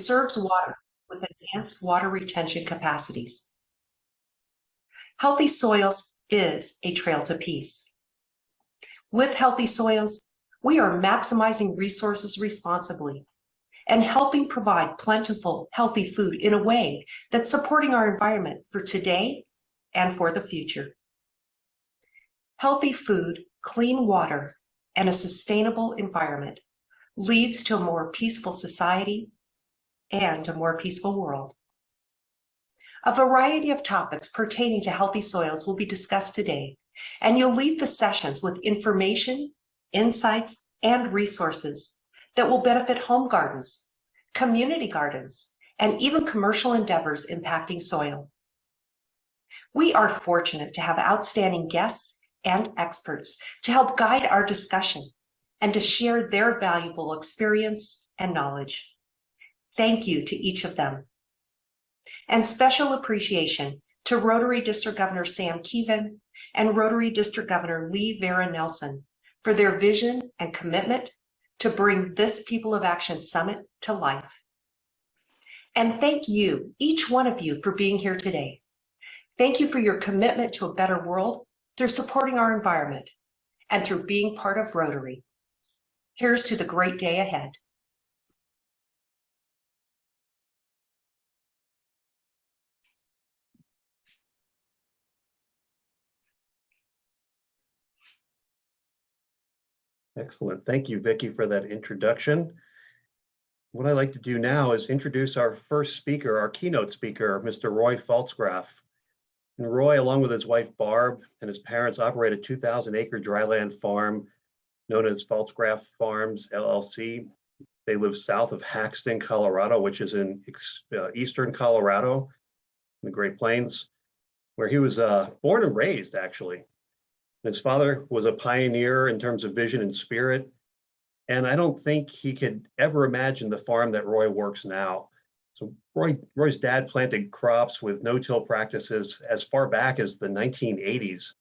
conserves water with enhanced water retention capacities. Healthy Soils is a trail to peace. With Healthy Soils, we are maximizing resources responsibly and helping provide plentiful, healthy food in a way that's supporting our environment for today and for the future. Healthy food, clean water, and a sustainable environment leads to a more peaceful society and a more peaceful world. A variety of topics pertaining to Healthy Soils will be discussed today, and you'll leave the sessions with information, insights, and resources that will benefit home gardens, community gardens, and even commercial endeavors impacting soil. We are fortunate to have outstanding guests and experts to help guide our discussion and to share their valuable experience and knowledge. Thank you to each of them. And special appreciation to Rotary District Governor Sam Keevan and Rotary District Governor Lee Vera Nelson for their vision and commitment to bring this People of Action Summit to life. And thank you, each one of you, for being here today. Thank you for your commitment to a better world through supporting our environment and through being part of Rotary. Here's to the great day ahead. Excellent. Thank you, Vicki, for that introduction. What I'd like to do now is introduce our first speaker, our keynote speaker, Mr. Roy Pfalzgraf. And Roy, along with his wife, Barb, and his parents, operate a 2,000-acre dryland farm known as Pfalzgraf Farms, LLC. They live south of Haxton, Colorado, which is in eastern Colorado, in the Great Plains, where he was born and raised, actually. His father was a pioneer in terms of vision and spirit, and I don't think he could ever imagine the farm that Roy works now. So Roy's dad planted crops with no-till practices as far back as the 1980s.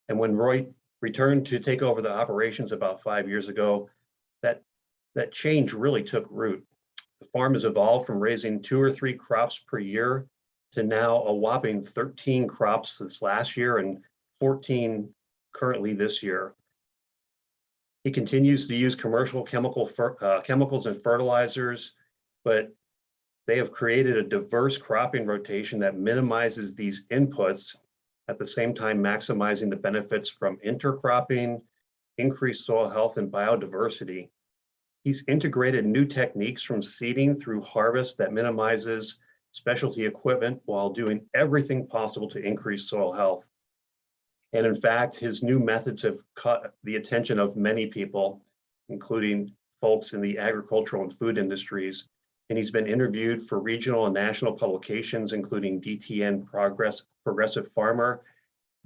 And when Roy returned to take over the operations about 5 years ago, that change really took root. The farm has evolved from raising 2 or 3 crops per year to now a whopping 13 crops this last year and 14 currently this year. He continues to use commercial chemicals and fertilizers, but they have created a diverse cropping rotation that minimizes these inputs, at the same time maximizing the benefits from intercropping, increased soil health, and biodiversity. He's integrated new techniques from seeding through harvest that minimizes specialty equipment while doing everything possible to increase soil health. And in fact, his new methods have caught the attention of many people, including folks in the agricultural and food industries. And he's been interviewed for regional and national publications, including DTN Progressive Farmer,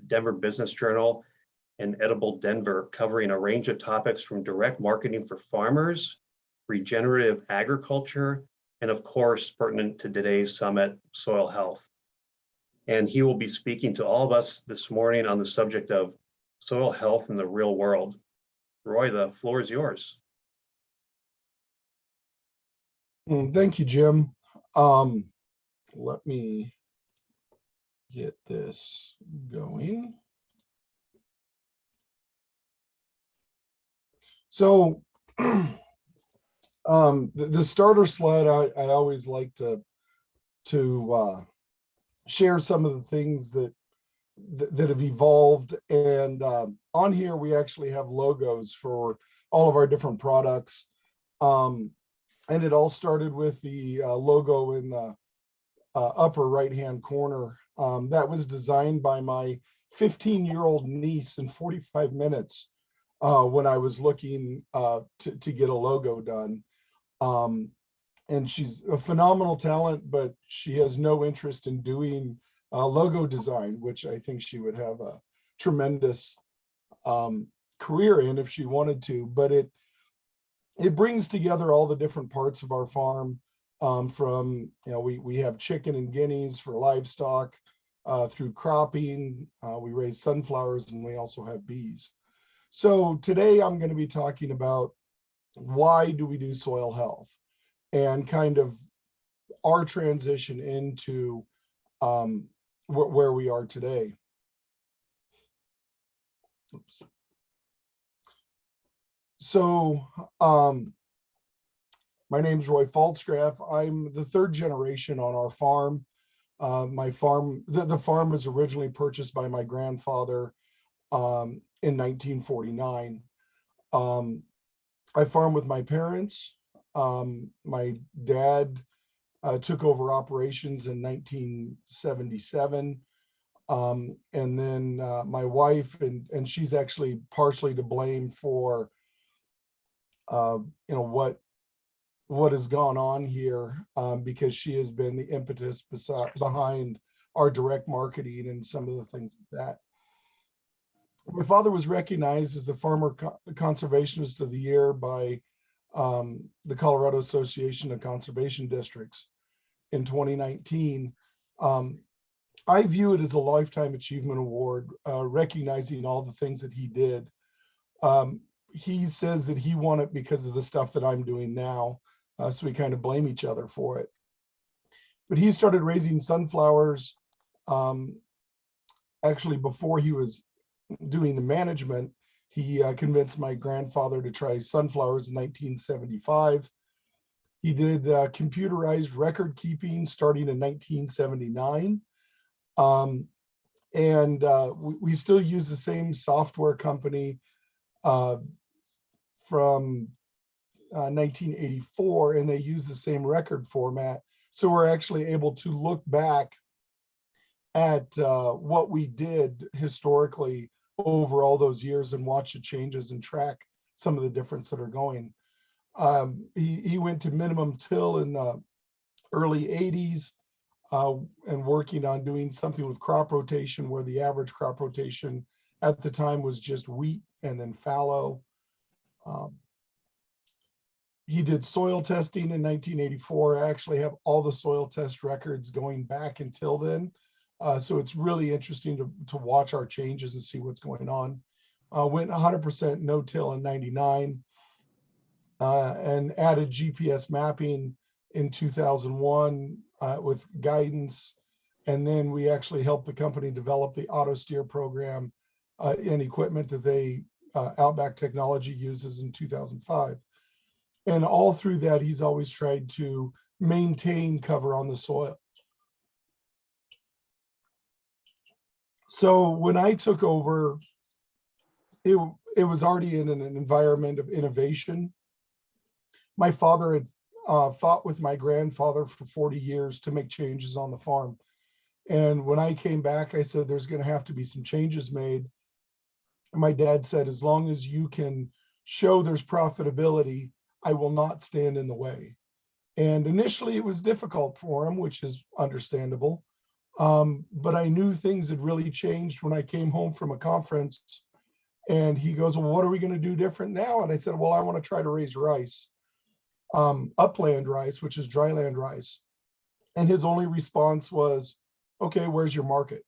Denver Business Journal, and Edible Denver, covering a range of topics from direct marketing for farmers, regenerative agriculture, and of course, pertinent to today's summit, soil health. And he will be speaking to all of us this morning on the subject of soil health in the real world. Roy, the floor is yours. Thank you, Jim. Let me get this going. So the starter slide, I always like to share some of the things that have evolved. And on here, we actually have logos for all of our different products. And it all started with the logo in the upper right-hand corner. That was designed by my 15-year-old niece in 45 minutes when I was looking to get a logo done. And she's a phenomenal talent, but she has no interest in doing logo design, which I think she would have a tremendous career in if she wanted to. But it brings together all the different parts of our farm, from, we have chicken and guineas for livestock, through cropping, we raise sunflowers, and we also have bees. So today I'm going to be talking about why do we do soil health, and kind of our transition into where we are today. Oops. So my name's Roy Faltzgraf. I'm the third generation on our farm. My farm, the farm was originally purchased by my grandfather in 1949. I farm with my parents. My dad took over operations in 1977. And then my wife, and she's actually partially to blame for what has gone on here, because she has been the impetus behind our direct marketing and some of the things like that. My father was recognized as the Farmer Conservationist of the Year by the Colorado Association of Conservation Districts in 2019. I view it as a Lifetime Achievement Award, recognizing all the things that he did. He says that he won it because of the stuff that I'm doing now, so we kind of blame each other for it. But he started raising sunflowers actually before he was doing the management. He convinced my grandfather to try sunflowers in 1975. He did computerized record keeping starting in 1979. We still use the same software company from 1984, and they use the same record format. So we're actually able to look back at what we did historically over all those years and watch the changes and track some of the difference that are going. He went to minimum till in the early 80s and working on doing something with crop rotation, where the average crop rotation at the time was just wheat and then fallow. He did soil testing in 1984. I actually have all the soil test records going back until then. So it's really interesting to watch our changes and see what's going on. Went 100% no-till in 99 and added GPS mapping in 2001 with guidance. And then we actually helped the company develop the auto steer program and equipment that Outback Technology uses in 2005. And all through that, he's always tried to maintain cover on the soil. So when I took over, it was already in an environment of innovation. My father had fought with my grandfather for 40 years to make changes on the farm. And when I came back, I said, there's going to have to be some changes made. And my dad said, as long as you can show there's profitability, I will not stand in the way. And initially it was difficult for him, which is understandable. But I knew things had really changed when I came home from a conference, and he goes, well, what are we going to do different now? And I said, well, I want to try to raise rice, upland rice, which is dryland rice. And his only response was, okay, where's your market?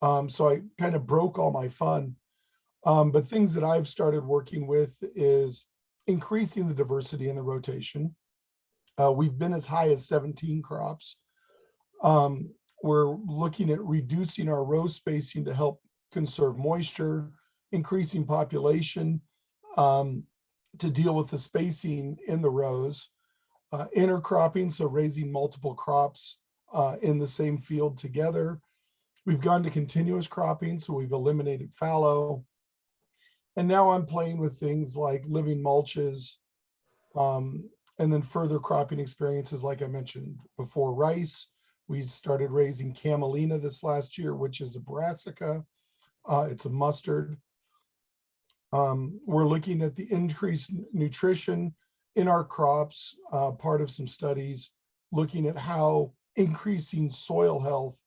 So I kind of broke all my fun. But things that I've started working with is increasing the diversity in the rotation. We've been as high as 17 crops. We're looking at reducing our row spacing to help conserve moisture, increasing population to deal with the spacing in the rows, intercropping, so raising multiple crops in the same field together. We've gone to continuous cropping, so we've eliminated fallow. And now I'm playing with things like living mulches, and then further cropping experiences, like I mentioned before, rice. We started raising camelina this last year, which is a brassica. It's a mustard. We're looking at the increased nutrition in our crops, part of some studies, looking at how increasing soil health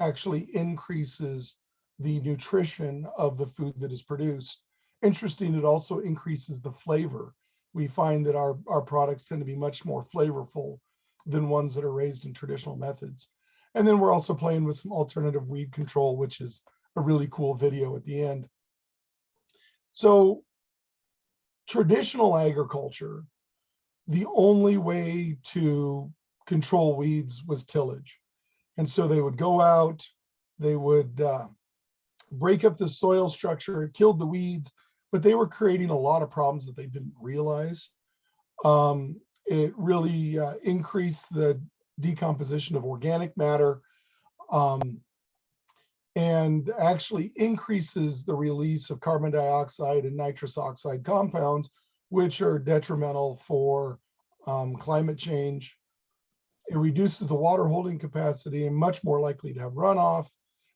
actually increases the nutrition of the food that is produced. Interesting, it also increases the flavor. We find that our products tend to be much more flavorful than ones that are raised in traditional methods. And then we're also playing with some alternative weed control, which is a really cool video at the end. So traditional agriculture, the only way to control weeds was tillage. And so they would go out, they would break up the soil structure, it killed the weeds, but they were creating a lot of problems that they didn't realize. It really increased the decomposition of organic matter, and actually increases the release of carbon dioxide and nitrous oxide compounds, which are detrimental for climate change. It reduces the water holding capacity and much more likely to have runoff.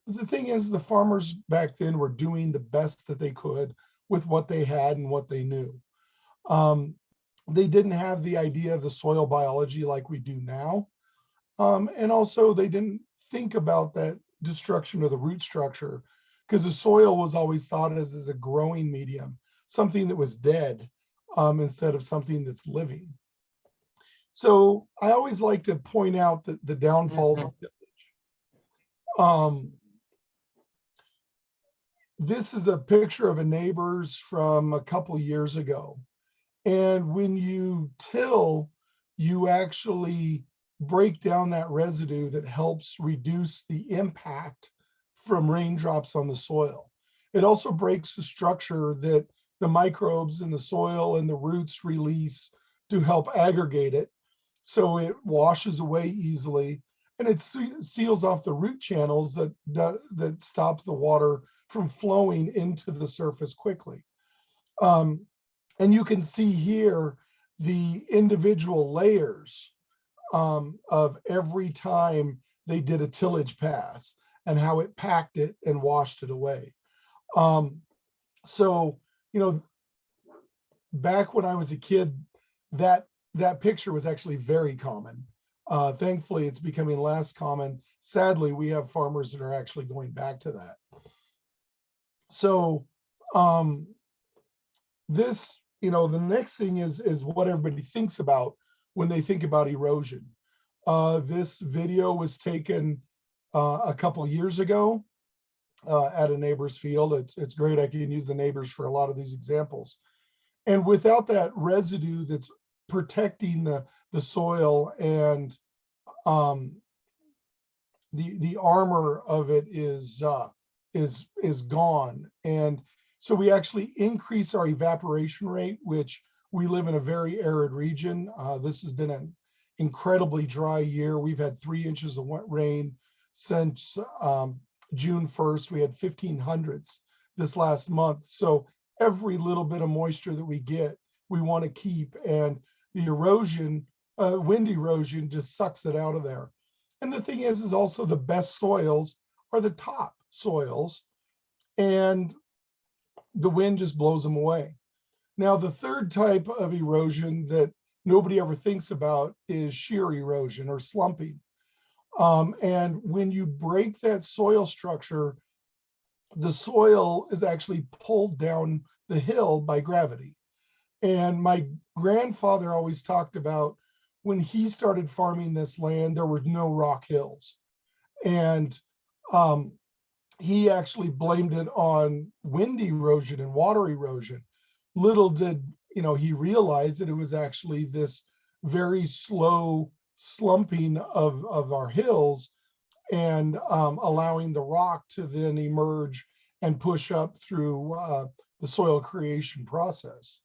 But the thing is, the farmers back then were doing the best that they could with what they had and what they knew. They didn't have the idea of the soil biology like we do now. And also they didn't think about that destruction of the root structure, because the soil was always thought as a growing medium, something that was dead, instead of something that's living. So I always like to point out that the downfalls of tillage. This is a picture of a neighbor's from a couple years ago. And when you till, you actually break down that residue that helps reduce the impact from raindrops on the soil. It also breaks the structure that the microbes in the soil and the roots release to help aggregate it, so it washes away easily, and it seals off the root channels that stop the water from flowing into the surface quickly. And you can see here the individual layers of every time they did a tillage pass and how it packed it and washed it away. So, you know, back when I was a kid, that picture was actually very common. Thankfully, it's becoming less common. Sadly, we have farmers that are actually going back to that. So this, you know, the next thing is what everybody thinks about when they think about erosion. This video was taken a couple years ago at a neighbor's field. It's great. I can use the neighbors for a lot of these examples. And without that residue that's protecting the soil, and the armor of it is gone. And so we actually increase our evaporation rate, which we live in a very arid region. This has been an incredibly dry year. We've had 3 inches of wet rain since June 1st. We had 1,500s this last month. So every little bit of moisture that we get, we want to keep, and the erosion, wind erosion, just sucks it out of there. And the thing is also the best soils are the top soils, and the wind just blows them away. Now, the third type of erosion that nobody ever thinks about is shear erosion or slumping. And when you break that soil structure, the soil is actually pulled down the hill by gravity. And my grandfather always talked about when he started farming this land, there were no rock hills. And he actually blamed it on wind erosion and water erosion. Little did he realized that it was actually this very slow slumping of our hills, and allowing the rock to then emerge and push up through the soil creation process.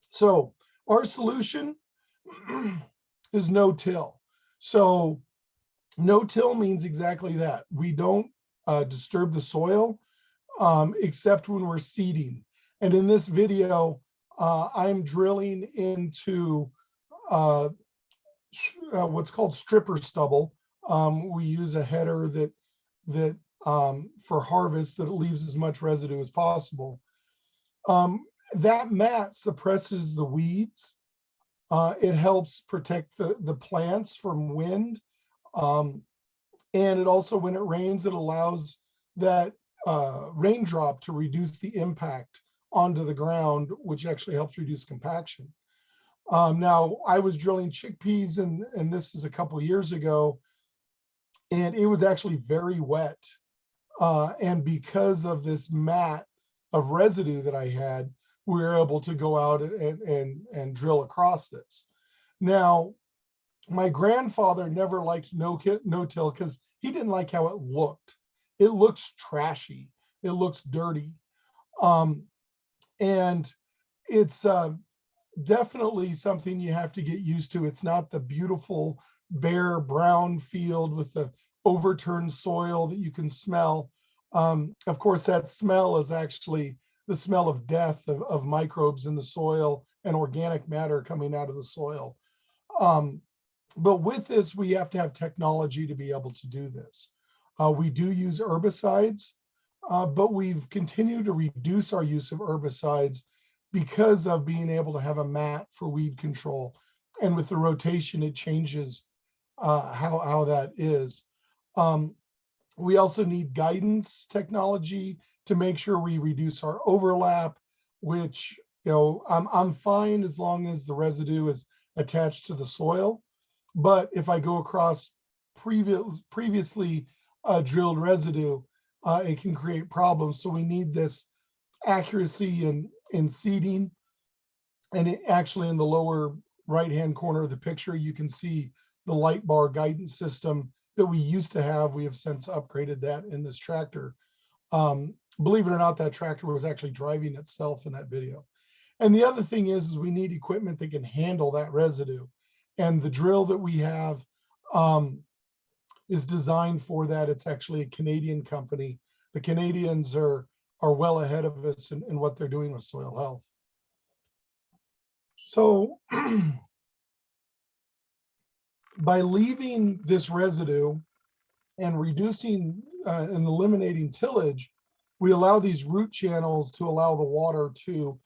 So our solution is no-till. So no-till means exactly that. We don't disturb the soil except when we're seeding. And in this video, I'm drilling into what's called stripper stubble. We use a header that for harvest that leaves as much residue as possible. That mat suppresses the weeds. It helps protect the plants from wind. And it also, when it rains, it allows that raindrop to reduce the impact onto the ground, which actually helps reduce compaction. Now, I was drilling chickpeas, and this is a couple years ago, and it was actually very wet. And because of this mat of residue that I had, we were able to go out and drill across this. Now, My grandfather never liked no-till because he didn't like how it looked. It looks trashy. It looks dirty. Um, and it's definitely something you have to get used to. It's not the beautiful bare brown field with the overturned soil that you can smell. Of course, that smell is actually the smell of death of microbes in the soil and organic matter coming out of the soil. But with this, we have to have technology to be able to do this. We do use herbicides, but we've continued to reduce our use of herbicides because of being able to have a mat for weed control. And with the rotation, it changes how that is. We also need guidance technology to make sure we reduce our overlap, which, I'm fine as long as the residue is attached to the soil. But if I go across previously drilled residue, it can create problems. So we need this accuracy in seeding. And actually in the lower right-hand corner of the picture, you can see the light bar guidance system that we used to have. We have since upgraded that in this tractor. Believe it or not, that tractor was actually driving itself in that video. And the other thing is we need equipment that can handle that residue. And the drill that we have is designed for that. It's actually a Canadian company. The Canadians are well ahead of us in what they're doing with soil health. So by leaving this residue and reducing and eliminating tillage, we allow these root channels to allow the water to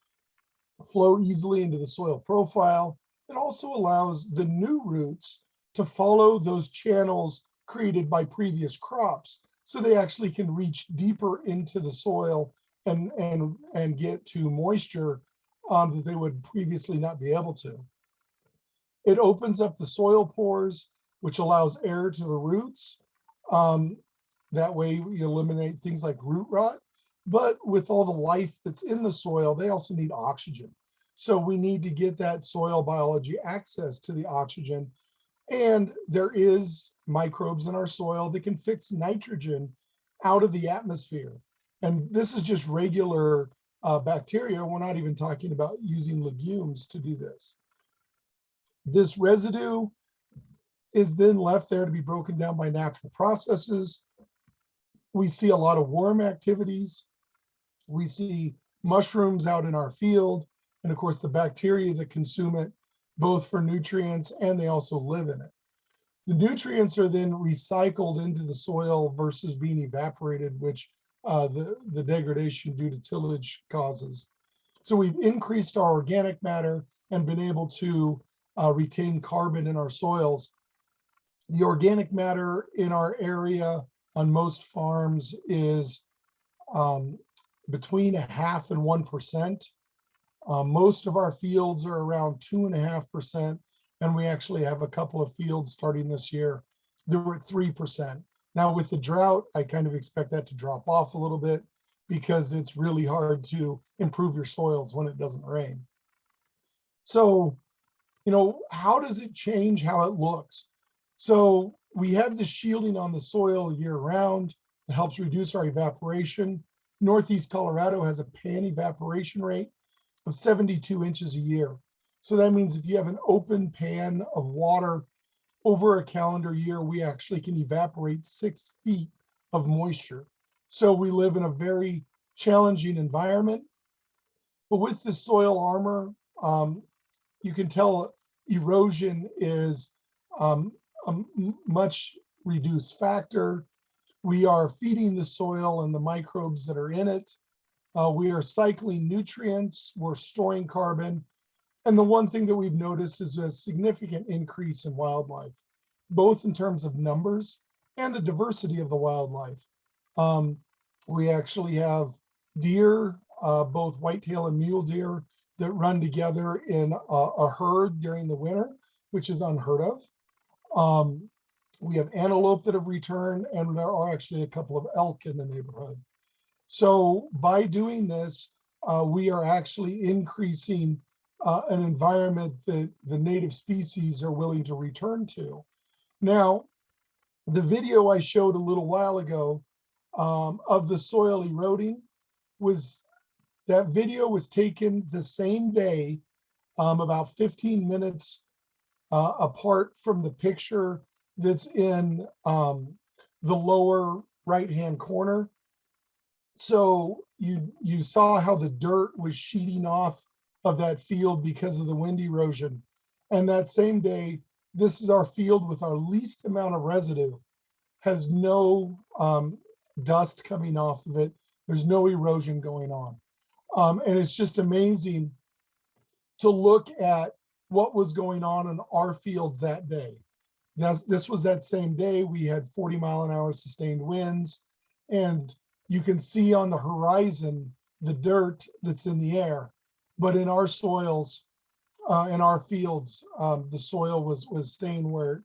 flow easily into the soil profile. It also allows the new roots to follow those channels created by previous crops, so they actually can reach deeper into the soil and get to moisture that they would previously not be able to. It opens up the soil pores, which allows air to the roots. That way you eliminate things like root rot. But with all the life that's in the soil, they also need oxygen. So we need to get that soil biology access to the oxygen. And there is microbes in our soil that can fix nitrogen out of the atmosphere. And this is just regular bacteria. We're not even talking about using legumes to do this. This residue is then left there to be broken down by natural processes. We see a lot of worm activities. We see mushrooms out in our field. And of course, the bacteria that consume it, both for nutrients and they also live in it. The nutrients are then recycled into the soil versus being evaporated, which the degradation due to tillage causes. So we've increased our organic matter and been able to retain carbon in our soils. The organic matter in our area on most farms is between 0.5% and 1%. Most of our fields are around 2.5%, and we actually have a couple of fields starting this year that were at 3%. Now with the drought, I kind of expect that to drop off a little bit because it's really hard to improve your soils when it doesn't rain. So, how does it change how it looks? So we have the shielding on the soil year round. It helps reduce our evaporation. Northeast Colorado has a pan evaporation rate of 72 inches a year. So that means if you have an open pan of water over a calendar year, we actually can evaporate 6 feet of moisture. So we live in a very challenging environment. But with the soil armor, you can tell erosion is a much reduced factor. We are feeding the soil and the microbes that are in it. We are cycling nutrients, we're storing carbon. And the one thing that we've noticed is a significant increase in wildlife, both in terms of numbers and the diversity of the wildlife. We actually have deer, both whitetail and mule deer, that run together in a herd during the winter, which is unheard of. We have antelope that have returned, and there are actually a couple of elk in the neighborhood. So by doing this, we are actually increasing an environment that the native species are willing to return to. Now, the video I showed a little while ago of the soil eroding that video was taken the same day, about 15 minutes apart from the picture that's in the lower right-hand corner. So you saw how the dirt was sheeting off of that field because of the wind erosion. And that same day, this is our field with our least amount of residue, has no dust coming off of it. There's no erosion going on. And it's just amazing to look at what was going on in our fields that day. This was that same day. We had 40-mile-an-hour sustained winds, and you can see on the horizon the dirt that's in the air. But in our soils, in our fields, the soil was staying where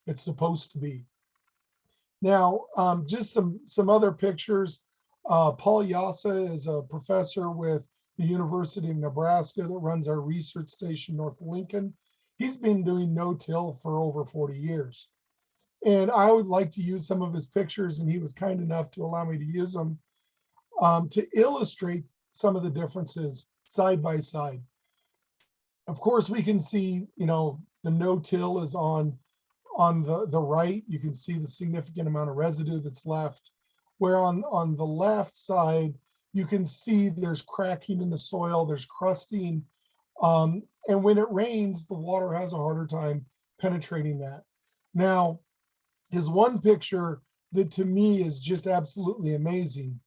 it's supposed to be. Now, just some other pictures. Paul Yassa is a professor with the University of Nebraska that runs our research station north of Lincoln. He's been doing no-till for over 40 years. And I would like to use some of his pictures, and he was kind enough to allow me to use them to illustrate some of the differences side by side. Of course, we can see, the no-till is on the right. You can see the significant amount of residue that's left. Where on the left side, you can see there's cracking in the soil, there's crusting. And when it rains, the water has a harder time penetrating that. Now, his one picture that to me is just absolutely amazing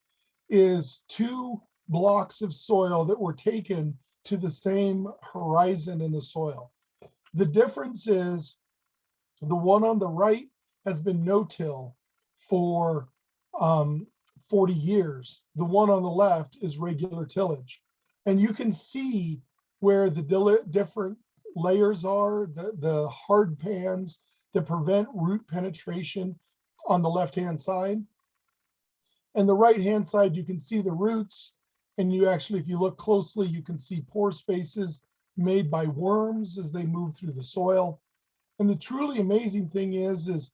is 2 blocks of soil that were taken to the same horizon in the soil. The difference is the one on the right has been no-till for 40 years. The one on the left is regular tillage. And you can see where the different layers are, the hard pans that prevent root penetration on the left-hand side. And the right-hand side, you can see the roots. And you actually, if you look closely, you can see pore spaces made by worms as they move through the soil. And the truly amazing thing is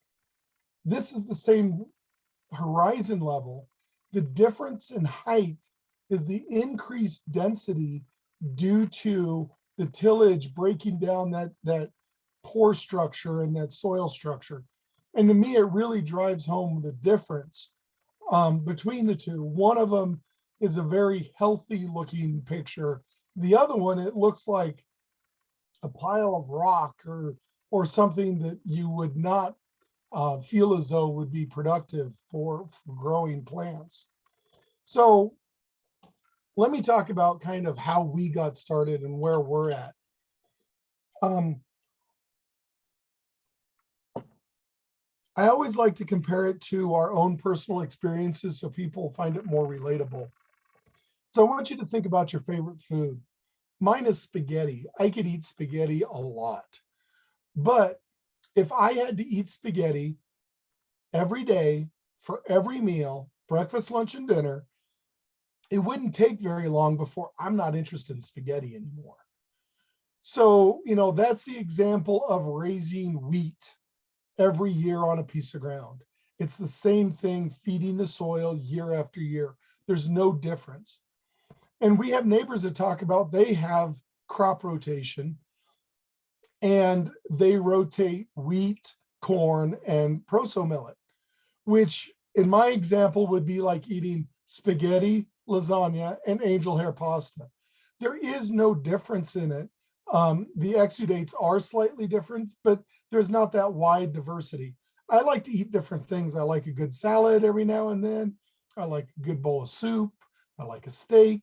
this is the same horizon level. The difference in height is the increased density due to the tillage breaking down that pore structure and that soil structure. And to me, it really drives home the difference between the two. One of them is a very healthy looking picture. The other one, it looks like a pile of rock or something that you would not feel as though would be productive for growing plants. So let me talk about kind of how we got started and where we're at. I always like to compare it to our own personal experiences so people find it more relatable. So I want you to think about your favorite food. Mine is spaghetti. I could eat spaghetti a lot. But if I had to eat spaghetti every day for every meal, breakfast, lunch, and dinner, it wouldn't take very long before I'm not interested in spaghetti anymore. So, that's the example of raising wheat every year on a piece of ground. It's the same thing feeding the soil year after year. There's no difference. And we have neighbors that talk about they have crop rotation and they rotate wheat, corn, and proso millet, which in my example would be like eating spaghetti, lasagna, and angel hair pasta. There is no difference in it. The exudates are slightly different, but there's not that wide diversity. I like to eat different things. I like a good salad every now and then. I like a good bowl of soup. I like a steak.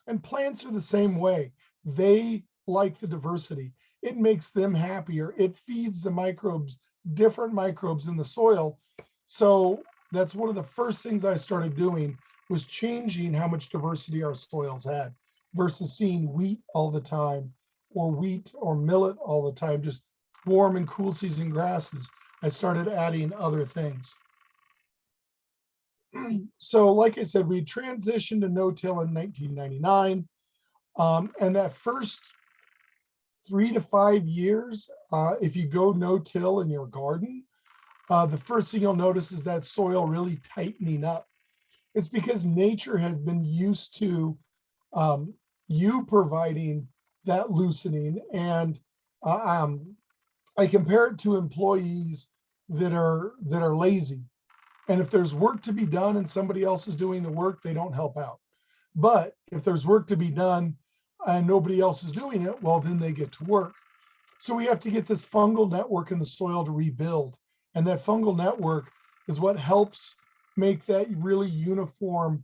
And plants are the same way. They like the diversity. It makes them happier. It feeds the microbes, different microbes in the soil. So that's one of the first things I started doing was changing how much diversity our soils had versus seeing wheat all the time or wheat or millet all the time, just warm and cool season grasses. I started adding other things. So like I said, we transitioned to no-till in 1999. And that first 3 to 5 years, if you go no-till in your garden, the first thing you'll notice is that soil really tightening up. It's because nature has been used to you providing that loosening. And I compare it to employees that are lazy. And if there's work to be done and somebody else is doing the work, they don't help out. But if there's work to be done and nobody else is doing it, well, then they get to work. So we have to get this fungal network in the soil to rebuild. And that fungal network is what helps make that really uniform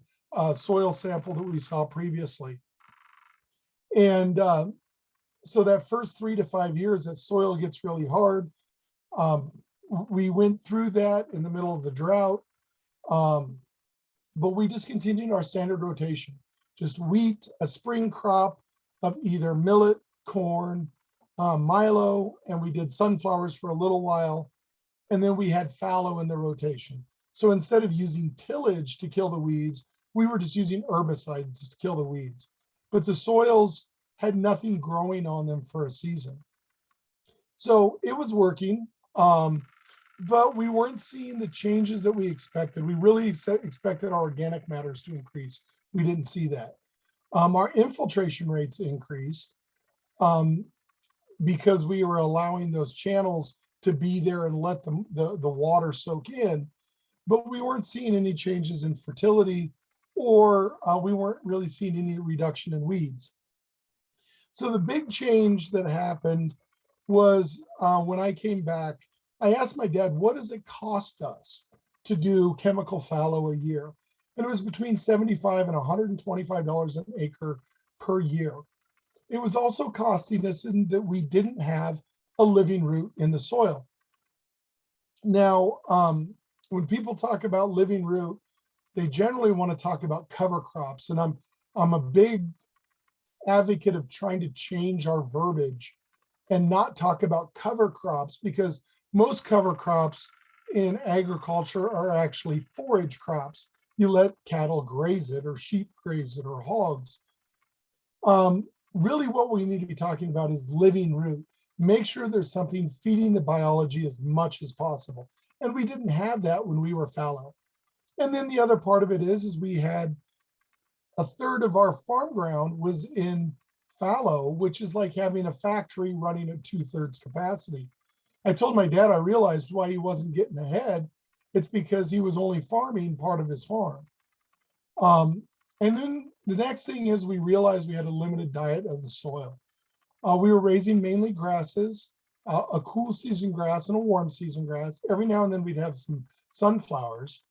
soil sample that we saw previously. And so that first 3 to 5 years, that soil gets really hard. We went through that in the middle of the drought, but we just continued our standard rotation, just wheat, a spring crop of either millet, corn, milo, and we did sunflowers for a little while. And then we had fallow in the rotation. So instead of using tillage to kill the weeds, we were just using herbicides to kill the weeds. But the soils had nothing growing on them for a season. So it was working, but we weren't seeing the changes that we expected. We really expected our organic matters to increase. We didn't see that. Our infiltration rates increased because we were allowing those channels to be there and let the water soak in, but we weren't seeing any changes in fertility, or we weren't really seeing any reduction in weeds. So the big change that happened was when I came back, I asked my dad, what does it cost us to do chemical fallow a year? And it was between $75 and $125 an acre per year. It was also costing us in that we didn't have a living root in the soil. Now, when people talk about living root, they generally want to talk about cover crops. And I'm a big advocate of trying to change our verbiage and not talk about cover crops, because most cover crops in agriculture are actually forage crops. You let cattle graze it, or sheep graze it, or hogs. Really what we need to be talking about is living root. Make sure there's something feeding the biology as much as possible. And we didn't have that when we were fallow. And then the other part of it is we had a third of our farm ground was in fallow, which is like having a factory running at 2/3 capacity. I told my dad I realized why he wasn't getting ahead. It's because he was only farming part of his farm. And then the next thing is we realized we had a limited diet of the soil. We were raising mainly grasses, a cool season grass and a warm season grass. Every now and then we'd have some sunflowers,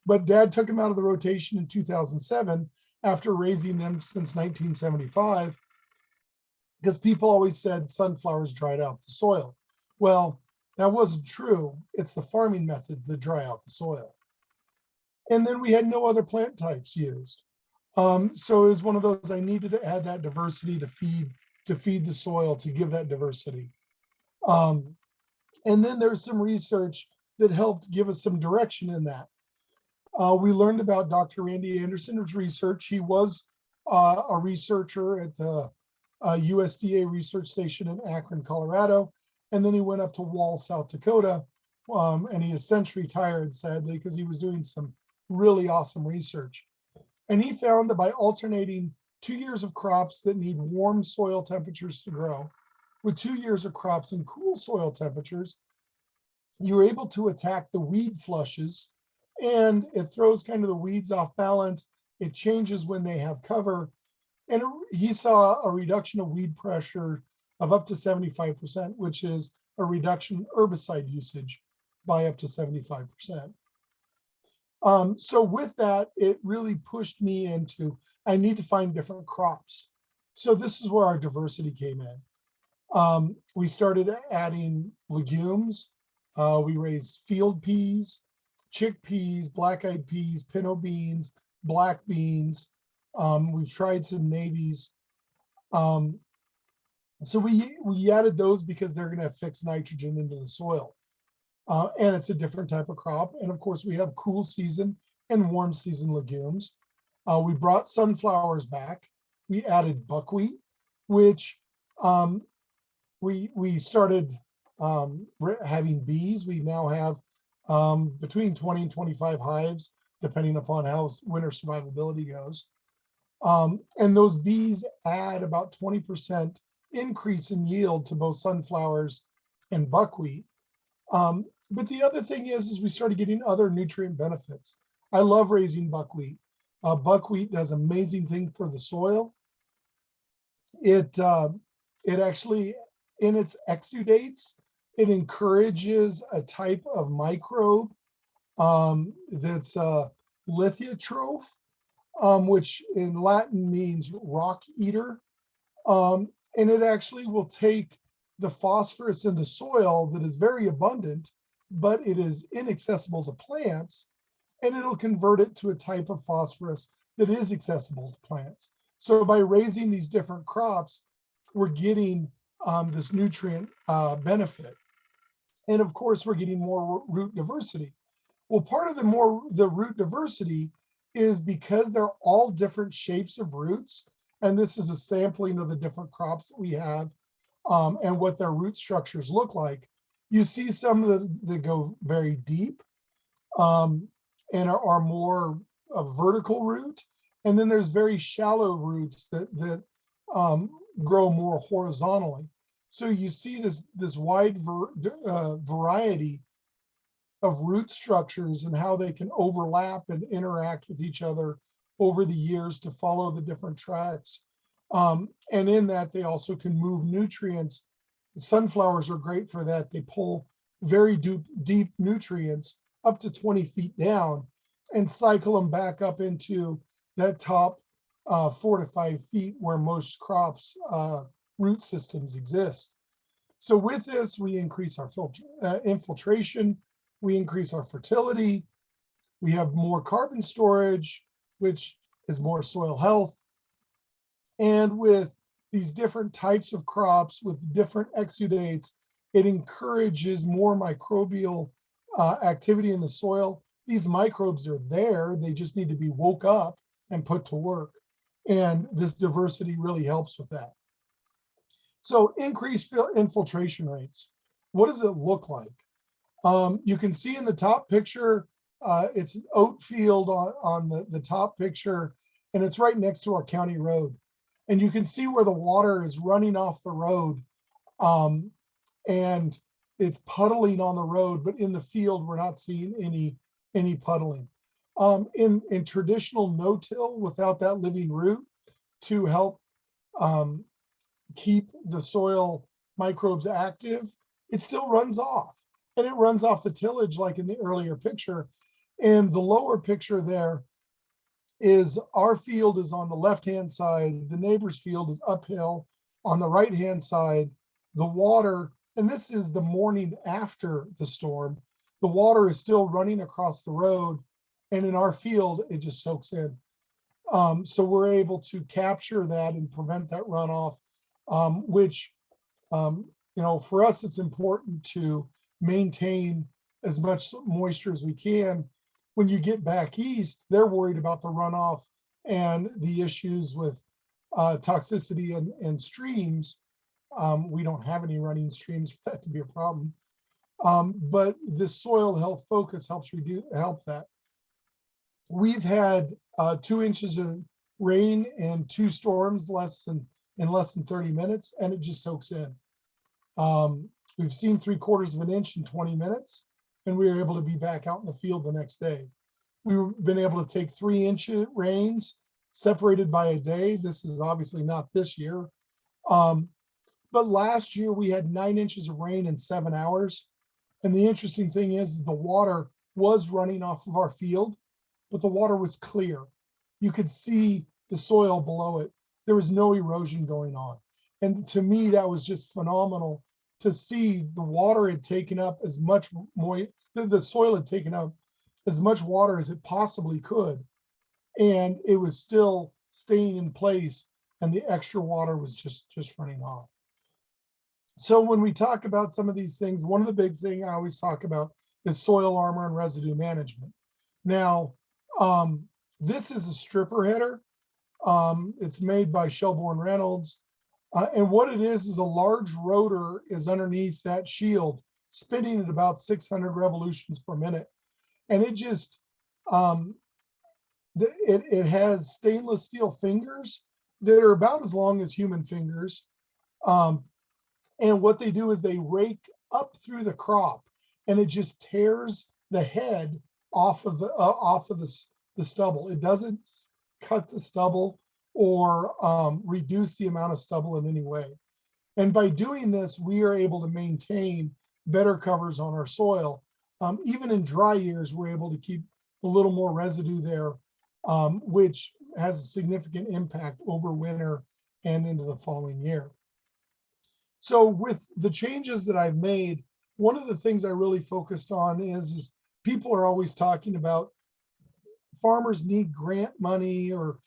but Dad took them out of the rotation in 2007 after raising them since 1975, because people always said sunflowers dried out the soil. Well, that wasn't true. It's the farming methods that dry out the soil. And then we had no other plant types used. So it was one of those, I needed to add that diversity to feed the soil, to give that diversity. And then there's some research that helped give us some direction in that. We learned about Dr. Randy Anderson's research. He was a researcher at the USDA research station in Akron, Colorado. And then he went up to Wall, South Dakota, and he has since retired, sadly, because he was doing some really awesome research. And he found that by alternating 2 years of crops that need warm soil temperatures to grow with 2 years of crops in cool soil temperatures, you're able to attack the weed flushes, and it throws kind of the weeds off balance. It changes when they have cover. And he saw a reduction of weed pressure of up to 75%, which is a reduction in herbicide usage by up to 75%. So with that, it really pushed me into, I need to find different crops. So this is where our diversity came in. We started adding legumes. We raised field peas, chickpeas, black-eyed peas, pinto beans, black beans. We've tried some navies. So we added those because they're going to fix nitrogen into the soil. And it's a different type of crop. And of course, we have cool season and warm season legumes. We brought sunflowers back. We added buckwheat, which we started having bees. We now have between 20 and 25 hives, depending upon how winter survivability goes. And those bees add about 20% increase in yield to both sunflowers and buckwheat. But the other thing is we started getting other nutrient benefits. I love raising buckwheat. Buckwheat does amazing thing for the soil. It actually, in its exudates, it encourages a type of microbe that's lithiotroph, which in Latin means rock eater. And it actually will take the phosphorus in the soil that is very abundant, but it is inaccessible to plants, and it'll convert it to a type of phosphorus that is accessible to plants. So by raising these different crops, we're getting this nutrient benefit. And of course, we're getting more root diversity. Well, part of the root diversity is because they're all different shapes of roots. And this is a sampling of the different crops that we have and what their root structures look like. You see some that go very deep and are more a vertical root. And then there's very shallow roots that grow more horizontally. So you see this wide variety of root structures and how they can overlap and interact with each other over the years to follow the different tracks. And in that, they also can move nutrients. The sunflowers are great for that. They pull very deep nutrients up to 20 feet down and cycle them back up into that top 4 to 5 feet where most crops root systems exist. So with this, we increase our infiltration, we increase our fertility, we have more carbon storage, which is more soil health. And with these different types of crops with different exudates, it encourages more microbial activity in the soil. These microbes are there, they just need to be woke up and put to work. And this diversity really helps with that. So increased infiltration rates. What does it look like? You can see in the top picture, it's an oat field on the top picture, and it's right next to our county road. And you can see where the water is running off the road, and it's puddling on the road, but in the field, we're not seeing any puddling. In traditional no-till, without that living root to help keep the soil microbes active, it still runs off. And it runs off the tillage like in the earlier picture. And the lower picture there is our field is on the left-hand side, the neighbor's field is uphill. On the right-hand side, the water, and this is the morning after the storm, the water is still running across the road, and in our field, it just soaks in. So we're able to capture that and prevent that runoff, which, for us, it's important to maintain as much moisture as we can. When you get back east, they're worried about the runoff and the issues with toxicity and streams. We don't have any running streams for that to be a problem. But this soil health focus helps help that. We've had 2 inches of rain and 2 storms in less than 30 minutes, and it just soaks in. We've seen 3/4 of an inch in 20 minutes, and we were able to be back out in the field the next day. We've been able to take 3-inch rains separated by a day. This is obviously not this year. But last year we had 9 inches of rain in 7 hours. And the interesting thing is the water was running off of our field, but the water was clear. You could see the soil below it. There was no erosion going on. And to me, that was just phenomenal to see the water had taken up as much the soil had taken up as much water as it possibly could. And it was still staying in place, and the extra water was just running off. So when we talk about some of these things, one of the big things I always talk about is soil armor and residue management. Now, this is a stripper header. It's made by Shelbourne Reynolds. And what it is a large rotor is underneath that shield, spinning at about 600 revolutions per minute. And it just, it has stainless steel fingers that are about as long as human fingers. And what they do is they rake up through the crop, and it just tears the head off of the stubble. It doesn't cut the stubble or reduce the amount of stubble in any way. And by doing this, we are able to maintain better covers on our soil. Even in dry years, we're able to keep a little more residue there, which has a significant impact over winter and into the following year. So with the changes that I've made, one of the things I really focused on is people are always talking about farmers need grant money or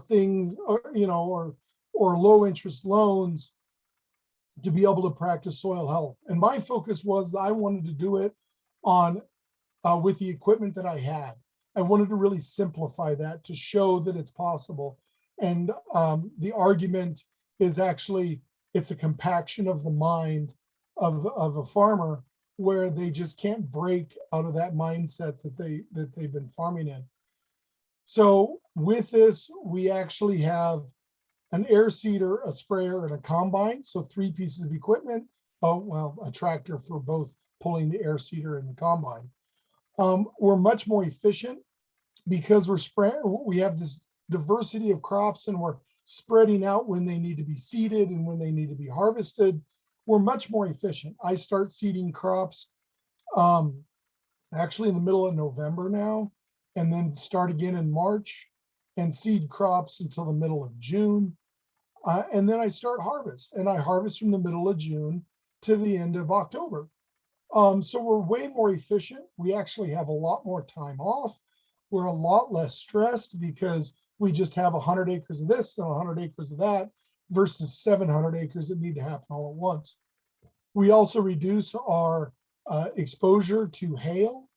things, or low interest loans to be able to practice soil health. And my focus was I wanted to do it on with the equipment that I had. I wanted to really simplify that to show that it's possible. And the argument is actually it's a compaction of the mind of a farmer where they just can't break out of that mindset that they've been farming in. So with this, we actually have an air seeder, a sprayer, and a combine. So 3 pieces of equipment. Oh, well, a tractor for both pulling the air seeder and the combine. We're much more efficient because we have this diversity of crops, and we're spreading out when they need to be seeded and when they need to be harvested. We're much more efficient. I start seeding crops actually in the middle of November now, and then start again in March and seed crops until the middle of June. And then I start harvest, and I harvest from the middle of June to the end of October. So we're way more efficient. We actually have a lot more time off. We're a lot less stressed because we just have 100 acres of this and 100 acres of that versus 700 acres that need to happen all at once. We also reduce our exposure to hail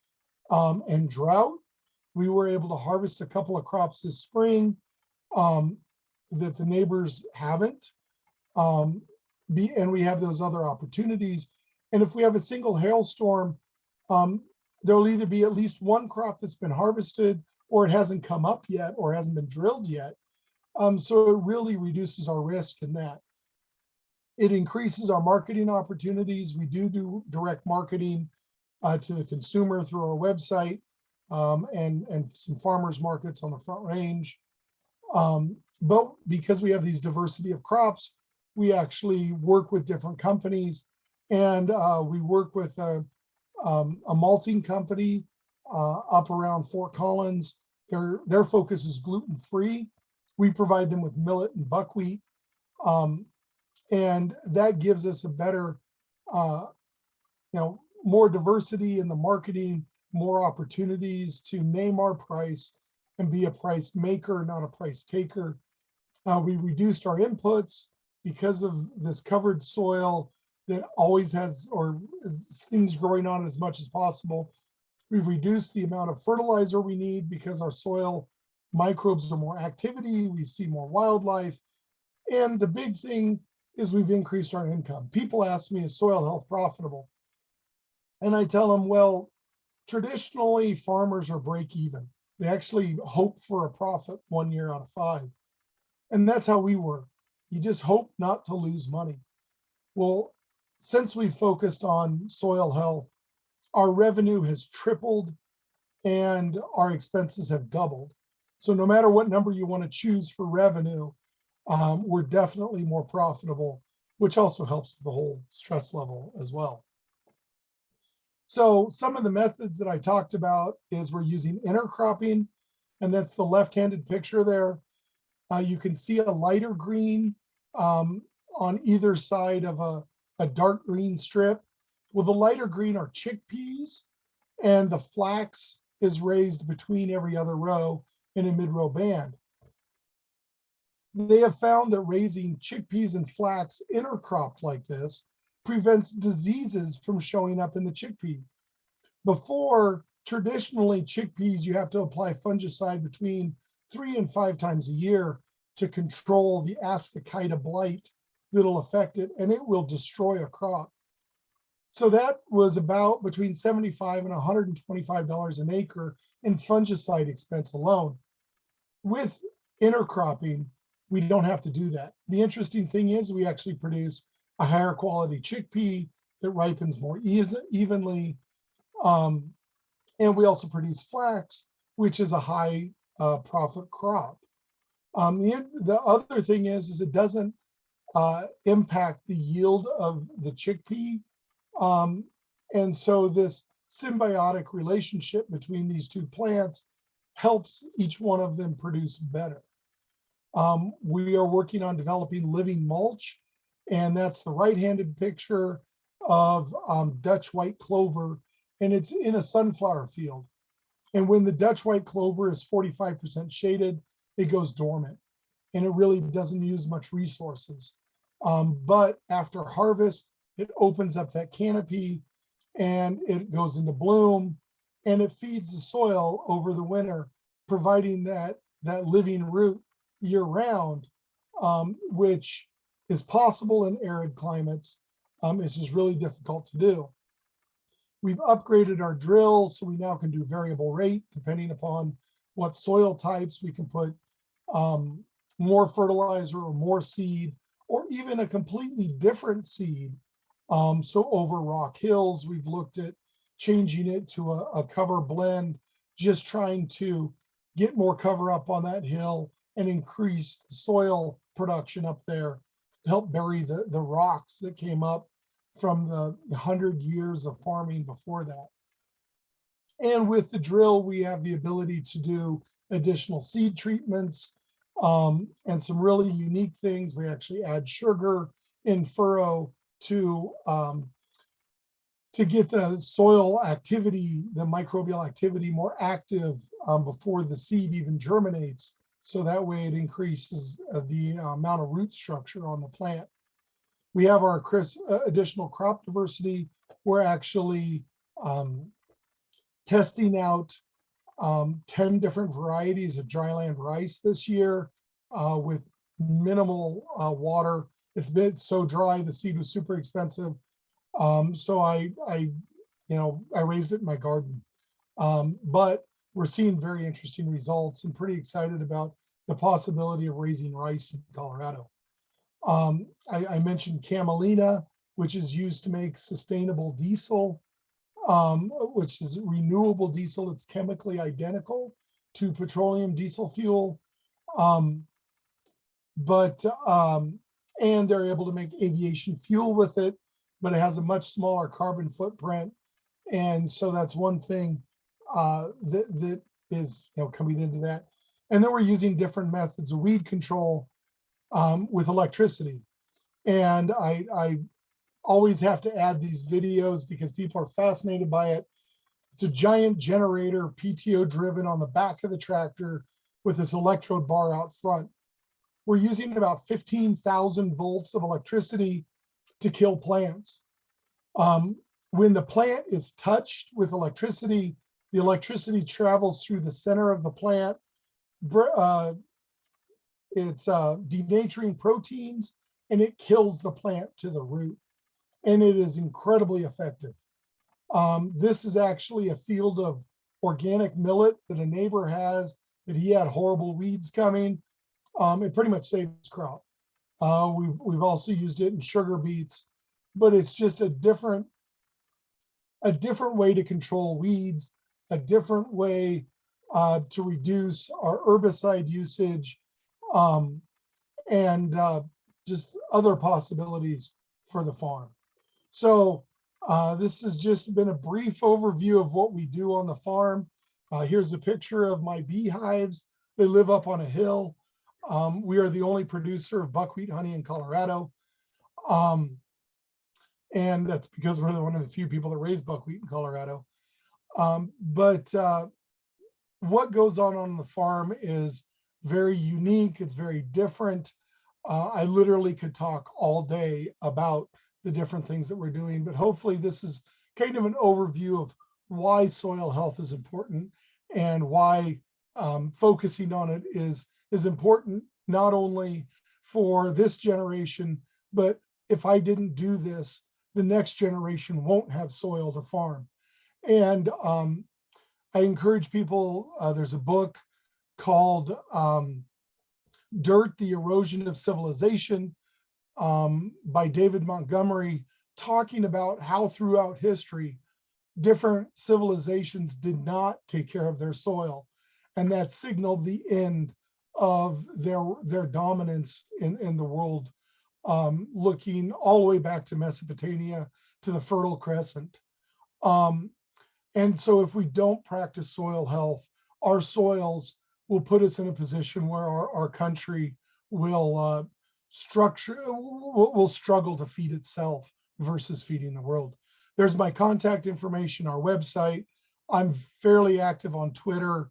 and drought. We were able to harvest a couple of crops this spring that the neighbors haven't. And we have those other opportunities. And if we have a single hailstorm, there'll either be at least one crop that's been harvested, or it hasn't come up yet, or hasn't been drilled yet. So it really reduces our risk in that. It increases our marketing opportunities. We do direct marketing to the consumer through our website and some farmers markets on the Front Range. But because we have these diversity of crops, we actually work with different companies, and we work with a malting company up around Fort Collins. Their focus is gluten-free. We provide them with millet and buckwheat, and that gives us a better, more diversity in the marketing, more opportunities to name our price and be a price maker, not a price taker. We reduced our inputs because of this covered soil that always has things growing on as much as possible. We've reduced the amount of fertilizer we need because our soil microbes are more activity. We see more wildlife. And the big thing is we've increased our income. People ask me, is soil health profitable? And I tell them, well, traditionally farmers are break even. They actually hope for a profit 1 year out of 5. And that's how we work. You just hope not to lose money. Well, since we focused on soil health, our revenue has tripled and our expenses have doubled. So no matter what number you want to choose for revenue, we're definitely more profitable, which also helps the whole stress level as well. So some of the methods that I talked about is we're using intercropping, and that's the left-handed picture there. You can see a lighter green on either side of a dark green strip. Well, the lighter green are chickpeas, and the flax is raised between every other row in a mid-row band. They have found that raising chickpeas and flax intercropped like this prevents diseases from showing up in the chickpea. Before, traditionally chickpeas, you have to apply fungicide between 3 and 5 times a year to control the Ascochyta blight that'll affect it, and it will destroy a crop. So that was about between $75 and $125 an acre in fungicide expense alone. With intercropping, we don't have to do that. The interesting thing is we actually produce a higher quality chickpea that ripens more evenly. And we also produce flax, which is a high profit crop. The other thing is it doesn't impact the yield of the chickpea. And so this symbiotic relationship between these two plants helps each one of them produce better. We are working on developing living mulch, and that's the right-handed picture of Dutch white clover, and it's in a sunflower field. And when the Dutch white clover is 45% shaded, it goes dormant, and it really doesn't use much resources. But after harvest, it opens up that canopy and it goes into bloom, and it feeds the soil over the winter, providing that living root year round, which is possible in arid climates. It's just really difficult to do. We've upgraded our drills, so we now can do variable rate depending upon what soil types. We can put more fertilizer or more seed, or even a completely different seed. So over Rock Hills, we've looked at changing it to a cover blend, just trying to get more cover up on that hill and increase the soil production up there, help bury the rocks that came up from the 100 years of farming before that. And with the drill, we have the ability to do additional seed treatments and some really unique things. We actually add sugar in furrow to get the soil activity, the microbial activity more active before the seed even germinates. So that way it increases the amount of root structure on the plant. We have our additional crop diversity. We're actually testing out 10 different varieties of dryland rice this year with minimal water. It's been so dry, the seed was super expensive. So I raised it in my garden. But we're seeing very interesting results and pretty excited about the possibility of raising rice in Colorado. I mentioned camelina, which is used to make sustainable diesel, which is renewable diesel. It's chemically identical to petroleum diesel fuel. And they're able to make aviation fuel with it, but it has a much smaller carbon footprint. And so that's one thing that is coming into that. And then we're using different methods of weed control with electricity. And I always have to add these videos because people are fascinated by it. It's a giant generator, PTO driven, on the back of the tractor with this electrode bar out front. We're using about 15,000 volts of electricity to kill plants. When the plant is touched with electricity, the electricity travels through the center of the plant. It's denaturing proteins, and it kills the plant to the root. And it is incredibly effective. This is actually a field of organic millet that a neighbor has that he had horrible weeds coming. It pretty much saved his crop. We've also used it in sugar beets, but it's just a different way to control weeds, a different way to reduce our herbicide usage, and just other possibilities for the farm. So this has just been a brief overview of what we do on the farm. Here's a picture of my beehives. They live up on a hill. We are the only producer of buckwheat honey in Colorado. And that's because we're one of the few people that raise buckwheat in Colorado. But what goes on the farm is very unique. It's very different. I literally could talk all day about the different things that we're doing, but hopefully this is kind of an overview of why soil health is important and why focusing on it is important, not only for this generation, but if I didn't do this, the next generation won't have soil to farm. And I encourage people, there's a book called Dirt, the Erosion of Civilization by David Montgomery, talking about how throughout history, different civilizations did not take care of their soil. And that signaled the end of their dominance in the world, looking all the way back to Mesopotamia, to the Fertile Crescent. And so if we don't practice soil health, our soils will put us in a position where our country will struggle to feed itself versus feeding the world. There's my contact information, our website. I'm fairly active on Twitter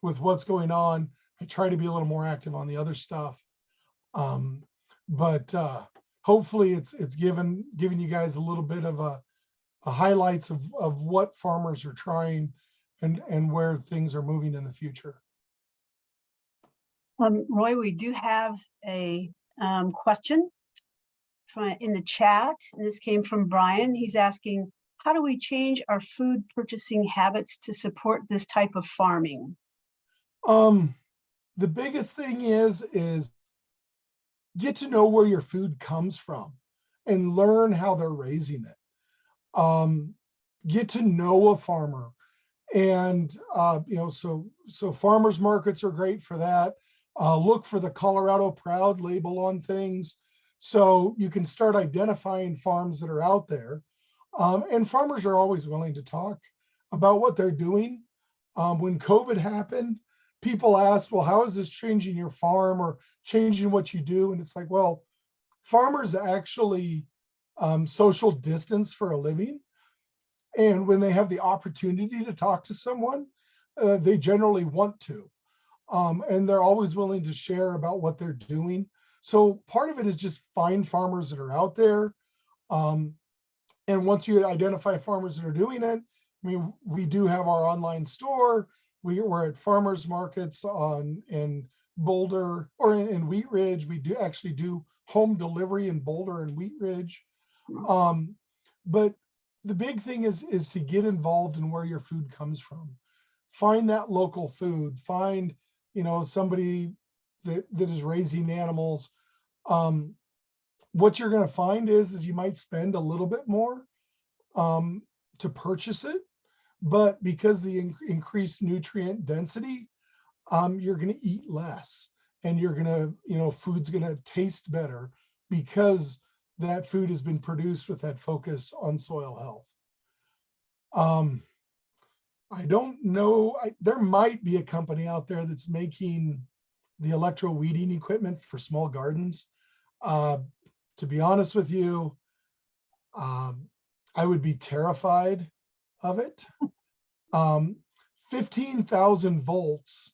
with what's going on. I try to be a little more active on the other stuff. But hopefully it's giving you guys a little bit of a highlights of what farmers are trying and where things are moving in the future. Roy, we do have a question in the chat, and this came from Brian. He's asking, how do we change our food purchasing habits to support this type of farming? The biggest thing is get to know where your food comes from and learn how they're raising it. Get to know a farmer, and so farmers markets are great for that. Look for the Colorado Proud label on things, so you can start identifying farms that are out there. And farmers are always willing to talk about what they're doing. When COVID happened, people asked, well, how is this changing your farm or changing what you do? And it's like, well, farmers actually social distance for a living. And when they have the opportunity to talk to someone, they generally want to. And they're always willing to share about what they're doing. So part of it is just find farmers that are out there. And once you identify farmers that are doing it, I mean, we do have our online store. We're at farmers markets in Boulder or in Wheat Ridge. We do actually do home delivery in Boulder and Wheat Ridge. But the big thing is to get involved in where your food comes from. Find that local food. Find, somebody that is raising animals. What you're going to find is you might spend a little bit more to purchase it, but because the increased nutrient density, you're going to eat less, and you're going to, food's going to taste better because that food has been produced with that focus on soil health. I don't know, there might be a company out there that's making the electro weeding equipment for small gardens. To be honest with you, I would be terrified of it. 15,000 volts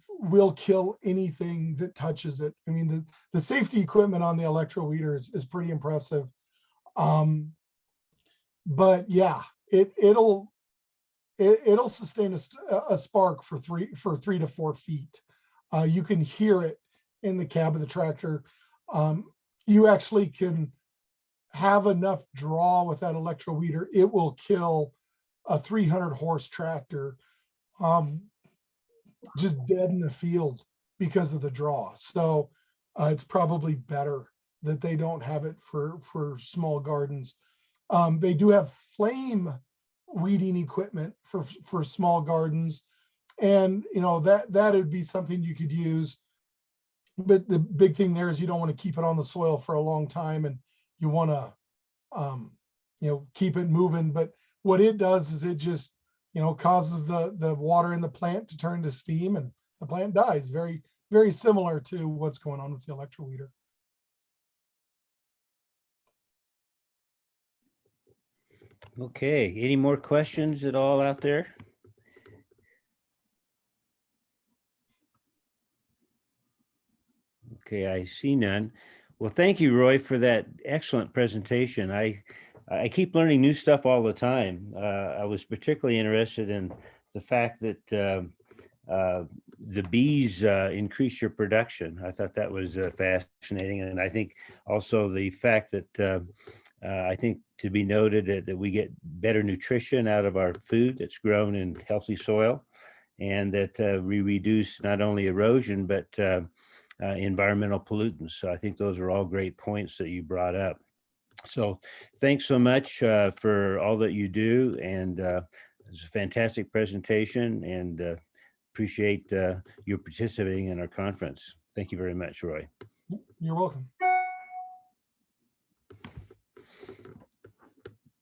will kill anything that touches it. I mean, the safety equipment on the electro weeder is pretty impressive. But yeah, it'll sustain a spark for 3 to 4 feet. You can hear it in the cab of the tractor. You actually can have enough draw with that electro weeder. It will kill a 300 horse tractor just dead in the field because of the draw. So it's probably better that they don't have it for small gardens. They do have flame weeding equipment for small gardens, and that would be something you could use. But the big thing there is you don't want to keep it on the soil for a long time, and you want to keep it moving. But what it does is it just causes the water in the plant to turn to steam, and the plant dies. Very, very similar to what's going on with the electro weeder. Okay, any more questions at all out there? Okay, I see none. Well, thank you, Roy, for that excellent presentation. I keep learning new stuff all the time. I was particularly interested in the fact that the bees increase your production. I thought that was fascinating. And I think also the fact that I think to be noted that we get better nutrition out of our food that's grown in healthy soil, and that we reduce not only erosion, but environmental pollutants. So I think those are all great points that you brought up. So thanks so much for all that you do. And it's a fantastic presentation, and appreciate you participating in our conference. Thank you very much, Roy. You're welcome.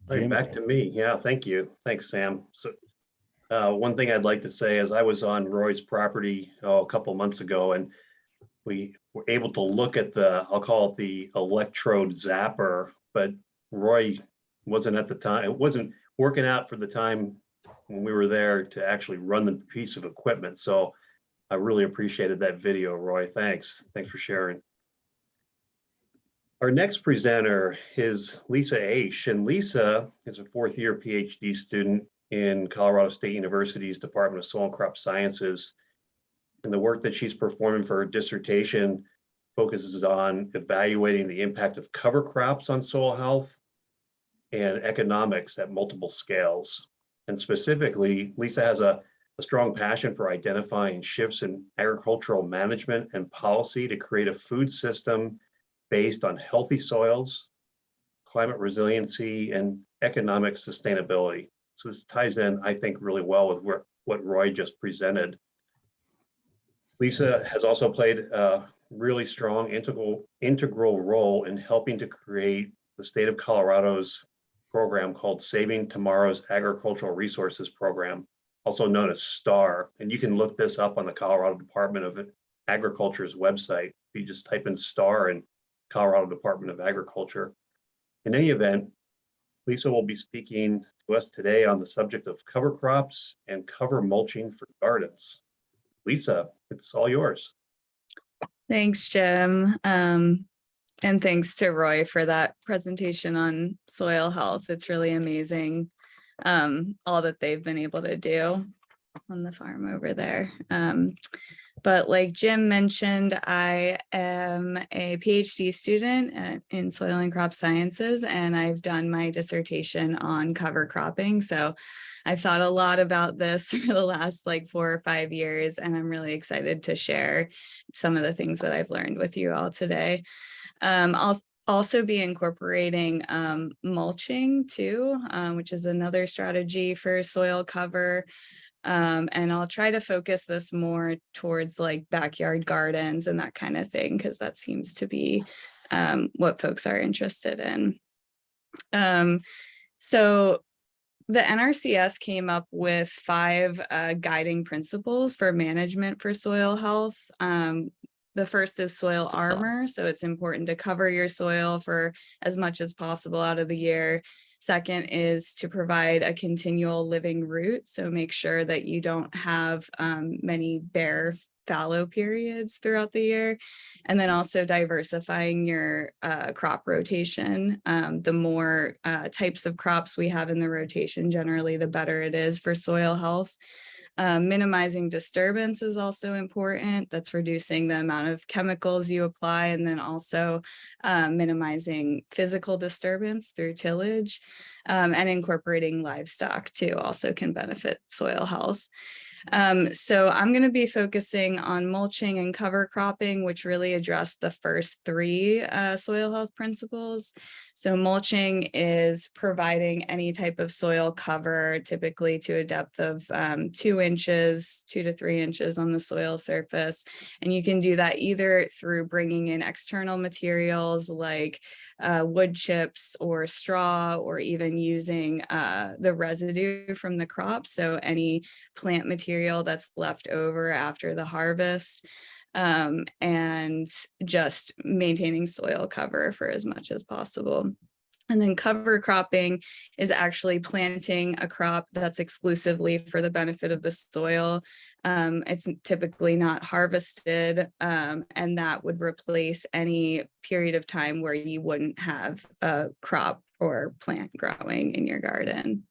Right, Jim? back to me. Yeah, thank you. Thanks, Sam. So one thing I'd like to say is I was on Roy's property a couple months ago, and we were able to look at the, I'll call it the electrode zapper, but Roy wasn't at the time, it wasn't working out for the time when we were there to actually run the piece of equipment. So I really appreciated that video, Roy. Thanks. Thanks for sharing. Our next presenter is Lisa Aish, and Lisa is a fourth-year PhD student in Colorado State University's Department of Soil and Crop Sciences. And the work that she's performing for her dissertation focuses on evaluating the impact of cover crops on soil health and economics at multiple scales. And specifically, Lisa has a strong passion for identifying shifts in agricultural management and policy to create a food system based on healthy soils, climate resiliency, and economic sustainability. So this ties in, I think, really well with what Roy just presented. Lisa has also played a really strong integral role in helping to create the state of Colorado's program called Saving Tomorrow's Agricultural Resources Program, also known as STAR. And you can look this up on the Colorado Department of Agriculture's website. You just type in STAR and Colorado Department of Agriculture. In any event, Lisa will be speaking to us today on the subject of cover crops and cover mulching for gardens. Lisa, it's all yours. Thanks, Jim. And thanks to Roy for that presentation on soil health. It's really amazing all that they've been able to do on the farm over there. But like Jim mentioned, I am a PhD student in soil and crop sciences, and I've done my dissertation on cover cropping. So I've thought a lot about this for the last like 4 or 5 years, and I'm really excited to share some of the things that I've learned with you all today. I'll also be incorporating mulching too, which is another strategy for soil cover. And I'll try to focus this more towards like backyard gardens and that kind of thing, because that seems to be what folks are interested in. So the NRCS came up with 5 guiding principles for management for soil health. The first is soil armor. So it's important to cover your soil for as much as possible out of the year. Second is to provide a continual living root. So make sure that you don't have many bare fallow periods throughout the year. And then also diversifying your crop rotation. The more types of crops we have in the rotation, generally, the better it is for soil health. Minimizing disturbance is also important. That's reducing the amount of chemicals you apply, and then also minimizing physical disturbance through tillage, and incorporating livestock too also can benefit soil health. So I'm going to be focusing on mulching and cover cropping, which really address the first 3 soil health principles. So mulching is providing any type of soil cover, typically to a depth of 2 inches, 2 to 3 inches on the soil surface. And you can do that either through bringing in external materials like wood chips or straw, or even using the residue from the crop. So any plant material that's left over after the harvest, and just maintaining soil cover for as much as possible. And then cover cropping is actually planting a crop that's exclusively for the benefit of the soil. It's typically not harvested, and that would replace any period of time where you wouldn't have a crop or plant growing in your garden.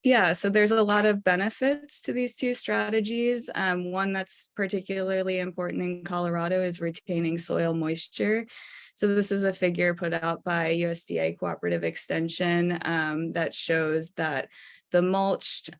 Yeah, so there's a lot of benefits to these two strategies. One that's particularly important in Colorado is retaining soil moisture. So this is a figure put out by USDA Cooperative Extension that shows that the mulched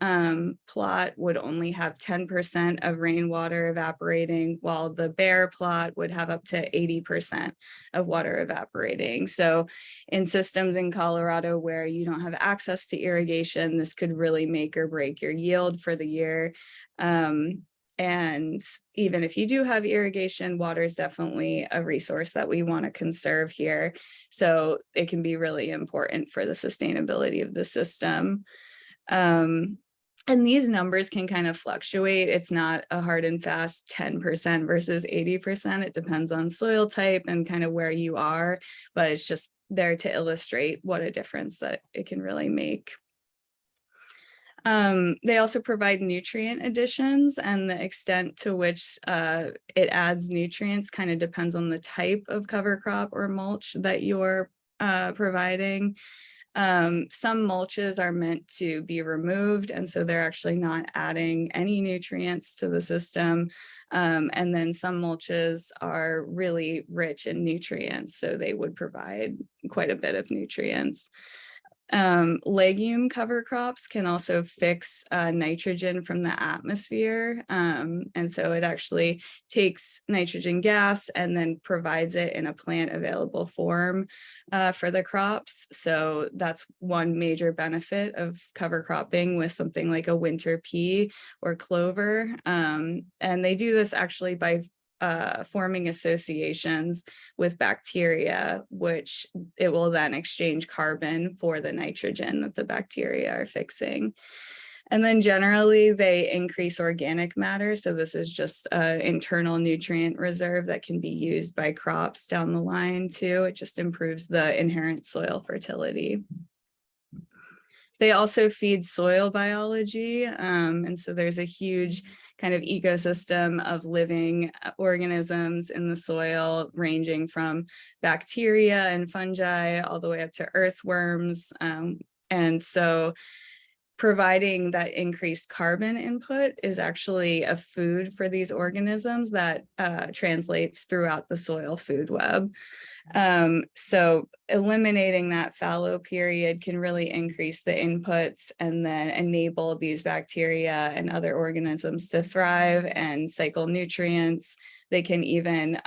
plot would only have 10% of rainwater evaporating, while the bare plot would have up to 80% of water evaporating. So in systems in Colorado where you don't have access to irrigation, this could really make or break your yield for the year. And even if you do have irrigation, water is definitely a resource that we want to conserve here. So it can be really important for the sustainability of the system. And these numbers can kind of fluctuate. It's not a hard and fast 10% versus 80%. It depends on soil type and kind of where you are, but it's just there to illustrate what a difference that it can really make. They also provide nutrient additions, and the extent to which it adds nutrients kind of depends on the type of cover crop or mulch that you're providing. Some mulches are meant to be removed, and so they're actually not adding any nutrients to the system. And then some mulches are really rich in nutrients, so they would provide quite a bit of nutrients. Legume cover crops can also fix nitrogen from the atmosphere. And so it actually takes nitrogen gas and then provides it in a plant available form for the crops. So that's one major benefit of cover cropping with something like a winter pea or clover. And they do this actually by forming associations with bacteria, which it will then exchange carbon for the nitrogen that the bacteria are fixing. And then generally they increase organic matter. So this is just an internal nutrient reserve that can be used by crops down the line too. It just improves the inherent soil fertility. They also feed soil biology. And so there's a huge kind of ecosystem of living organisms in the soil, ranging from bacteria and fungi all the way up to earthworms. And so providing that increased carbon input is actually a food for these organisms that translates throughout the soil food web. So eliminating that fallow period can really increase the inputs and then enable these bacteria and other organisms to thrive and cycle nutrients. They can even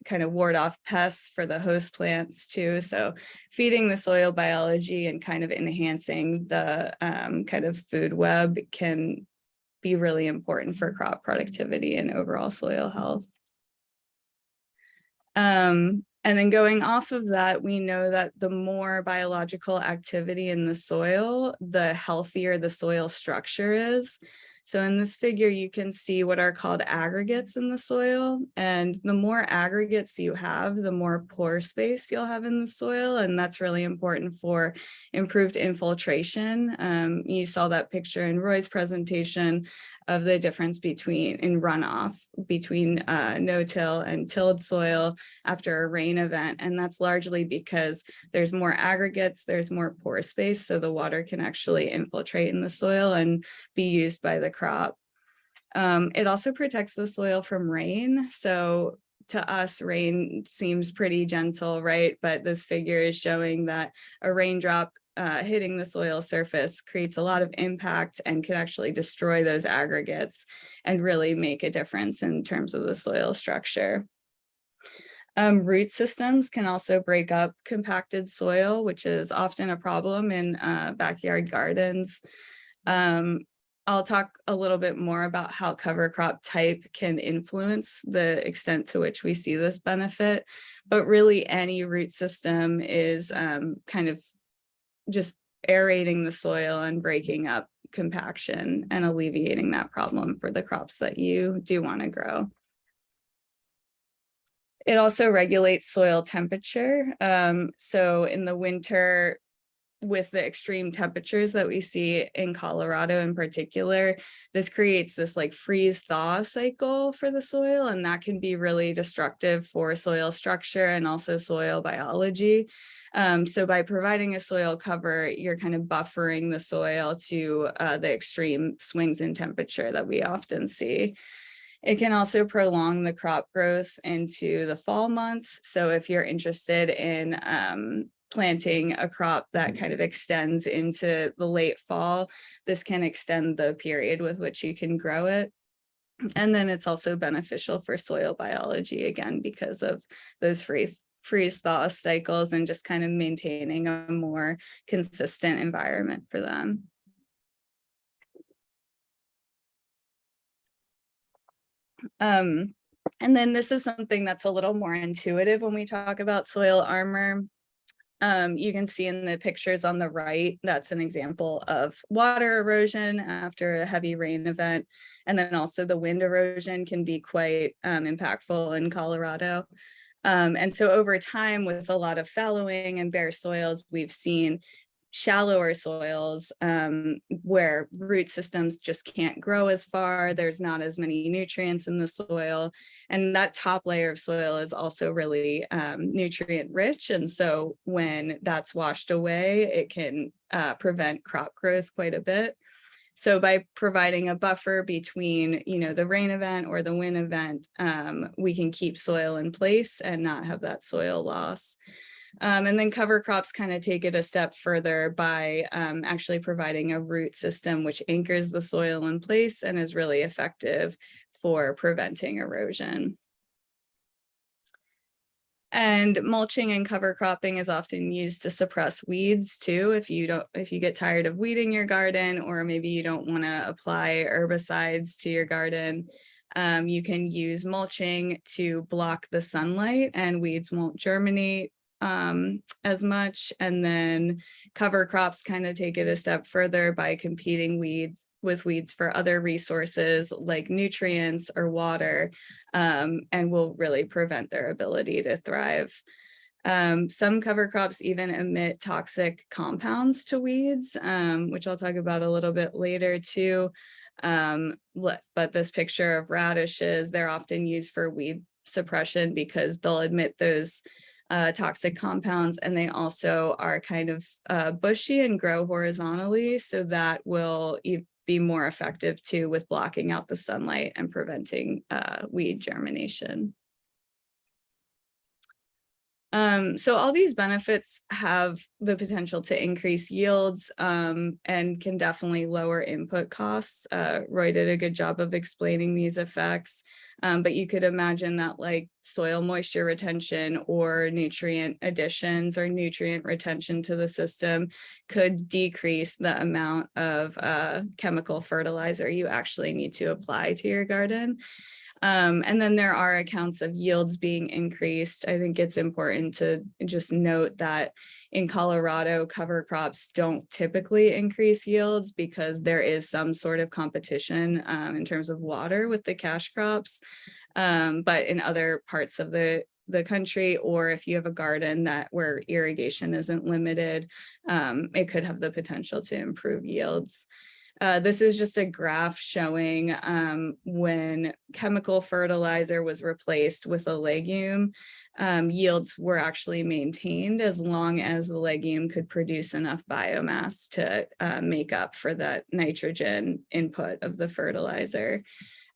kind of ward off pests for the host plants too. So feeding the soil biology and kind of enhancing the kind of food web can be really important for crop productivity and overall soil health. And then going off of that, we know that the more biological activity in the soil, the healthier the soil structure is. So in this figure, you can see what are called aggregates in the soil. And the more aggregates you have, the more pore space you'll have in the soil. And that's really important for improved infiltration. You saw that picture in Roy's presentation of the difference in runoff between no-till and tilled soil after a rain event. And that's largely because there's more aggregates, there's more pore space, so the water can actually infiltrate in the soil and be used by the crop. It also protects the soil from rain. So to us, rain seems pretty gentle, right? But this figure is showing that a raindrop hitting the soil surface creates a lot of impact and can actually destroy those aggregates and really make a difference in terms of the soil structure. Root systems can also break up compacted soil, which is often a problem in backyard gardens. I'll talk a little bit more about how cover crop type can influence the extent to which we see this benefit, but really any root system is kind of just aerating the soil and breaking up compaction and alleviating that problem for the crops that you do want to grow. It also regulates soil temperature. So in the winter, with the extreme temperatures that we see in Colorado in particular, this creates this like freeze thaw cycle for the soil, and that can be really destructive for soil structure and also soil biology. So by providing a soil cover, you're kind of buffering the soil to the extreme swings in temperature that we often see. It can also prolong the crop growth into the fall months. So if you're interested in planting a crop that kind of extends into the late fall, this can extend the period with which you can grow it. And then it's also beneficial for soil biology, again, because of those freeze thaw cycles and just kind of maintaining a more consistent environment for them. And then this is something that's a little more intuitive when we talk about soil armor. You can see in the pictures on the right, that's an example of water erosion after a heavy rain event. And then also the wind erosion can be quite impactful in Colorado. And so over time, with a lot of fallowing and bare soils, we've seen shallower soils where root systems just can't grow as far. There's not as many nutrients in the soil. And that top layer of soil is also really nutrient rich. And so when that's washed away, it can prevent crop growth quite a bit. So by providing a buffer between, the rain event or the wind event, we can keep soil in place and not have that soil loss. And then cover crops kind of take it a step further by actually providing a root system which anchors the soil in place and is really effective for preventing erosion. And mulching and cover cropping is often used to suppress weeds too. If you get tired of weeding your garden, or maybe you don't want to apply herbicides to your garden, you can use mulching to block the sunlight and weeds won't germinate as much. And then cover crops kind of take it a step further by competing with weeds for other resources like nutrients or water, and will really prevent their ability to thrive. Some cover crops even emit toxic compounds to weeds, which I'll talk about a little bit later too. But this picture of radishes, they're often used for weed suppression because they'll emit those toxic compounds, and they also are kind of bushy and grow horizontally, so that will be more effective too with blocking out the sunlight and preventing weed germination. So all these benefits have the potential to increase yields and can definitely lower input costs. Roy did a good job of explaining these effects, but you could imagine that like soil moisture retention or nutrient additions or nutrient retention to the system could decrease the amount of chemical fertilizer you actually need to apply to your garden. And then there are accounts of yields being increased. I think it's important to just note that in Colorado, cover crops don't typically increase yields because there is some sort of competition in terms of water with the cash crops. But in other parts of the country, or if you have a garden where irrigation isn't limited, it could have the potential to improve yields. This is just a graph showing when chemical fertilizer was replaced with a legume, yields were actually maintained as long as the legume could produce enough biomass to make up for that nitrogen input of the fertilizer.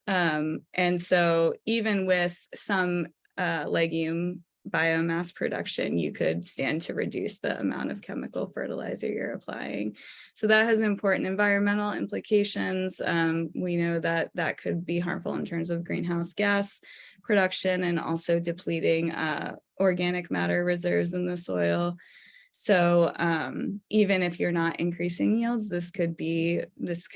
And so even with some legume biomass production, you could stand to reduce the amount of chemical fertilizer you're applying. So that has important environmental implications. We know that that could be harmful in terms of greenhouse gas production and also depleting organic matter reserves in the soil. So even if you're not increasing yields, this could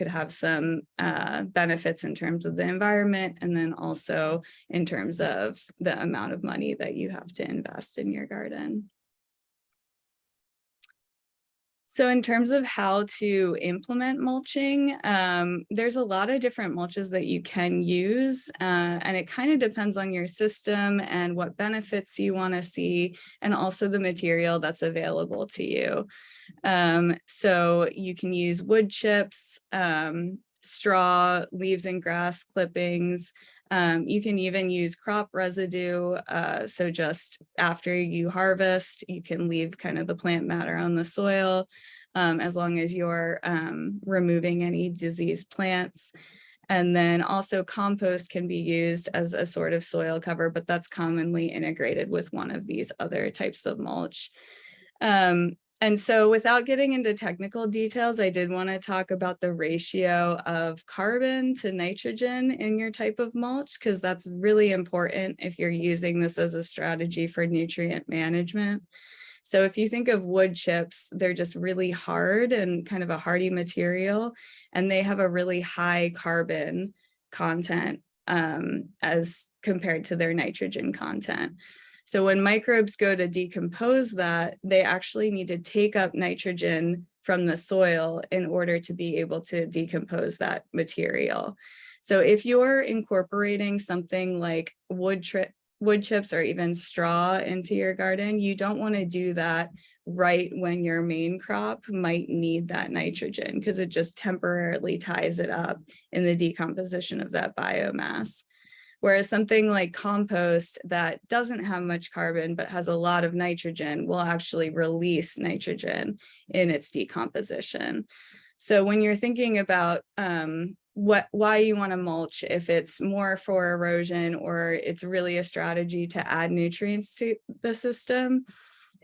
have some benefits in terms of the environment, and then also in terms of the amount of money that you have to invest in your garden. So in terms of how to implement mulching, there's a lot of different mulches that you can use, and it kind of depends on your system and what benefits you want to see, and also the material that's available to you. So you can use wood chips, straw, leaves and grass clippings. You can even use crop residue. So just after you harvest, you can leave kind of the plant matter on the soil, as long as you're removing any diseased plants. And then also compost can be used as a sort of soil cover, but that's commonly integrated with one of these other types of mulch. And so without getting into technical details, I did want to talk about the ratio of carbon to nitrogen in your type of mulch, because that's really important if you're using this as a strategy for nutrient management. So if you think of wood chips, they're just really hard and kind of a hardy material, and they have a really high carbon content as compared to their nitrogen content. So when microbes go to decompose that, they actually need to take up nitrogen from the soil in order to be able to decompose that material. So if you're incorporating something like wood chips or even straw into your garden, you don't want to do that right when your main crop might need that nitrogen, because it just temporarily ties it up in the decomposition of that biomass. Whereas something like compost that doesn't have much carbon but has a lot of nitrogen will actually release nitrogen in its decomposition. So when you're thinking about why you want to mulch, if it's more for erosion or it's really a strategy to add nutrients to the system,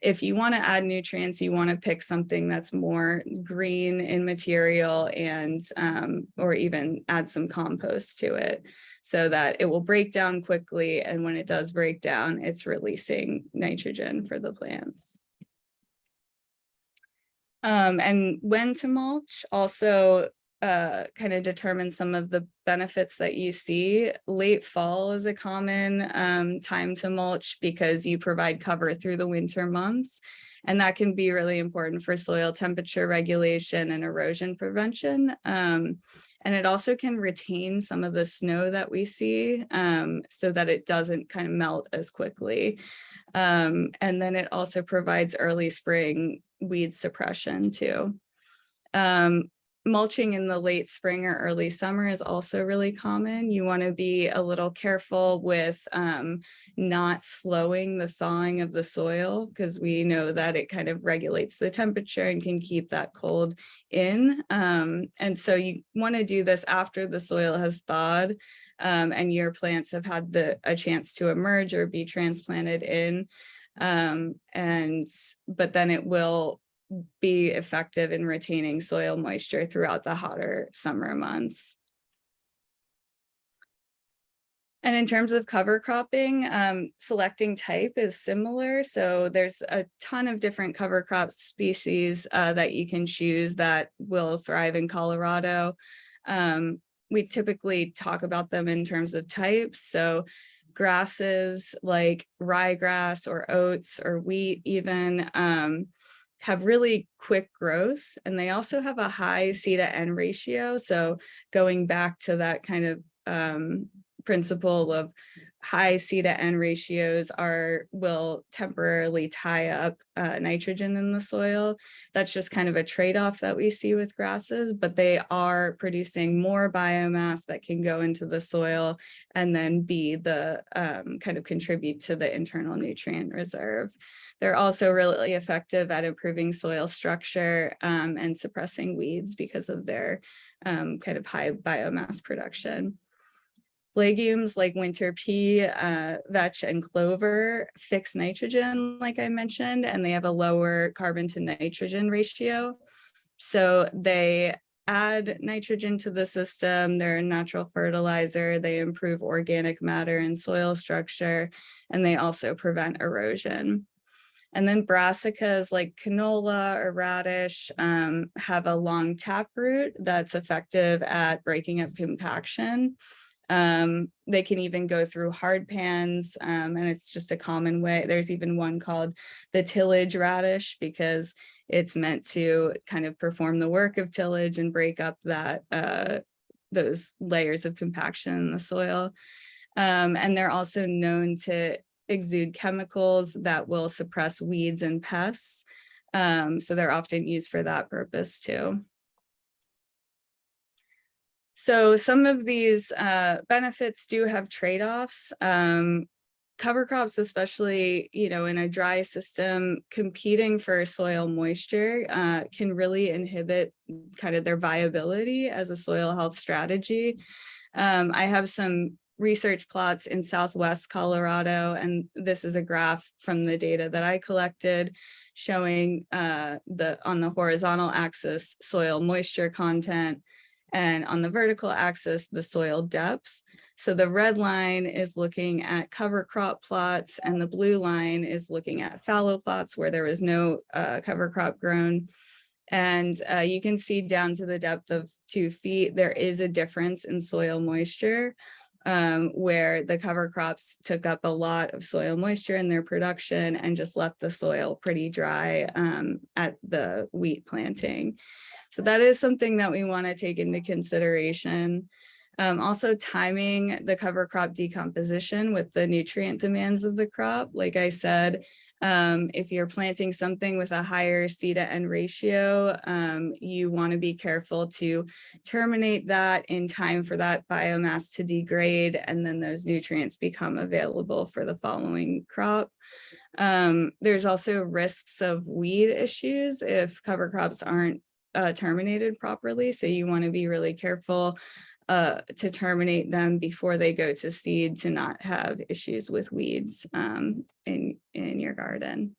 if you want to add nutrients, you want to pick something that's more green in material and or even add some compost to it so that it will break down quickly. And when it does break down, it's releasing nitrogen for the plants. And when to mulch also kind of determine some of the benefits that you see. Late fall is a common time to mulch because you provide cover through the winter months. And that can be really important for soil temperature regulation and erosion prevention. And it also can retain some of the snow that we see so that it doesn't kind of melt as quickly. And then it also provides early spring weed suppression too. Mulching in the late spring or early summer is also really common. You want to be a little careful with not slowing the thawing of the soil, because we know that it kind of regulates the temperature and can keep that cold in. And so you want to do this after the soil has thawed and your plants have had a chance to emerge or be transplanted in. But then it will be effective in retaining soil moisture throughout the hotter summer months. And in terms of cover cropping, selecting type is similar. So there's a ton of different cover crop species that you can choose that will thrive in Colorado. We typically talk about them in terms of types. So grasses like ryegrass or oats or wheat even have really quick growth, and they also have a high C to N ratio. So going back to that kind of principle of high C to N ratios will temporarily tie up nitrogen in the soil. That's just kind of a trade-off that we see with grasses, but they are producing more biomass that can go into the soil and then be the kind of contribute to the internal nutrient reserve. They're also really effective at improving soil structure and suppressing weeds because of their kind of high biomass production. Legumes like winter pea, vetch, and clover fix nitrogen, like I mentioned, and they have a lower carbon to nitrogen ratio. So they add nitrogen to the system. They're a natural fertilizer. They improve organic matter and soil structure, and they also prevent erosion. And then brassicas like canola or radish have a long taproot that's effective at breaking up compaction. They can even go through hard pans, and it's just a common way. There's even one called the tillage radish because it's meant to kind of perform the work of tillage and break up that those layers of compaction in the soil. And they're also known to exude chemicals that will suppress weeds and pests. So they're often used for that purpose too. So some of these benefits do have trade-offs. Cover crops, especially, in a dry system, competing for soil moisture can really inhibit kind of their viability as a soil health strategy. I have some research plots in Southwest Colorado, and this is a graph from the data that I collected showing on the horizontal axis soil moisture content, and on the vertical axis the soil depth. So the red line is looking at cover crop plots, and the blue line is looking at fallow plots where there was no cover crop grown. And you can see down to the depth of 2 feet, there is a difference in soil moisture, where the cover crops took up a lot of soil moisture in their production and just left the soil pretty dry at the wheat planting. So that is something that we want to take into consideration. Also timing the cover crop decomposition with the nutrient demands of the crop. Like I said, if you're planting something with a higher C to N ratio, you want to be careful to terminate that in time for that biomass to degrade, and then those nutrients become available for the following crop. There's also risks of weed issues if cover crops aren't terminated properly. So you want to be really careful to terminate them before they go to seed to not have issues with weeds in your garden.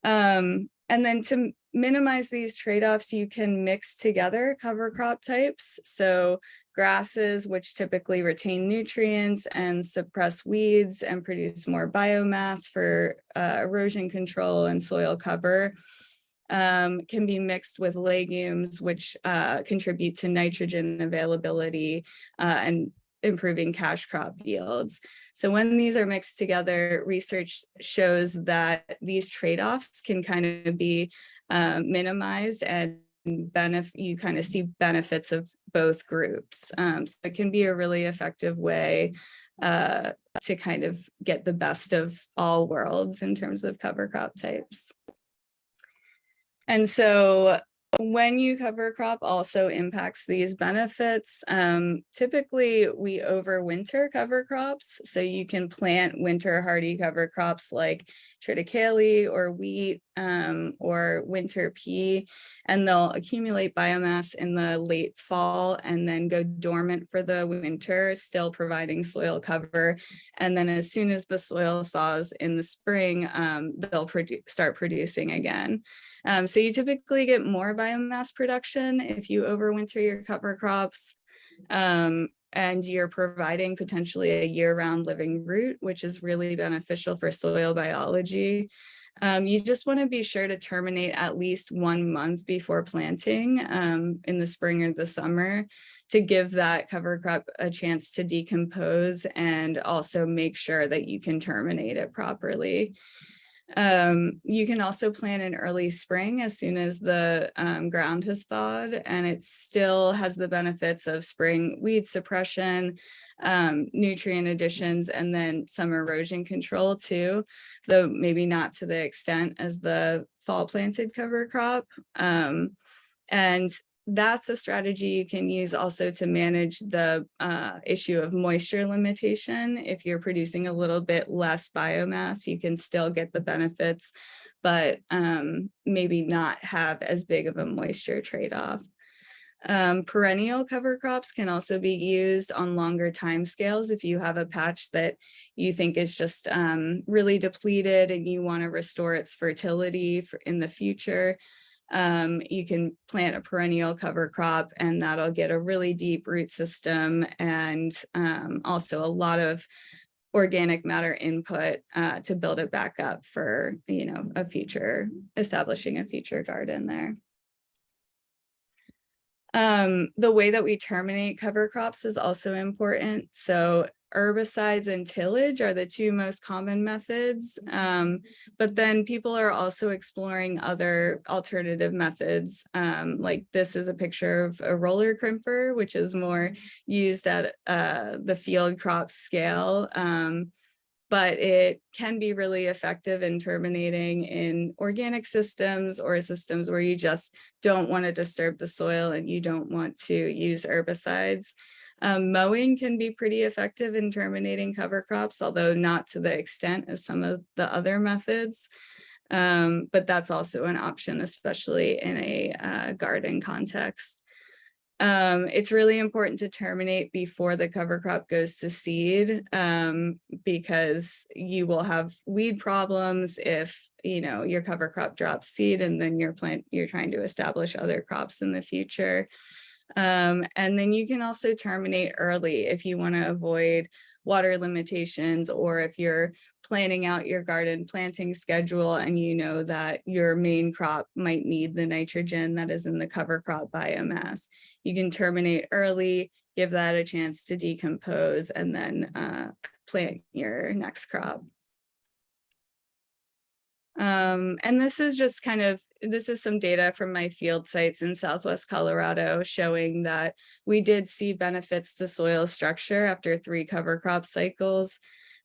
And then to minimize these trade-offs, you can mix together cover crop types. So grasses, which typically retain nutrients and suppress weeds and produce more biomass for erosion control and soil cover, can be mixed with legumes, which contribute to nitrogen availability and improving cash crop yields. So when these are mixed together, research shows that these trade-offs can kind of be minimized, and you kind of see benefits of both groups. So it can be a really effective way to kind of get the best of all worlds in terms of cover crop types. And so when you cover crop also impacts these benefits. Typically we overwinter cover crops. So you can plant winter hardy cover crops like triticale or wheat or winter pea, and they'll accumulate biomass in the late fall and then go dormant for the winter, still providing soil cover. And then as soon as the soil thaws in the spring, they'll start producing again. So you typically get more biomass production if you overwinter your cover crops, and you're providing potentially a year-round living root, which is really beneficial for soil biology. You just want to be sure to terminate at least 1 month before planting in the spring or the summer to give that cover crop a chance to decompose, and also make sure that you can terminate it properly. You can also plant in early spring as soon as the ground has thawed, and it still has the benefits of spring weed suppression, nutrient additions, and then some erosion control too, though maybe not to the extent as the fall planted cover crop. And that's a strategy you can use also to manage the issue of moisture limitation. If you're producing a little bit less biomass, you can still get the benefits, but maybe not have as big of a moisture trade-off. Perennial cover crops can also be used on longer timescales if you have a patch that you think is just really depleted and you want to restore its fertility in the future. You can plant a perennial cover crop, and that'll get a really deep root system, and also a lot of organic matter input to build it back up for, establishing a future garden there. The way that we terminate cover crops is also important. So herbicides and tillage are the two most common methods, but then people are also exploring other alternative methods. Like this is a picture of a roller crimper, which is more used at the field crop scale. but it can be really effective in terminating in organic systems or systems where you just don't want to disturb the soil and you don't want to use herbicides. Mowing can be pretty effective in terminating cover crops, although not to the extent as some of the other methods. But that's also an option, especially in a garden context. It's really important to terminate before the cover crop goes to seed, because you will have weed problems if your cover crop drops seed and then you're trying to establish other crops in the future. And then you can also terminate early if you want to avoid water limitations, or if you're planning out your garden planting schedule and you know that your main crop might need the nitrogen that is in the cover crop biomass. You can terminate early, give that a chance to decompose, and then plant your next crop. And this is just this is some data from my field sites in Southwest Colorado showing that we did see benefits to soil structure after 3 cover crop cycles.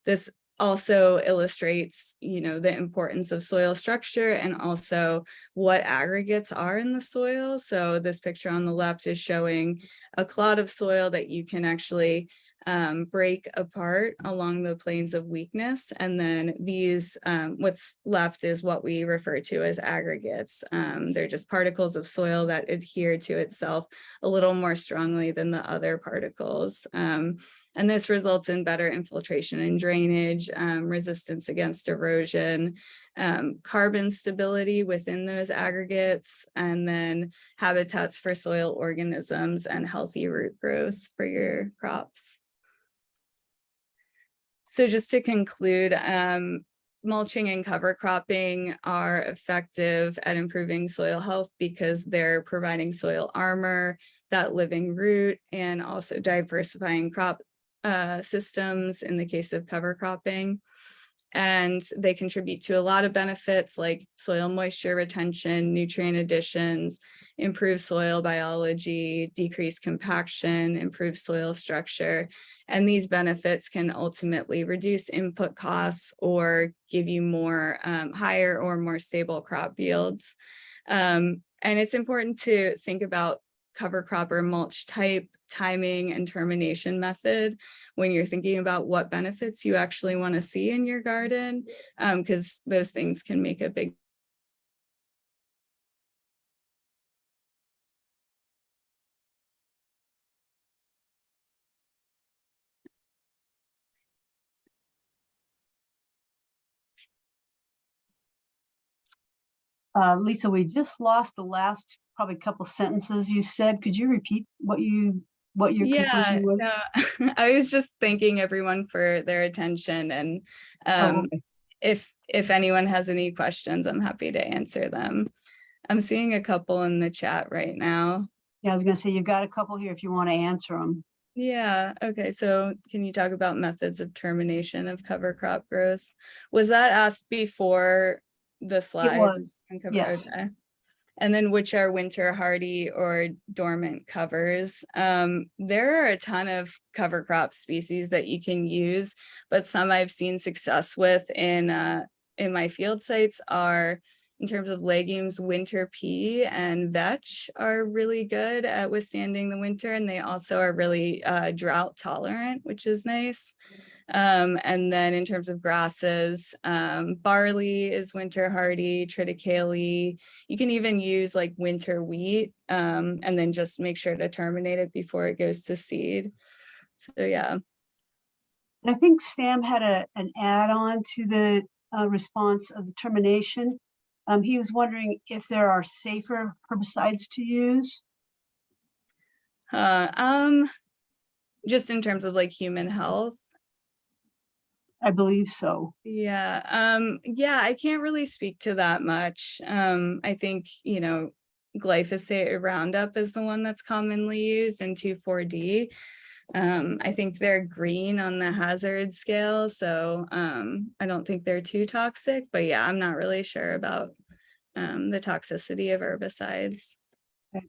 This also illustrates, the importance of soil structure and also what aggregates are in the soil. So this picture on the left is showing a clod of soil that you can actually break apart along the planes of weakness. And then these, what's left is what we refer to as aggregates. They're just particles of soil that adhere to itself a little more strongly than the other particles. And this results in better infiltration and drainage, resistance against erosion, carbon stability within those aggregates, and then habitats for soil organisms and healthy root growth for your crops. So just to conclude, mulching and cover cropping are effective at improving soil health because they're providing soil armor, that living root, and also diversifying crop systems in the case of cover cropping. And they contribute to a lot of benefits like soil moisture retention, nutrient additions, improved soil biology, decreased compaction, improved soil structure. And these benefits can ultimately reduce input costs or give you more higher or more stable crop yields. And it's important to think about cover crop or mulch type, timing, and termination method when you're thinking about what benefits you actually want to see in your garden, because those things can make a big Letha, we just lost the last probably couple sentences you said. Could you repeat what your conclusion was? No, I was just thanking everyone for their attention, and Okay. if anyone has any questions, I'm happy to answer them. I'm seeing a couple in the chat right now. Yeah, I was gonna say, you've got a couple here if you want to answer them. Yeah, okay, so can you talk about methods of termination of cover crop growth? Was that asked before the slide? It was, yes. Okay. And then which are winter hardy or dormant covers? There are a ton of cover crop species that you can use, but some I've seen success with in my field sites are, in terms of legumes, winter pea and vetch are really good at withstanding the winter, and they also are really drought tolerant, which is nice. And then in terms of grasses, barley is winter hardy, triticale. You can even use like winter wheat, and then just make sure to terminate it before it goes to seed. So yeah. And I think Sam had an add-on to the response of the termination. He was wondering if there are safer herbicides to use. Just in terms of like human health. I believe so. Yeah, I can't really speak to that much. I think, glyphosate or Roundup is the one that's commonly used, and 2,4-D. I think they're green on the hazard scale, so I don't think they're too toxic, but yeah, I'm not really sure about the toxicity of herbicides. Okay.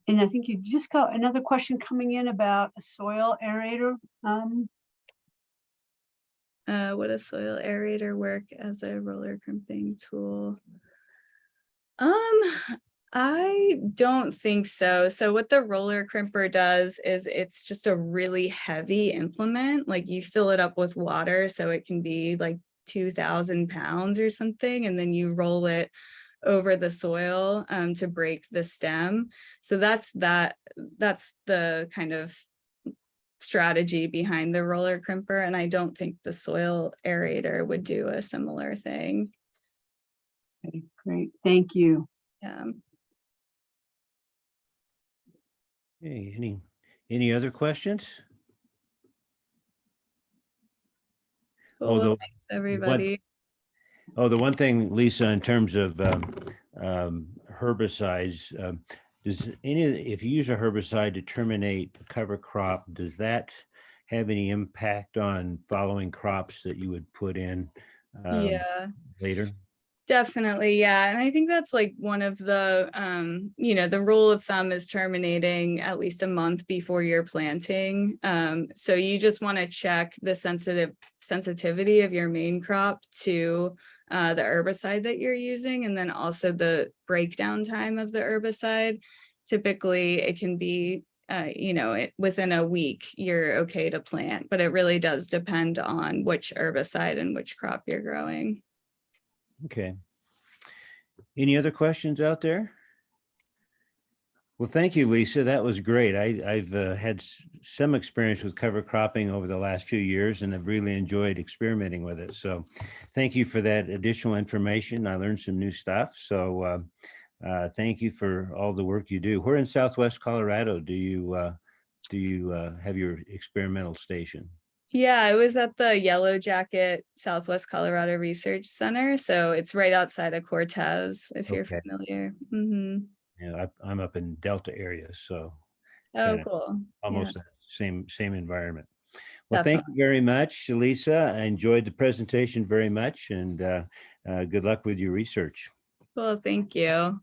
And I think you just got another question coming in about a soil aerator. would a soil aerator work as a roller crimping tool? I don't think so. So what the roller crimper does is it's just a really heavy implement. Like you fill it up with water, so it can be like 2,000 pounds or something, and then you roll it over the soil to break the stem. So that's the kind of strategy behind the roller crimper. And I don't think the soil aerator would do a similar thing. Okay, great, thank you. Yeah. Okay, any other questions? Cool. Although Thanks, everybody. Oh, the one thing, Lisa, in terms of herbicides, if you use a herbicide to terminate a cover crop, does that have any impact on following crops that you would put in Yeah. later? Definitely, yeah. And I think that's like one of the, the rule of thumb is terminating at least a month before you're planting. So you just want to check the sensitivity of your main crop to the herbicide that you're using, and then also the breakdown time of the herbicide. Typically, it can be, within a week, you're okay to plant, but it really does depend on which herbicide and which crop you're growing. Okay. Any other questions out there? Well, thank you, Lisa. That was great. I've had some experience with cover cropping over the last few years, and I've really enjoyed experimenting with it. So thank you for that additional information. I learned some new stuff. So thank you for all the work you do. Where in Southwest Colorado do you have your experimental station? Yeah, I was at the Yellow Jacket Southwest Colorado Research Center. So it's right outside of Cortez, if you're Okay. familiar. Mm-hmm. Yeah, I'm up in Delta area, so Oh, kind of cool. almost the same environment. Well, Definitely. thank you very much, Lisa. I enjoyed the presentation very much, and good luck with your research. Cool. Thank you.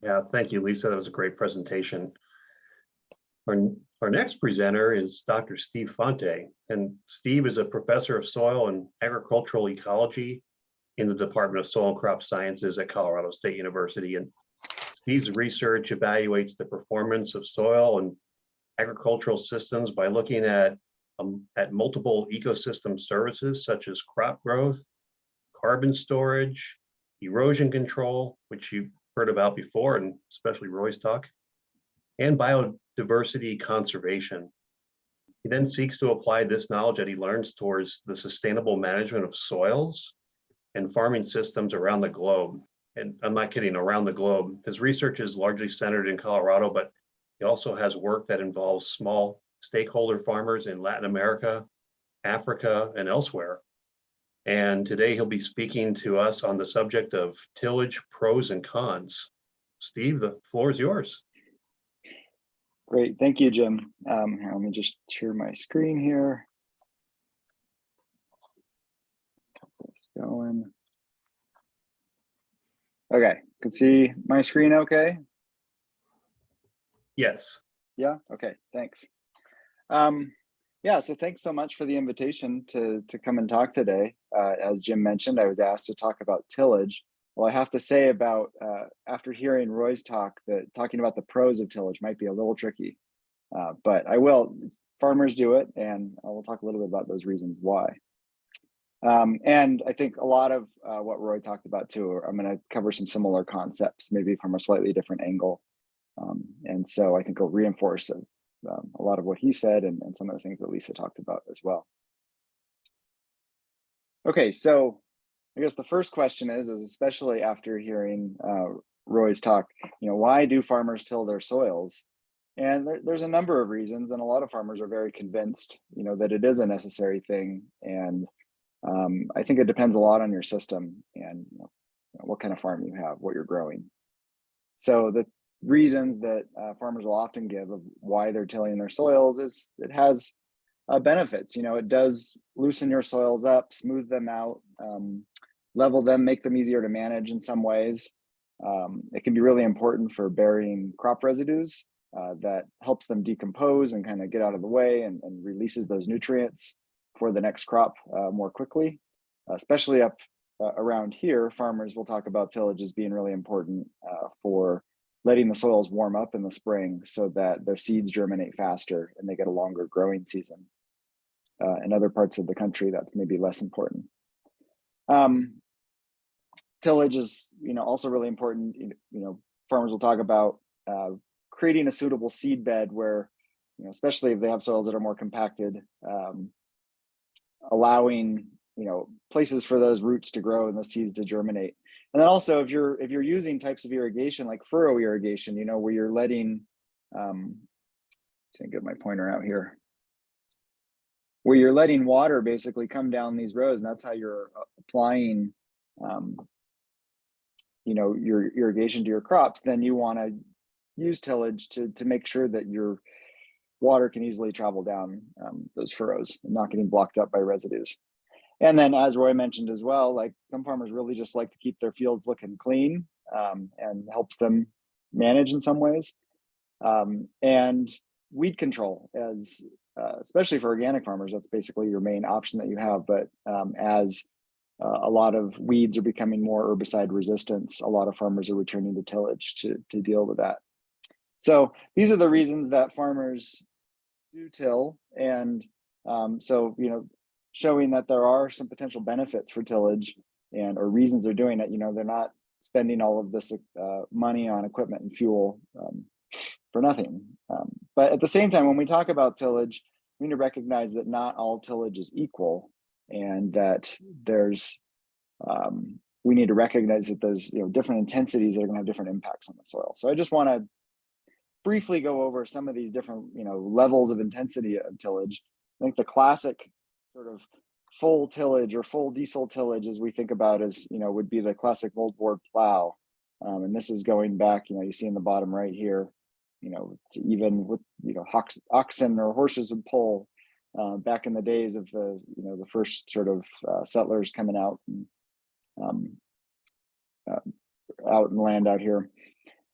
Yeah, thank you, Lisa. That was a great presentation. Our next presenter is Dr. Steve Fonte, and Steve is a professor of soil and agricultural ecology in the Department of Soil and Crop Sciences at Colorado State University. And Steve's research evaluates the performance of soil and agricultural systems by looking at multiple ecosystem services such as crop growth, carbon storage, erosion control, which you've heard about before, and especially Roy's talk, and biodiversity conservation. He then seeks to apply this knowledge that he learns towards the sustainable management of soils and farming systems around the globe. And I'm not kidding, around the globe. His research is largely centered in Colorado, but he also has work that involves small stakeholder farmers in Latin America, Africa, and elsewhere. And today he'll be speaking to us on the subject of tillage pros and cons. Steve, the floor is yours. Great, thank you, Jim. Here, let me just share my screen here. Get this going. Okay, can see my screen okay? Yes. Yeah, okay, thanks. Yeah, so thanks so much for the invitation to come and talk today. As Jim mentioned, I was asked to talk about tillage. Well, I have to say about, after hearing Roy's talk, that talking about the pros of tillage might be a little tricky, but I will. Farmers do it, and I will talk a little bit about those reasons why. And I think a lot of what Roy talked about too, I'm going to cover some similar concepts, maybe from a slightly different angle. And so I think I'll reinforce a lot of what he said and some of the things that Lisa talked about as well. Okay, so I guess the first question is especially after hearing Roy's talk, why do farmers till their soils? And there's a number of reasons, and a lot of farmers are very convinced, that it is a necessary thing. And I think it depends a lot on your system and what kind of farm you have, what you're growing. So the reasons that farmers will often give of why they're tilling their soils is it has benefits. It does loosen your soils up, smooth them out, level them, make them easier to manage in some ways. It can be really important for burying crop residues that helps them decompose and kind of get out of the way and releases those nutrients. for the next crop more quickly, especially up around here. Farmers will talk about tillage as being really important for letting the soils warm up in the spring so that their seeds germinate faster and they get a longer growing season. In other parts of the country, that's maybe less important. Tillage is, also really important. Farmers will talk about creating a suitable seed bed where, especially if they have soils that are more compacted, allowing places for those roots to grow and the seeds to germinate. And then also, if you're using types of irrigation like furrow irrigation, where you're letting, get my pointer out here, where you're letting water basically come down these rows, and that's how you're applying, your irrigation to your crops. Then you want to use tillage to make sure that your water can easily travel down those furrows and not getting blocked up by residues. And then, as Roy mentioned as well, like some farmers really just like to keep their fields looking clean, and helps them manage in some ways. And weed control, as especially for organic farmers, that's basically your main option that you have. But as a lot of weeds are becoming more herbicide resistance, a lot of farmers are returning to tillage to deal with that. So these are the reasons that farmers do till, and showing that there are some potential benefits for tillage or reasons they're doing it. They're not spending all of this money on equipment and fuel for nothing. But at the same time, when we talk about tillage, we need to recognize that not all tillage is equal, and that we need to recognize that there's different intensities that are going to have different impacts on the soil. So I just want to briefly go over some of these different levels of intensity of tillage. I think the classic sort of full tillage or full diesel tillage, as we think about, would be the classic moldboard plow, and this is going back. You see in the bottom right here, to even with oxen or horses would pull back in the days of the first sort of settlers coming out and, out in land out here.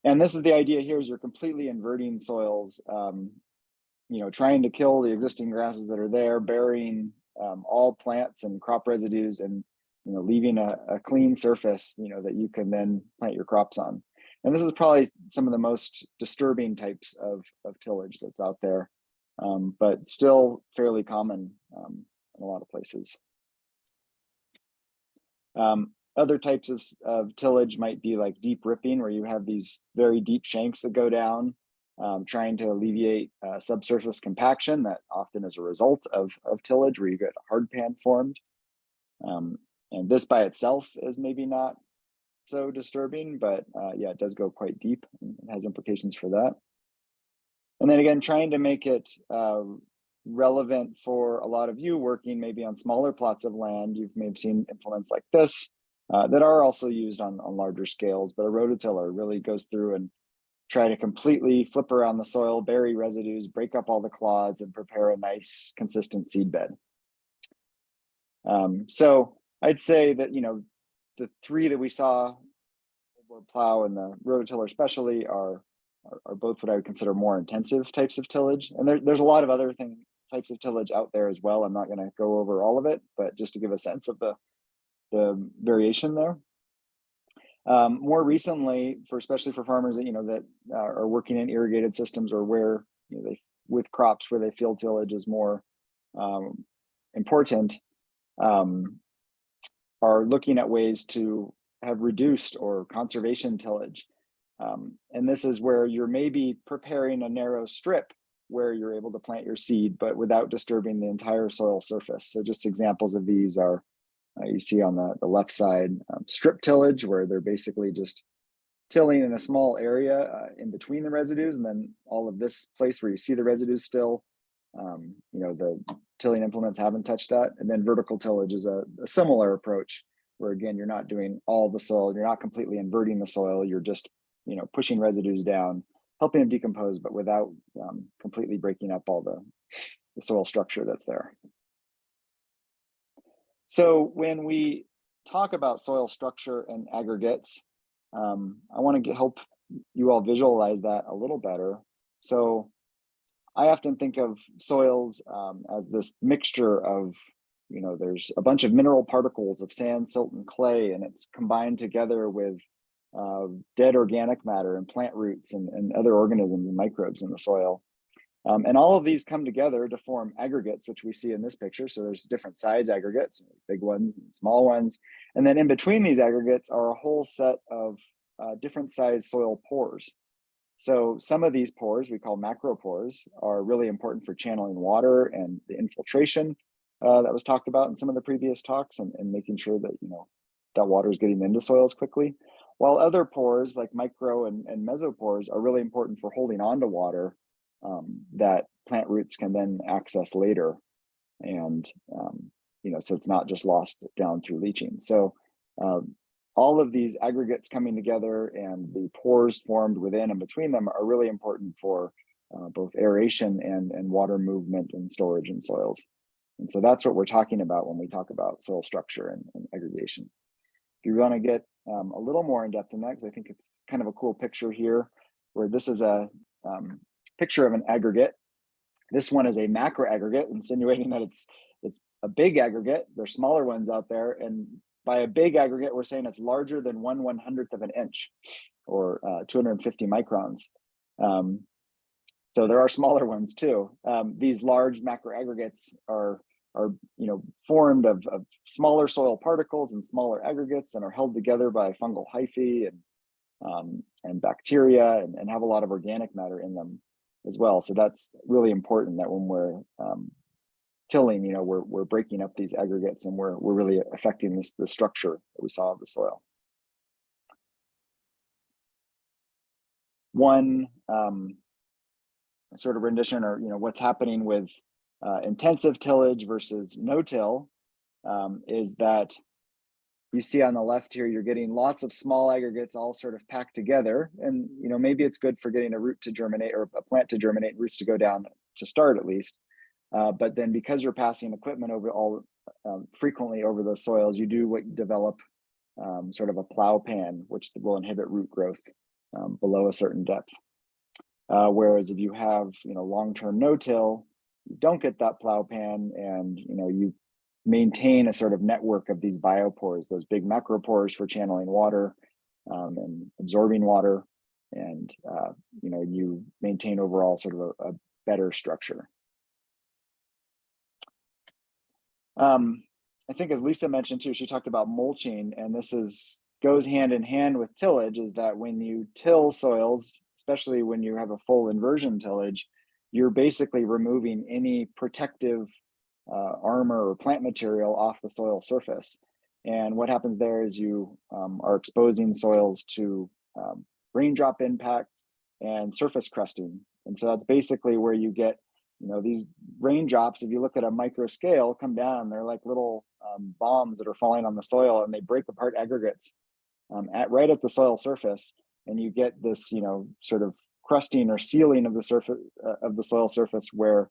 And this is the idea here: is you're completely inverting soils, trying to kill the existing grasses that are there, burying all plants and crop residues, and leaving a clean surface that you can then plant your crops on. And this is probably some of the most disturbing types of tillage that's out there, but still fairly common in a lot of places. Other types of tillage might be like deep ripping, where you have these very deep shanks that go down, trying to alleviate subsurface compaction that often is a result of tillage, where you get a hard pan formed. And this by itself is maybe not so disturbing, but yeah, it does go quite deep and has implications for that. And then again, trying to make it relevant for a lot of you working maybe on smaller plots of land. You've maybe seen implements like this that are also used on larger scales, but a rototiller really goes through and try to completely flip around the soil, bury residues, break up all the clods, and prepare a nice consistent seed bed. So I'd say that the three that we saw, the plow and the rototiller especially, are both what I would consider more intensive types of tillage. And there's a lot of other types of tillage out there as well. I'm not going to go over all of it, but just to give a sense of the variation there. More recently, especially for farmers that are working in irrigated systems, or where with crops where they feel tillage is more important, are looking at ways to have reduced or conservation tillage. And this is where you're maybe preparing a narrow strip where you're able to plant your seed, but without disturbing the entire soil surface. So just examples of these are, you see on the left side, strip tillage, where they're basically just tilling in a small area in between the residues, and then all of this place where you see the residues still, the tilling implements haven't touched that. And then vertical tillage is a similar approach, where again, you're not doing all the soil, you're not completely inverting the soil, you're just pushing residues down, helping them decompose, but without completely breaking up all the soil structure that's there. So when we talk about soil structure and aggregates, I want to help you all visualize that a little better. So I often think of soils as this mixture of, there's a bunch of mineral particles of sand, silt, and clay, and it's combined together with dead organic matter and plant roots and other organisms and microbes in the soil. And all of these come together to form aggregates, which we see in this picture. So there's different size aggregates, big ones and small ones. And then in between these aggregates are a whole set of different size soil pores. So some of these pores we call macropores are really important for channeling water and the infiltration that was talked about in some of the previous talks, and making sure that, that water is getting into soils quickly. While other pores like micro and mesopores are really important for holding on to water that plant roots can then access later. And, so it's not just lost down through leaching. So all of these aggregates coming together and the pores formed within and between them are really important for both aeration and water movement and storage in soils. And so that's what we're talking about when we talk about soil structure and aggregation. If you want to get a little more in depth in that, because I think it's kind of a cool picture here, where this is a picture of an aggregate. This one is a macro aggregate, insinuating that it's a big aggregate. There's smaller ones out there, and by a big aggregate, we're saying it's larger than 1/100th of an inch, or 250 microns. So there are smaller ones too. These large macro aggregates are formed of smaller soil particles and smaller aggregates, and are held together by fungal hyphae and bacteria, and have a lot of organic matter in them as well. So that's really important, that when we're tilling, we're breaking up these aggregates, and we're really affecting the structure that we saw of the soil. One sort of rendition, or what's happening with intensive tillage versus no-till, is that you see on the left here, you're getting lots of small aggregates all sort of packed together. And maybe it's good for getting a root to germinate, or a plant to germinate, roots to go down to start at least. But then because you're passing equipment over frequently over those soils, you do develop sort of a plow pan, which will inhibit root growth below a certain depth. Whereas if you have long-term no-till, you don't get that plow pan, and you maintain a sort of network of these biopores, those big macropores for channeling water and absorbing water, and you maintain overall sort of a better structure. I think, as Lisa mentioned too, she talked about mulching, and this goes hand in hand with tillage, is that when you till soils, especially when you have a full inversion tillage, you're basically removing any protective armor or plant material off the soil surface. And what happens there is you are exposing soils to raindrop impact and surface crusting. And so that's basically where you get these raindrops, if you look at a micro scale, come down, they're like little bombs that are falling on the soil, and they break apart aggregates right at the soil surface. And you get this, sort of crusting or sealing of the surface of the soil surface, where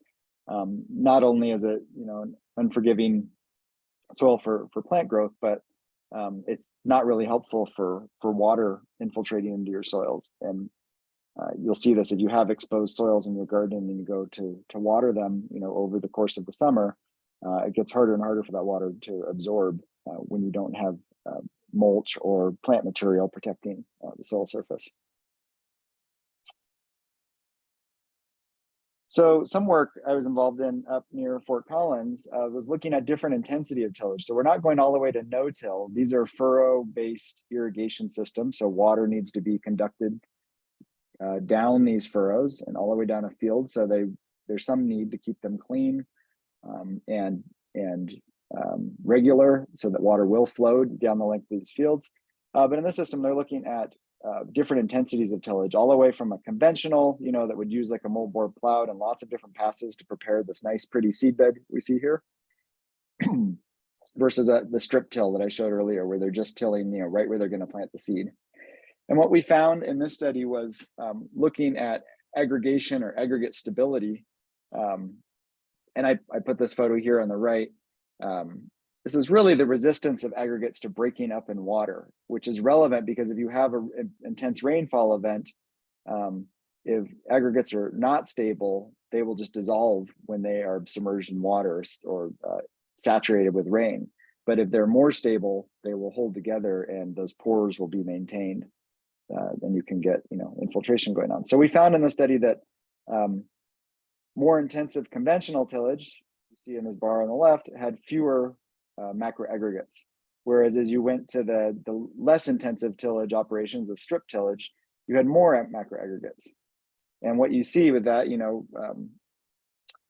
not only is it, an unforgiving soil for plant growth, but it's not really helpful for water infiltrating into your soils. And you'll see this if you have exposed soils in your garden and you go to water them, over the course of the summer. It gets harder and harder for that water to absorb when you don't have mulch or plant material protecting the soil surface. So some work I was involved in up near Fort Collins was looking at different intensity of tillage. So we're not going all the way to no-till. These are furrow-based irrigation systems. So water needs to be conducted down these furrows and all the way down a field. So there's some need to keep them clean and regular, so that water will flow down the length of these fields. But in this system, they're looking at different intensities of tillage, all the way from a conventional, that would use like a moldboard plowed and lots of different passes to prepare this nice, pretty seed bed we see here, versus the strip till that I showed earlier, where they're just tilling, right where they're going to plant the seed. And what we found in this study was looking at aggregation or aggregate stability. And I put this photo here on the right. This is really the resistance of aggregates to breaking up in water, which is relevant because if you have an intense rainfall event, if aggregates are not stable, they will just dissolve when they are submerged in water or saturated with rain. But if they're more stable, they will hold together and those pores will be maintained. Then you can get, infiltration going on. So we found in the study that more intensive conventional tillage, you see in this bar on the left, had fewer macroaggregates. Whereas as you went to the less intensive tillage operations of strip tillage, you had more macroaggregates. And what you see with that,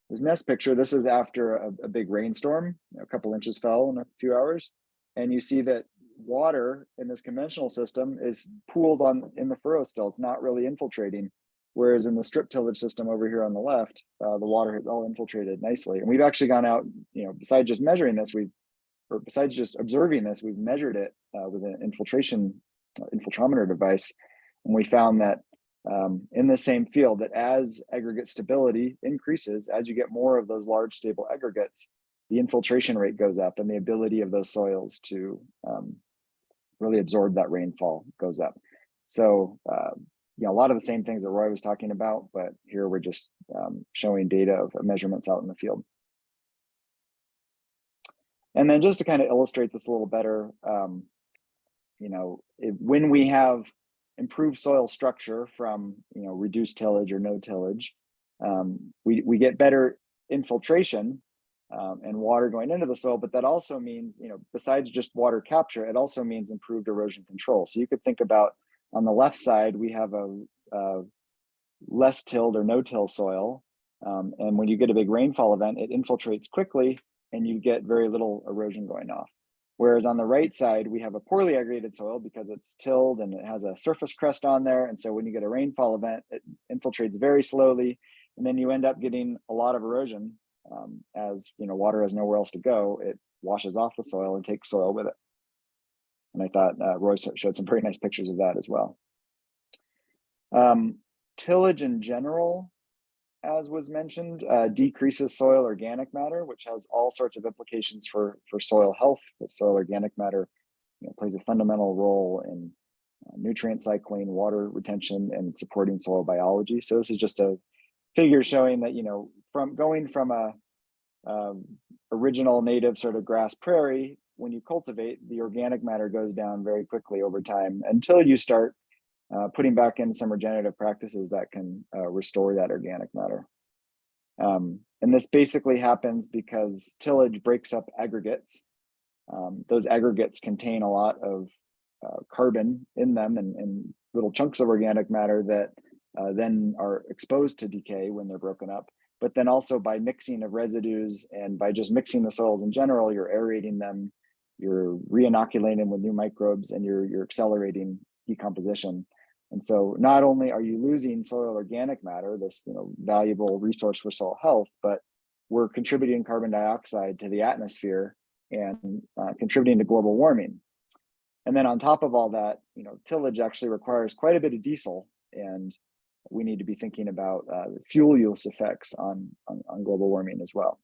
this next picture, this is after a big rainstorm, a couple inches fell in a few hours. And you see that water in this conventional system is pooled in the furrow still. It's not really infiltrating. Whereas in the strip tillage system over here on the left, the water has all infiltrated nicely. And we've actually gone out, besides just measuring this, besides just observing this, we've measured it with an infiltrometer device. And we found that in the same field, that as aggregate stability increases, as you get more of those large stable aggregates, the infiltration rate goes up and the ability of those soils to really absorb that rainfall goes up. So, a lot of the same things that Roy was talking about, but here we're just showing data of measurements out in the field. And then just to kind of illustrate this a little better, when we have improved soil structure from reduced tillage or no tillage, we get better infiltration and water going into the soil. But that also means, besides just water capture, it also means improved erosion control. So you could think about, on the left side, we have a less tilled or no till soil. And when you get a big rainfall event, it infiltrates quickly and you get very little erosion going off. Whereas on the right side, we have a poorly aggregated soil because it's tilled and it has a surface crust on there. And so when you get a rainfall event, it infiltrates very slowly. And then you end up getting a lot of erosion as water has nowhere else to go. It washes off the soil and takes soil with it. And I thought Roy showed some very nice pictures of that as well. Tillage in general, as was mentioned, decreases soil organic matter, which has all sorts of implications for soil health. The soil organic matter plays a fundamental role in nutrient cycling, water retention, and supporting soil biology. So this is just a figure showing that, from going from a original native sort of grass prairie, when you cultivate, the organic matter goes down very quickly over time until you start putting back in some regenerative practices that can restore that organic matter. And this basically happens because tillage breaks up aggregates. Those aggregates contain a lot of carbon in them and little chunks of organic matter that then are exposed to decay when they're broken up. But then also by mixing of residues and by just mixing the soils in general, you're aerating them, you're re-inoculating them with new microbes, and you're accelerating decomposition. And so not only are you losing soil organic matter, this valuable resource for soil health, but we're contributing carbon dioxide to the atmosphere and contributing to global warming. And then on top of all that, tillage actually requires quite a bit of diesel, and we need to be thinking about fuel use effects on global warming as well.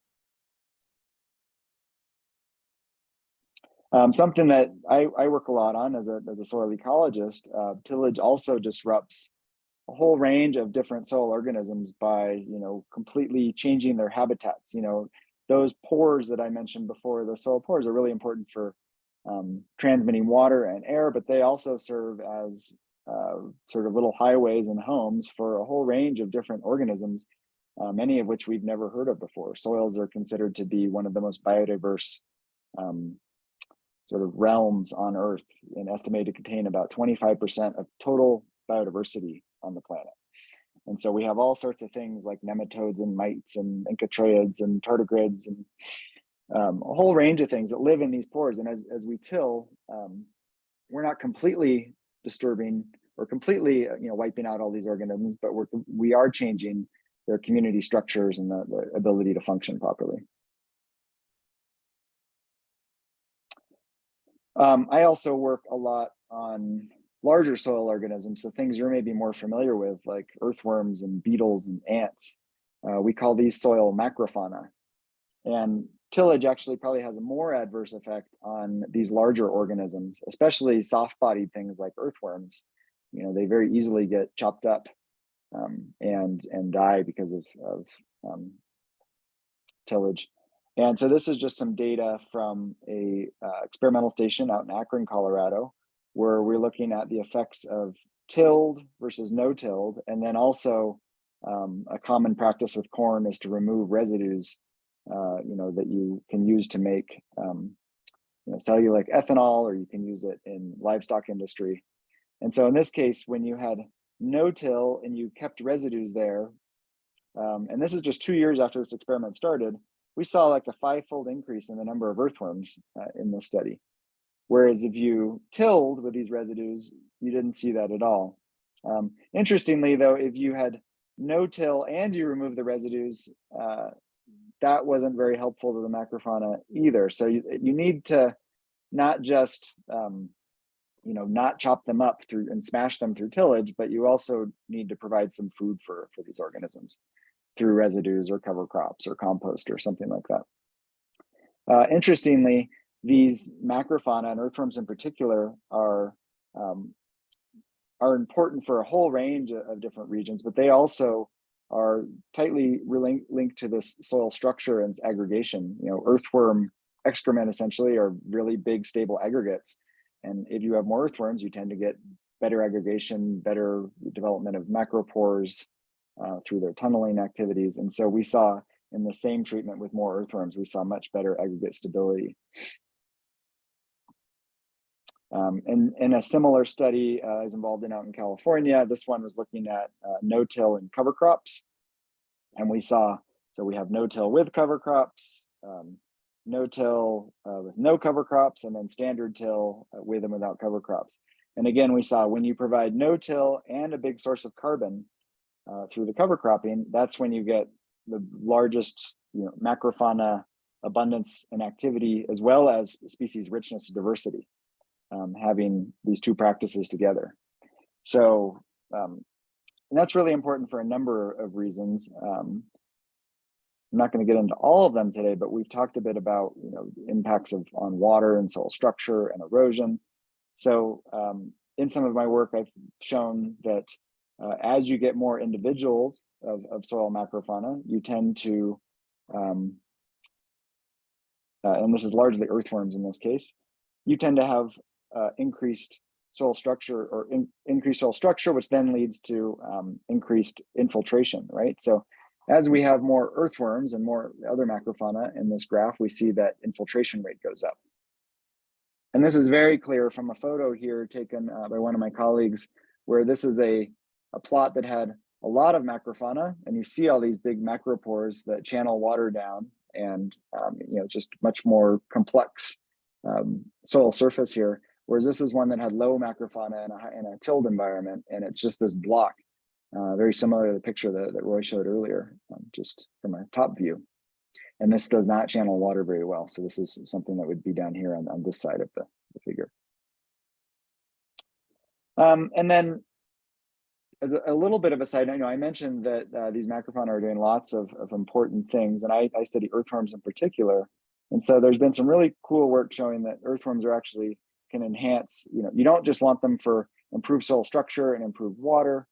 Something that I work a lot on as a soil ecologist, tillage also disrupts a whole range of different soil organisms by completely changing their habitats. Those pores that I mentioned before, the soil pores, are really important for transmitting water and air, but they also serve as sort of little highways and homes for a whole range of different organisms, many of which we've never heard of before. Soils are considered to be one of the most biodiverse sort of realms on Earth, and estimated to contain about 25% of total biodiversity on the planet. And so we have all sorts of things like nematodes and mites and encotroids and tardigrades and a whole range of things that live in these pores. And as we till, we're not completely disturbing or completely wiping out all these organisms, but we are changing their community structures and the ability to function properly. I also work a lot on larger soil organisms, so things you're maybe more familiar with, like earthworms and beetles and ants. We call these soil macrofauna. And tillage actually probably has a more adverse effect on these larger organisms, especially soft-bodied things like earthworms. They very easily get chopped up and die because of tillage. And so this is just some data from a experimental station out in Akron, Colorado, where we're looking at the effects of tilled versus no tilled. And then also a common practice with corn is to remove residues, that you can use to make cellulosic ethanol, or you can use it in livestock industry. And so in this case, when you had no-till and you kept residues there, and this is just 2 years after this experiment started, we saw like a 5-fold increase in the number of earthworms in this study. Whereas if you tilled with these residues, you didn't see that at all. Interestingly, though, if you had no-till and you remove the residues, that wasn't very helpful to the macrofauna either. So you need to not just not chop them up through and smash them through tillage, but you also need to provide some food for these organisms through residues or cover crops or compost or something like that. Interestingly, these macrofauna and earthworms in particular are important for a whole range of different regions, but they also are tightly linked to this soil structure and its aggregation. Earthworm excrement essentially are really big, stable aggregates. And if you have more earthworms, you tend to get better aggregation, better development of macropores through their tunneling activities. And so we saw in the same treatment with more earthworms, we saw much better aggregate stability. And in a similar study I was involved in out in California, this one was looking at no-till and cover crops. And we saw, so we have no-till with cover crops, no-till with no cover crops, and then standard till with and without cover crops. And again, we saw when you provide no-till and a big source of carbon through the cover cropping, that's when you get the largest macrofauna abundance and activity, as well as species richness and diversity, having these two practices together. So and that's really important for a number of reasons. I'm not going to get into all of them today, but we've talked a bit about impacts on water and soil structure and erosion. So in some of my work, I've shown that as you get more individuals of soil macrofauna, you tend to, and this is largely earthworms in this case, you tend to have increased soil structure or increased soil structure, which then leads to increased infiltration, right? So as we have more earthworms and more other macrofauna in this graph, we see that infiltration rate goes up. And this is very clear from a photo here taken by one of my colleagues, where this is a plot that had a lot of macrofauna, and you see all these big macropores that channel water down, and just much more complex soil surface here. Whereas this is one that had low macrofauna in a tilled environment, and it's just this block, very similar to the picture that Roy showed earlier, just from a top view. And this does not channel water very well. So this is something that would be down here on this side of the figure. And then as a little bit of a side note, I mentioned that these macrofauna are doing lots of important things, and I study earthworms in particular. And so there's been some really cool work showing that earthworms are actually can enhance, you don't just want them for improved soil structure and improved water,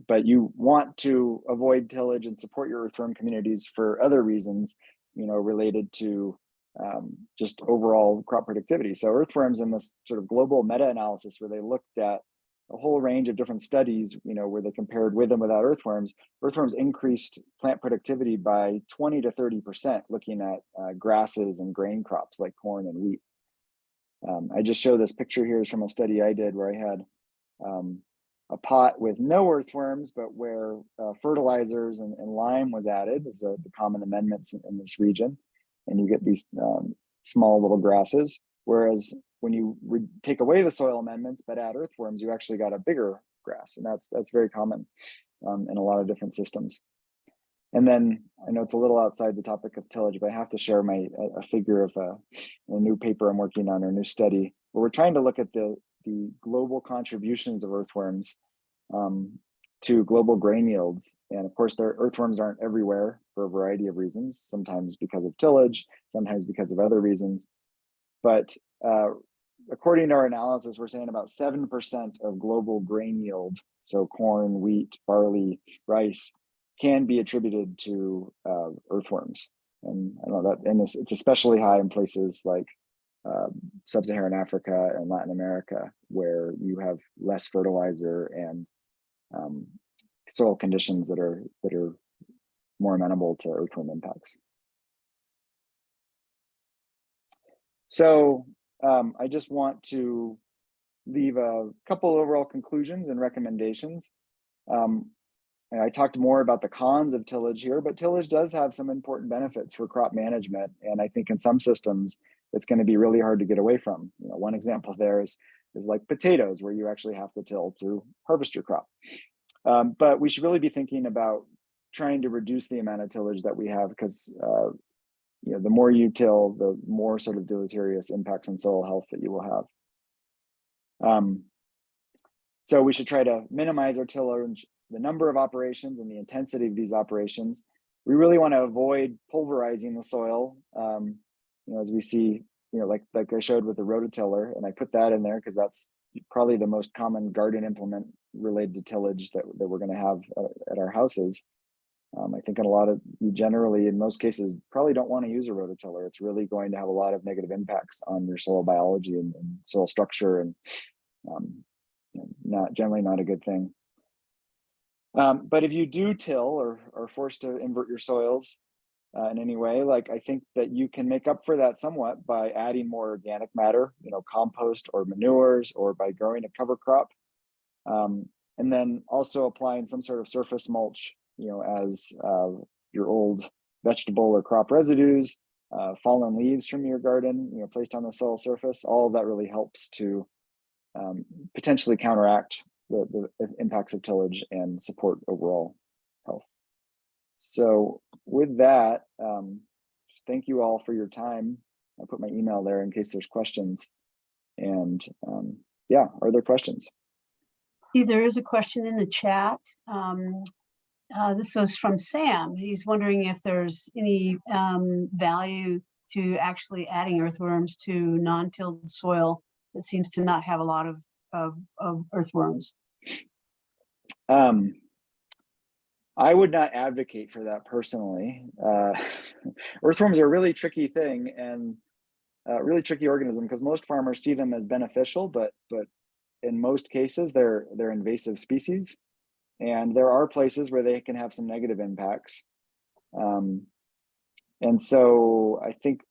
but you want to avoid tillage and support your earthworm communities for other reasons, related to just overall crop productivity. So earthworms in this sort of global meta-analysis where they looked at a whole range of different studies, where they compared with and without earthworms increased plant productivity by 20 to 30%, looking at grasses and grain crops like corn and wheat. I just show this picture here is from a study I did where I had a pot with no earthworms, but where fertilizers and lime was added as the common amendments in this region. And you get these small little grasses. Whereas when you take away the soil amendments but add earthworms, you actually got a bigger grass. And that's very common in a lot of different systems. And then I know it's a little outside the topic of tillage, but I have to share a figure of a new paper I'm working on, or a new study, where we're trying to look at the global contributions of earthworms to global grain yields. And of course, earthworms aren't everywhere for a variety of reasons, sometimes because of tillage, sometimes because of other reasons. But according to our analysis, we're saying about 7% of global grain yield, so corn, wheat, barley, rice, can be attributed to earthworms. And I know that, and it's especially high in places like sub-Saharan Africa and Latin America, where you have less fertilizer and soil conditions that are more amenable to earthworm impacts. So I just want to leave a couple overall conclusions and recommendations. And I talked more about the cons of tillage here, but tillage does have some important benefits for crop management. And I think in some systems, it's going to be really hard to get away from. You know, one example there is like potatoes, where you actually have to till to harvest your crop. But we should really be thinking about trying to reduce the amount of tillage that we have, because you know, the more you till, the more sort of deleterious impacts on soil health that you will have. So we should try to minimize our tillage, the number of operations and the intensity of these operations. We really want to avoid pulverizing the soil. You know, as we see, you know, like I showed with the rototiller, and I put that in there because that's probably the most common garden implement related to tillage that we're going to have at our houses. I think you generally, in most cases, probably don't want to use a rototiller. It's really going to have a lot of negative impacts on your soil biology and soil structure, and generally not a good thing. But if you do till or are forced to invert your soils in any way, like, I think that you can make up for that somewhat by adding more organic matter, you know, compost or manures, or by growing a cover crop. And then also applying some sort of surface mulch, you know, as your old vegetable or crop residues, fallen leaves from your garden, you know, placed on the soil surface. All of that really helps to potentially counteract the impacts of tillage and support overall health. So with that, thank you all for your time. I put my email there in case there's questions. And yeah, are there questions? There is a question in the chat. This was from Sam. He's wondering if there's any value to actually adding earthworms to non-tilled soil that seems to not have a lot of earthworms. I would not advocate for that personally. Earthworms are a really tricky thing, and a really tricky organism, because most farmers see them as beneficial, but in most cases they're invasive species, and there are places where they can have some negative impacts. And so I think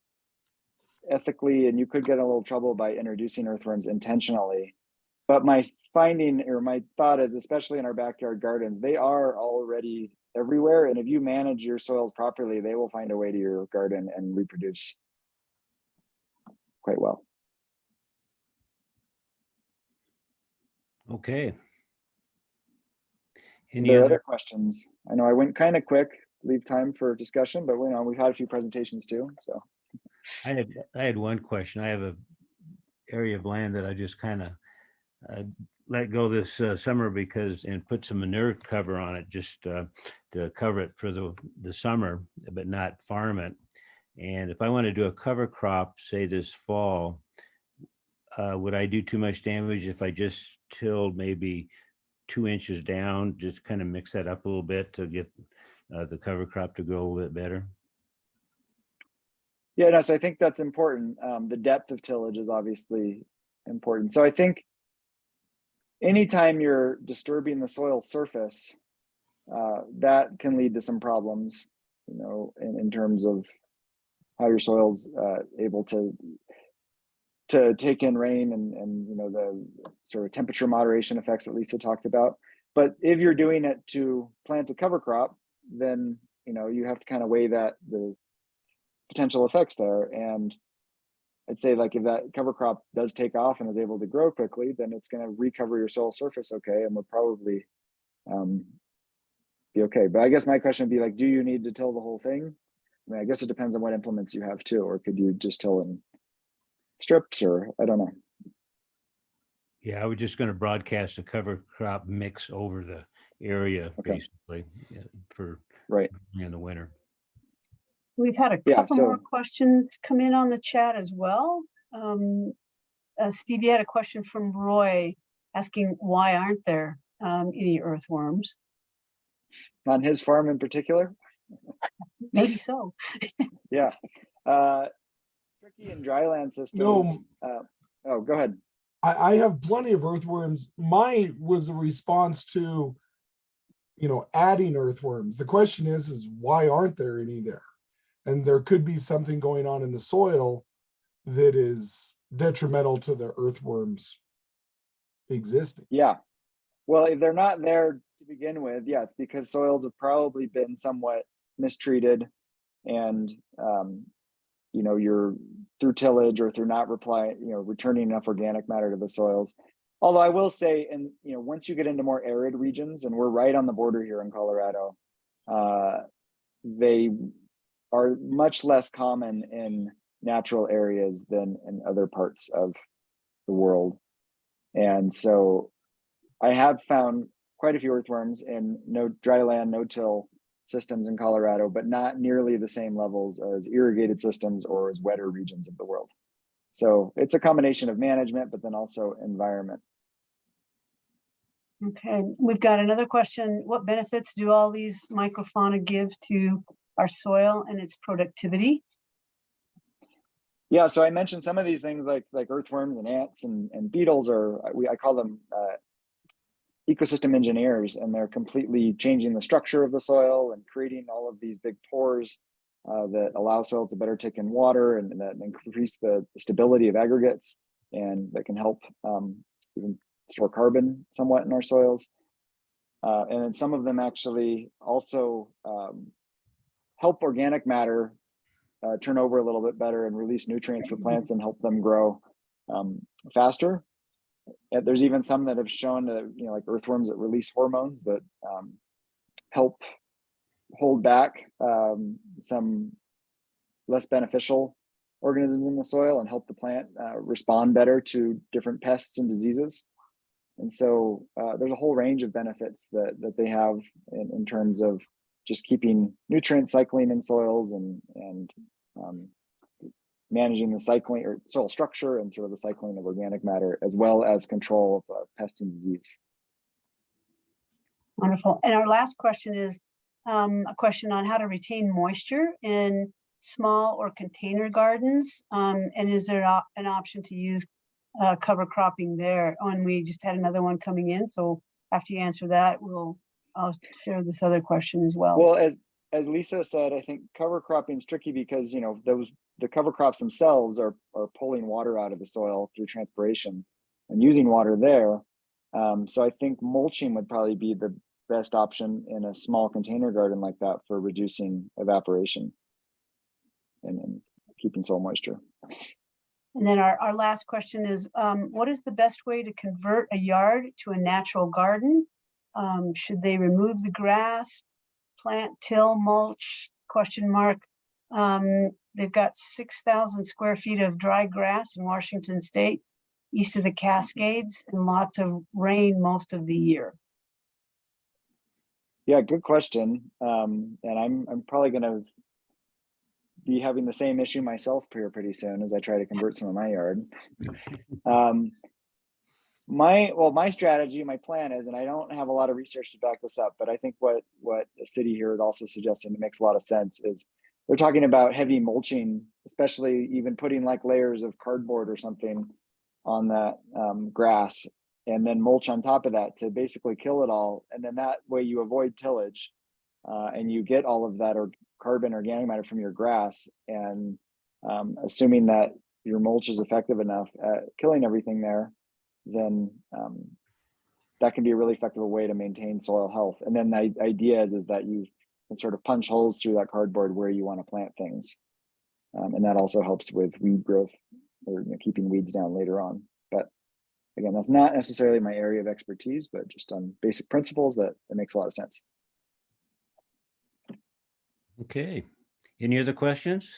ethically, and you could get in a little trouble by introducing earthworms intentionally. But my finding, or my thought is, especially in our backyard gardens, they are already everywhere. And if you manage your soils properly, they will find a way to your garden and reproduce quite well. Okay. Are Any there other? other questions? I know I went kind of quick, leave time for discussion, but you know, we've had a few presentations too. So I had one question. I have a area of land that I just kind of let go this summer and put some manure cover on it, just to cover it for the summer, but not farm it. And if I want to do a cover crop, say this fall, would I do too much damage if I just tilled maybe 2 inches down, just kind of mix that up a little bit to get the cover crop to grow a little bit better? yeah, no, so I think that's important. The depth of tillage is obviously important. So I think anytime you're disturbing the soil surface, that can lead to some problems, you know, in terms of how your soil's able to take in rain and you know, the sort of temperature moderation effects that Lisa talked about. But if you're doing it to plant a cover crop, then you know, you have to kind of weigh the potential effects there. And I'd say, like, if that cover crop does take off and is able to grow quickly, then it's going to recover your soil surface okay, and will probably be okay. But I guess my question would be, like, do you need to till the whole thing? I mean, I guess it depends on what implements you have too, or could you just till in strips, or I don't know. Yeah, I was just going to broadcast a cover crop mix over the area, Okay. basically, for Right. in the winter. We've had a couple more questions come in on the chat as well. Steve, you had a question from Roy asking, why aren't there any earthworms? On his farm in particular? Maybe so. Yeah. Tricky and dryland systems. No. Oh, go ahead. I have plenty of earthworms. Mine was a response to, adding earthworms. The question is why aren't there any there? And there could be something going on in the soil that is detrimental to the earthworms existing. Yeah. Well, if they're not there to begin with, yeah, it's because soils have probably been somewhat mistreated, and you're through tillage or through not returning enough organic matter to the soils. Although I will say, and once you get into more arid regions, and we're right on the border here in Colorado, they are much less common in natural areas than in other parts of the world. And so I have found quite a few earthworms in dryland, no-till systems in Colorado, but not nearly the same levels as irrigated systems or as wetter regions of the world. So it's a combination of management, but then also environment. Okay, we've got another question. What benefits do all these microfauna give to our soil and its productivity? Yeah, so I mentioned some of these things like earthworms and ants and beetles, I call them ecosystem engineers, and they're completely changing the structure of the soil and creating all of these big pores that allow soils to better take in water and that increase the stability of aggregates, and that can help even store carbon somewhat in our soils. And then some of them actually also help organic matter turn over a little bit better and release nutrients for plants and help them grow faster. And there's even some that have shown that, like earthworms that release hormones that help hold back some less beneficial organisms in the soil and help the plant respond better to different pests and diseases. And so there's a whole range of benefits that they have in terms of just keeping nutrient cycling in soils and managing the cycling or soil structure and sort of the cycling of organic matter, as well as control of pests and disease. Wonderful. And our last question is a question on how to retain moisture in small or container gardens. And is there an option to use cover cropping there? Oh, and we just had another one coming in. So after you answer that, I'll share this other question as well. Well, as Lisa said, I think cover cropping is tricky because the cover crops themselves are pulling water out of the soil through transpiration and using water there. So I think mulching would probably be the best option in a small container garden like that for reducing evaporation and keeping soil moisture. And then our last question is, what is the best way to convert a yard to a natural garden? Should they remove the grass, plant, till, mulch, ? They've got 6,000 square feet of dry grass in Washington State, east of the Cascades, and lots of rain most of the year. Yeah, good question. And I'm probably going to be having the same issue myself here pretty soon as I try to convert some of my yard. My strategy, my plan is, and I don't have a lot of research to back this up, but I think what the city here is also suggesting that makes a lot of sense is they're talking about heavy mulching, especially even putting like layers of cardboard or something on that grass, and then mulch on top of that to basically kill it all. And then that way you avoid tillage and you get all of that carbon organic matter from your grass. And assuming that your mulch is effective enough at killing everything there, then that can be a really effective way to maintain soil health. And then the idea is that you can sort of punch holes through that cardboard where you want to plant things. And that also helps with weed growth or keeping weeds down later on. But again, that's not necessarily my area of expertise, but just on basic principles that makes a lot of sense. Okay. Any other questions?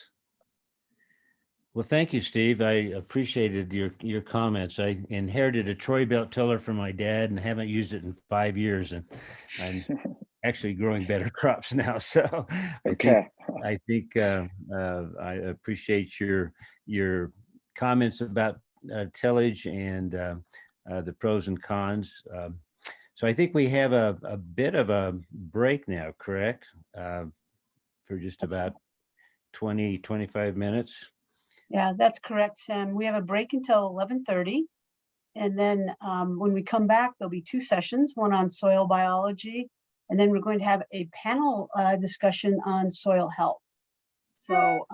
Well, thank you, Steve. I appreciated your comments. I inherited a Troy-Bilt tiller from my dad and haven't used it in 5 years, and I'm actually growing better crops now. So Okay. I think I appreciate your comments about tillage and the pros and cons. So I think we have a bit of a break now, correct? For just about 20, 25 minutes. Yeah, that's correct, Sam. We have a break until 11:30. And then when we come back, there'll be two sessions, one on soil biology, and then we're going to have a panel discussion on soil health. So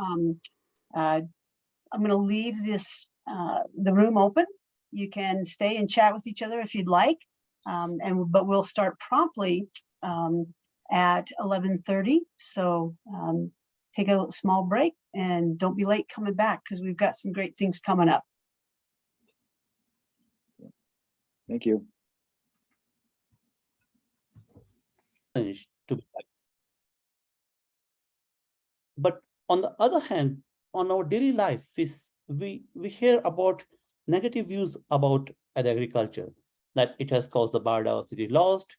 I'm going to leave the room open. You can stay and chat with each other if you'd like, but we'll start promptly at 11:30. So take a small break and don't be late coming back because we've got some great things coming up. Thank you. To but on the other hand, on our daily life, we hear about negative views about agriculture, that it has caused the biodiversity lost,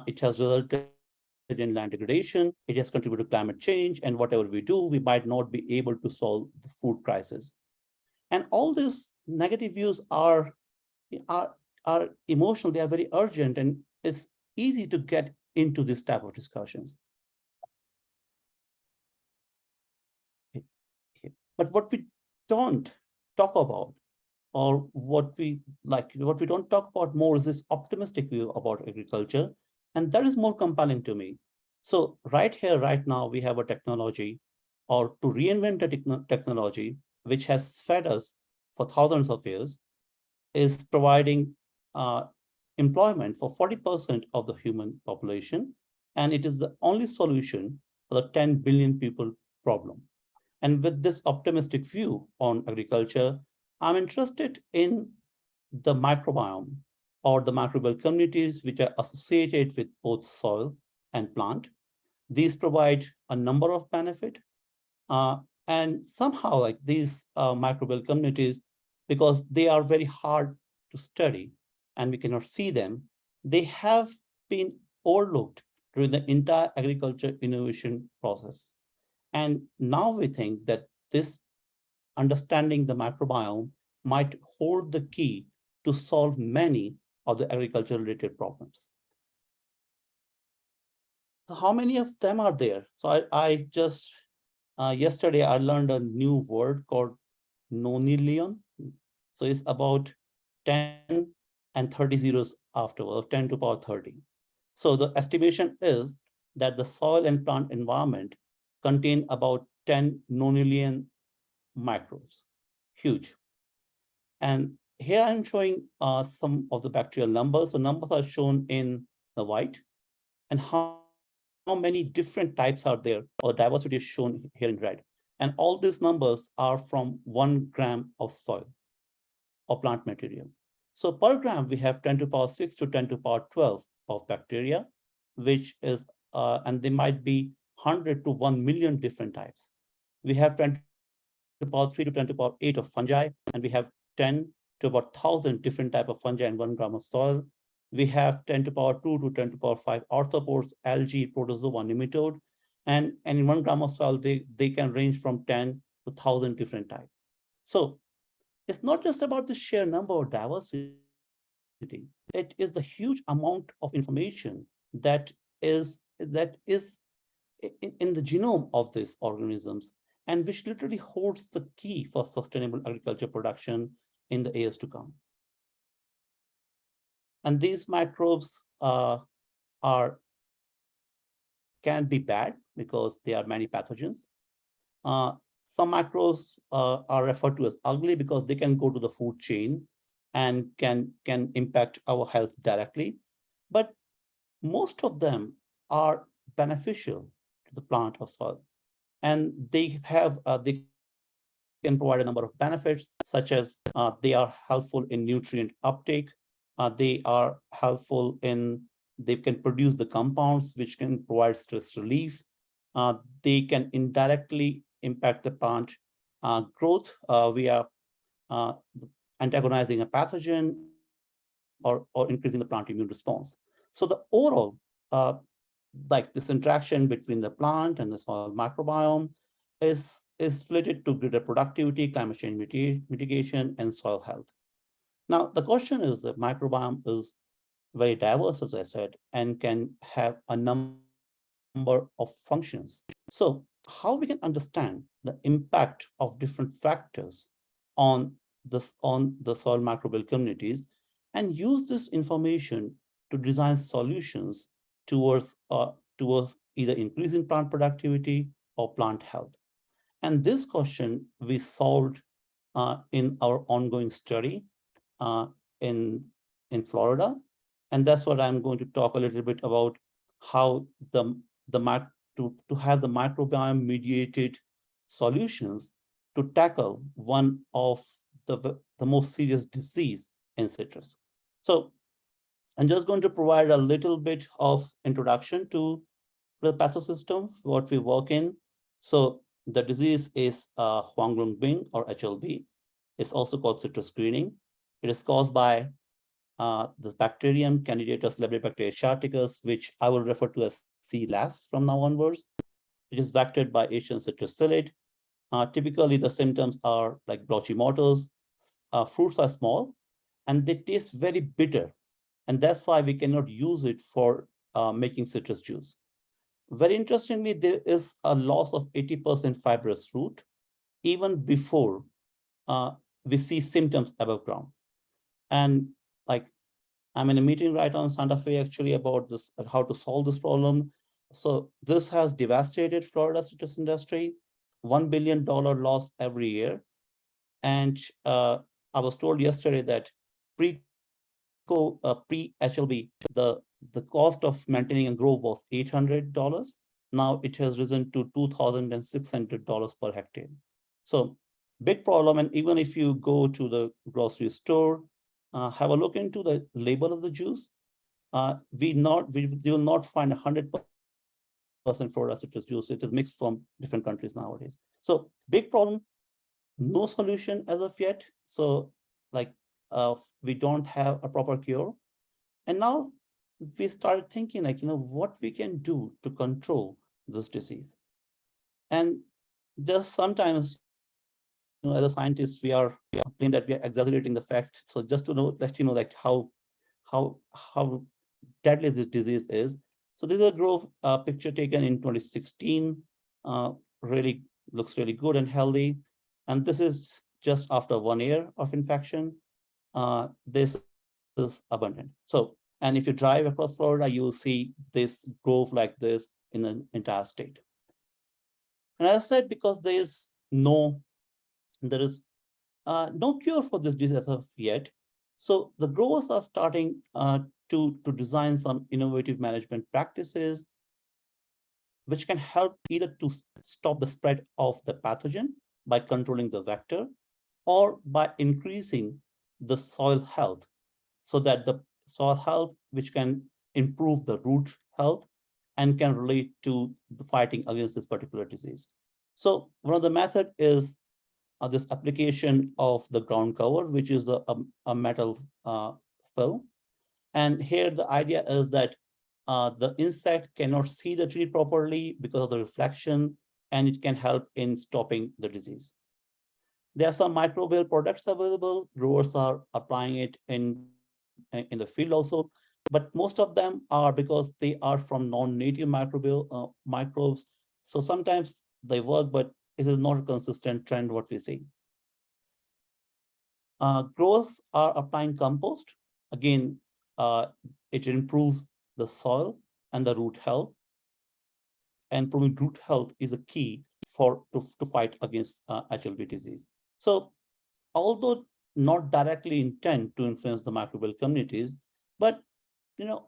it has resulted in land degradation, it has contributed to climate change, and whatever we do, we might not be able to solve the food crisis. And all these negative views are emotional, they are very urgent, and it's easy to get into this type of discussions. But what we don't talk about, or what we don't talk about more, is this optimistic view about agriculture, and that is more compelling to me. So right here, right now, we have a technology, or to reinvent a technology which has fed us for thousands of years, is providing employment for 40% of the human population, and it is the only solution for the 10 billion people problem. And with this optimistic view on agriculture, I'm interested in the microbiome, or the microbial communities which are associated with both soil and plant. These provide a number of benefits, and somehow, like these microbial communities, because they are very hard to study and we cannot see them, they have been overlooked during the entire agriculture innovation process. And now we think that this understanding the microbiome might hold the key to solve many of the agriculture related problems. So how many of them are there? So I just, yesterday I learned a new word called nonillion. So it's about 10 and 30 zeros afterwards, 10 to the power 30. So the estimation is that the soil and plant environment contain about 10 nonillion microbes, huge. And here I'm showing some of the bacterial numbers. So numbers are shown in the white, and how many different types are there, or diversity is shown here in red. And all these numbers are from 1 gram of soil or plant material. So per gram, we have 10 to the power 6 to 10 to the power 12 of bacteria, which is, and they might be 100 to 1 million different types. We have 10 to the power 3 to 10 to the power 8 of fungi, and we have 10 to about 1,000 different types of fungi in 1 gram of soil. We have 10 to the power 2 to 10 to the power 5 arthropods, algae, protozoa, nematode, and in 1 gram of soil, they can range from 10 to 1,000 different types. So it's not just about the sheer number or diversity. It is the huge amount of information that is in the genome of these organisms, and which literally holds the key for sustainable agriculture production in the years to come. And these microbes can be bad because they are many pathogens. Some microbes are referred to as ugly because they can go to the food chain and can impact our health directly. But most of them are beneficial to the plant or soil. And they can provide a number of benefits, such as they are helpful in nutrient uptake. They are helpful they can produce the compounds which can provide stress relief. They can indirectly impact the plant growth via antagonizing a pathogen or increasing the plant immune response. So the overall, like this interaction between the plant and the soil microbiome is related to greater productivity, climate change mitigation, and soil health. Now, the question is, the microbiome is very diverse, as I said, and can have a number of functions. So how we can understand the impact of different factors on the soil microbial communities and use this information to design solutions towards either increasing plant productivity or plant health. And this question we solved in our ongoing study in Florida. And that's what I'm going to talk a little bit about, how to have the microbiome mediated solutions to tackle one of the most serious disease in citrus. So I'm just going to provide a little bit of introduction to the pathosystem, what we work in. So the disease is Huanglungbing or HLB. It's also called citrus greening. It is caused by this bacterium, Candidatus Lebribacteria asiaticus, which I will refer to as CLAS from now onwards. It is vectored by Asian citrus psyllid. Typically, the symptoms are like blotchy motors. Fruits are small, and they taste very bitter. And that's why we cannot use it for making citrus juice. Very interestingly, there is a loss of 80% fibrous fruit even before we see symptoms above ground. And like, I'm in a meeting right now in Santa Fe actually about this, how to solve this problem. So this has devastated Florida citrus industry, $1 billion loss every year. And I was told yesterday that pre-HLB, the cost of maintaining a grove was $800. Now it has risen to $2,600 per hectare. So big problem. And even if you go to the grocery store, have a look into the label of the juice, you will not find 100% Florida citrus juice. It is mixed from different countries nowadays. So big problem, no solution as of yet. So like we don't have a proper cure. And now we started thinking like, what we can do to control this disease. And just sometimes, as a scientist, we are claim that we are exaggerating the fact. So just to let you know like how deadly this disease is. So this is a grove picture taken in 2016. Really looks really good and healthy. And this is just after 1 year of infection. This is abundant. So, and if you drive across Florida, you will see this grove like this in the entire state. And as I said, because there is no cure for this disease as of yet. So the growers are starting to design some innovative management practices which can help either to stop the spread of the pathogen by controlling the vector or by increasing the soil health, so that the soil health which can improve the root health and can relate to the fighting against this particular disease. So one of the method is this application of the ground cover, which is a metal fill. And here the idea is that the insect cannot see the tree properly because of the reflection, and it can help in stopping the disease. There are some microbial products available. Growers are applying it in the field also, but most of them are because they are from non-native microbial microbes. So sometimes they work, but it is not a consistent trend what we see. Growers are applying compost. Again, it improves the soil and the root health. And improving root health is a key to fight against HLB disease. So although not directly intend to influence the microbial communities, but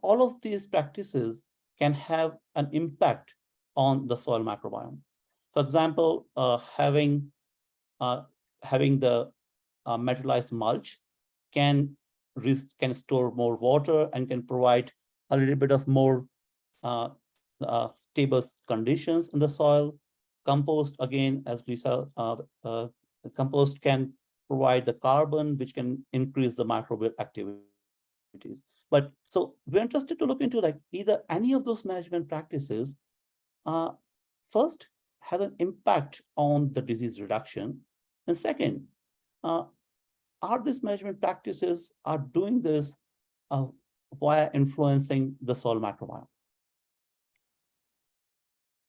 all of these practices can have an impact on the soil microbiome. For example, having the metallized mulch can store more water and can provide a little bit of more stable conditions in the soil. Compost, again, as Lisa, the compost can provide the carbon, which can increase the microbial activities. But so we're interested to look into like either any of those management practices first has an impact on the disease reduction. And second, are these management practices are doing this via influencing the soil microbiome.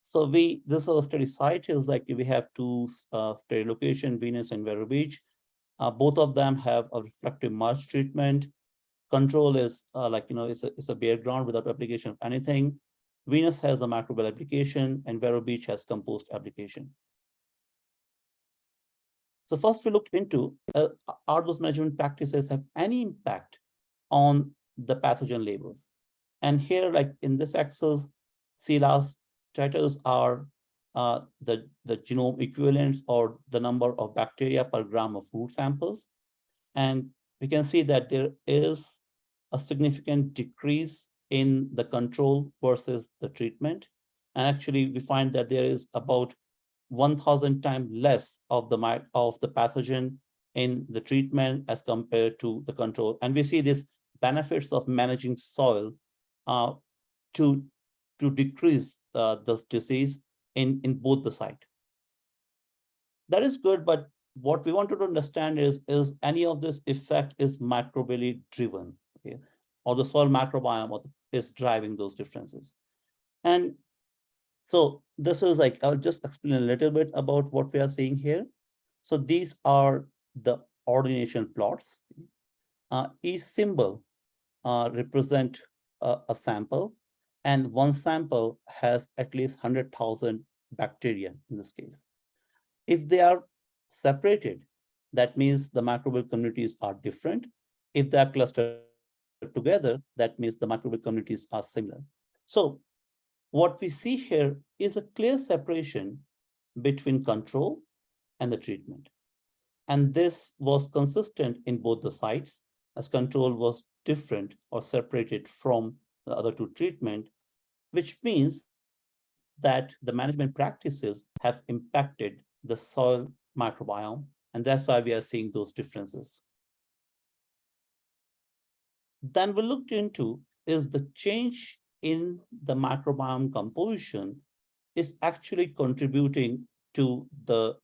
So this is our study site is like we have two study location, Venus and Vero Beach. Both of them have a reflective mulch treatment. Control is it's a bare ground without application of anything. Venus has a microbial application and Vero Beach has compost application. So first we looked into are those measurement practices have any impact on the pathogen labels? And here, like in this axis, CELAS titers are the genome equivalents or the number of bacteria per gram of root samples. And we can see that there is a significant decrease in the control versus the treatment. And actually, we find that there is about 1,000 times less of the pathogen in the treatment as compared to the control. And we see these benefits of managing soil to decrease this disease in both the site. That is good, but what we wanted to understand is any of this effect is microbially driven, okay? Or the soil microbiome is driving those differences. And so this is like, I'll just explain a little bit about what we are seeing here. So these are the ordination plots. Each symbol represent a sample, and one sample has at least 100,000 bacteria in this case. If they are separated, that means the microbial communities are different. If they are clustered together, that means the microbial communities are similar. So what we see here is a clear separation between control and the treatment. And this was consistent in both the sites, as control was different or separated from the other two treatment, which means that the management practices have impacted the soil microbiome, and that's why we are seeing those differences. Then we looked into is the change in the microbiome composition is actually contributing to the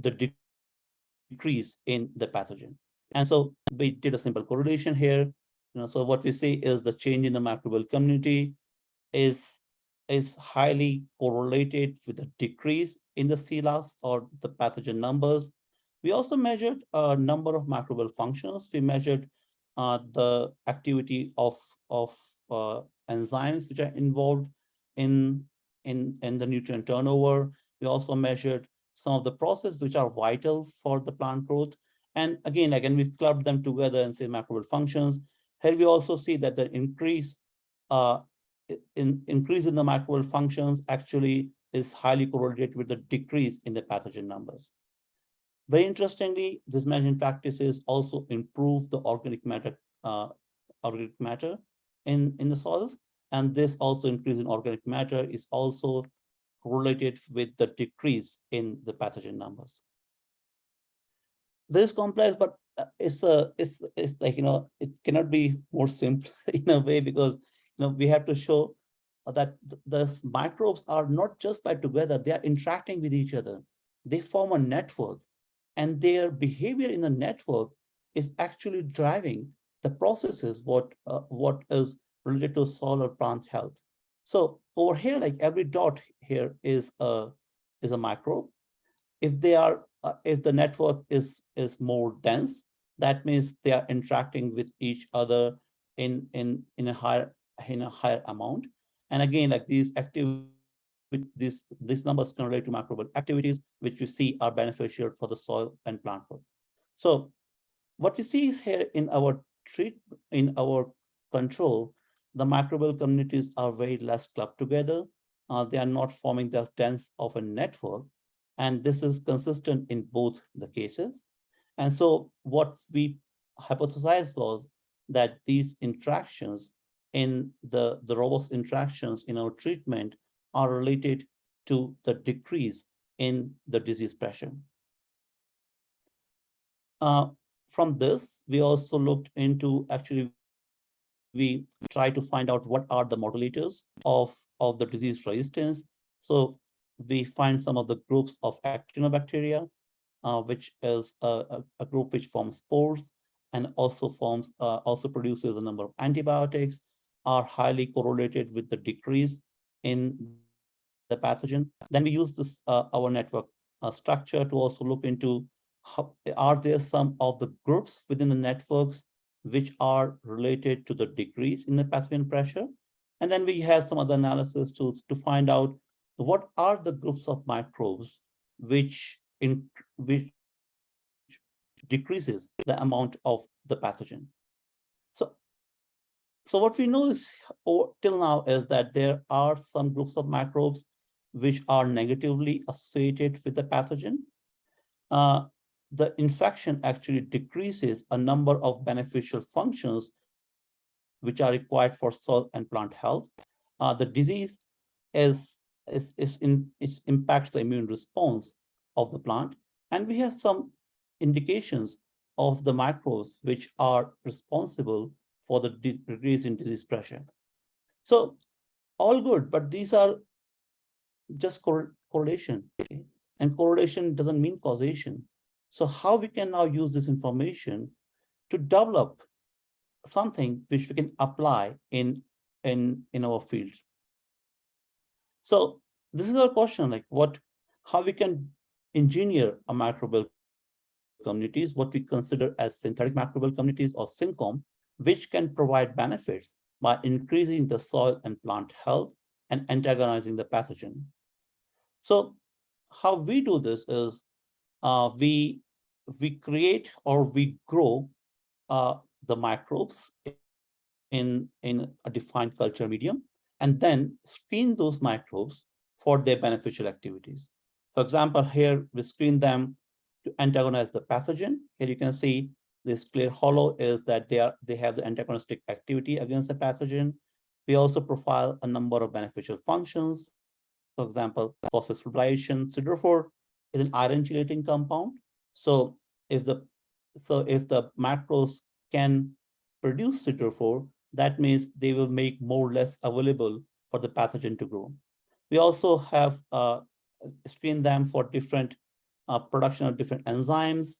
decrease in the pathogen. And so we did a simple correlation here. So what we see is the change in the microbial community is highly correlated with a decrease in the CELAS or the pathogen numbers. We also measured a number of microbial functions. We measured the activity of enzymes which are involved in the nutrient turnover. We also measured some of the processes which are vital for the plant growth. And again, we clubbed them together and say microbial functions. Here we also see that the increase in the microbial functions actually is highly correlated with the decrease in the pathogen numbers. Very interestingly, these measurement practices also improve the organic matter in the soils, and this also increase in organic matter is also correlated with the decrease in the pathogen numbers. This is complex, but it's like, it cannot be more simple in a way, because we have to show that the microbes are not just by together, they are interacting with each other. They form a network, and their behavior in the network is actually driving the processes what is related to soil or plant health. So over here, like every dot here is a microbe. If they are if the network is more dense, that means they are interacting with each other in a higher amount. And again, like these numbers can relate to microbial activities, which we see are beneficial for the soil and plant growth. So what we see is here in our control, the microbial communities are very less clubbed together. They are not forming this dense of a network. And this is consistent in both the cases. And so what we hypothesized was that these interactions in the robust interactions in our treatment are related to the decrease in the disease pressure. From this, we also looked into we try to find out what are the modulators of the disease resistance. So we find some of the groups of actinobacteria, which is a group which forms spores, and also produces a number of antibiotics are highly correlated with the decrease in the pathogen. Then we use this our network structure to also look into are there some of the groups within the networks which are related to the decrease in the pathogen pressure. And then we have some other analysis to find out what are the groups of microbes which decreases the amount of the pathogen. So what we know is till now is that there are some groups of microbes which are negatively associated with the pathogen. The infection actually decreases a number of beneficial functions which are required for soil and plant health. The disease impacts the immune response of the plant, and we have some indications of the microbes which are responsible for the decrease in disease pressure. So all good, but these are just correlation, okay? And correlation doesn't mean causation. So how we can now use this information to develop something which we can apply in our field. So this is our question, like how we can engineer a microbial communities, what we consider as synthetic microbial communities or SYNCOM, which can provide benefits by increasing the soil and plant health and antagonizing the pathogen. So how we do this is we create or we grow the microbes in a defined culture medium, and then screen those microbes for their beneficial activities. For example, here we screen them to antagonize the pathogen. Here you can see this clear hollow is that they have the antagonistic activity against the pathogen. We also profile a number of beneficial functions. For example, phosphorylation. Siderophore is an iron chelating compound. So if the macros can produce siderophore, that means they will make more or less available for the pathogen to grow. We also have screened them for different production of different enzymes,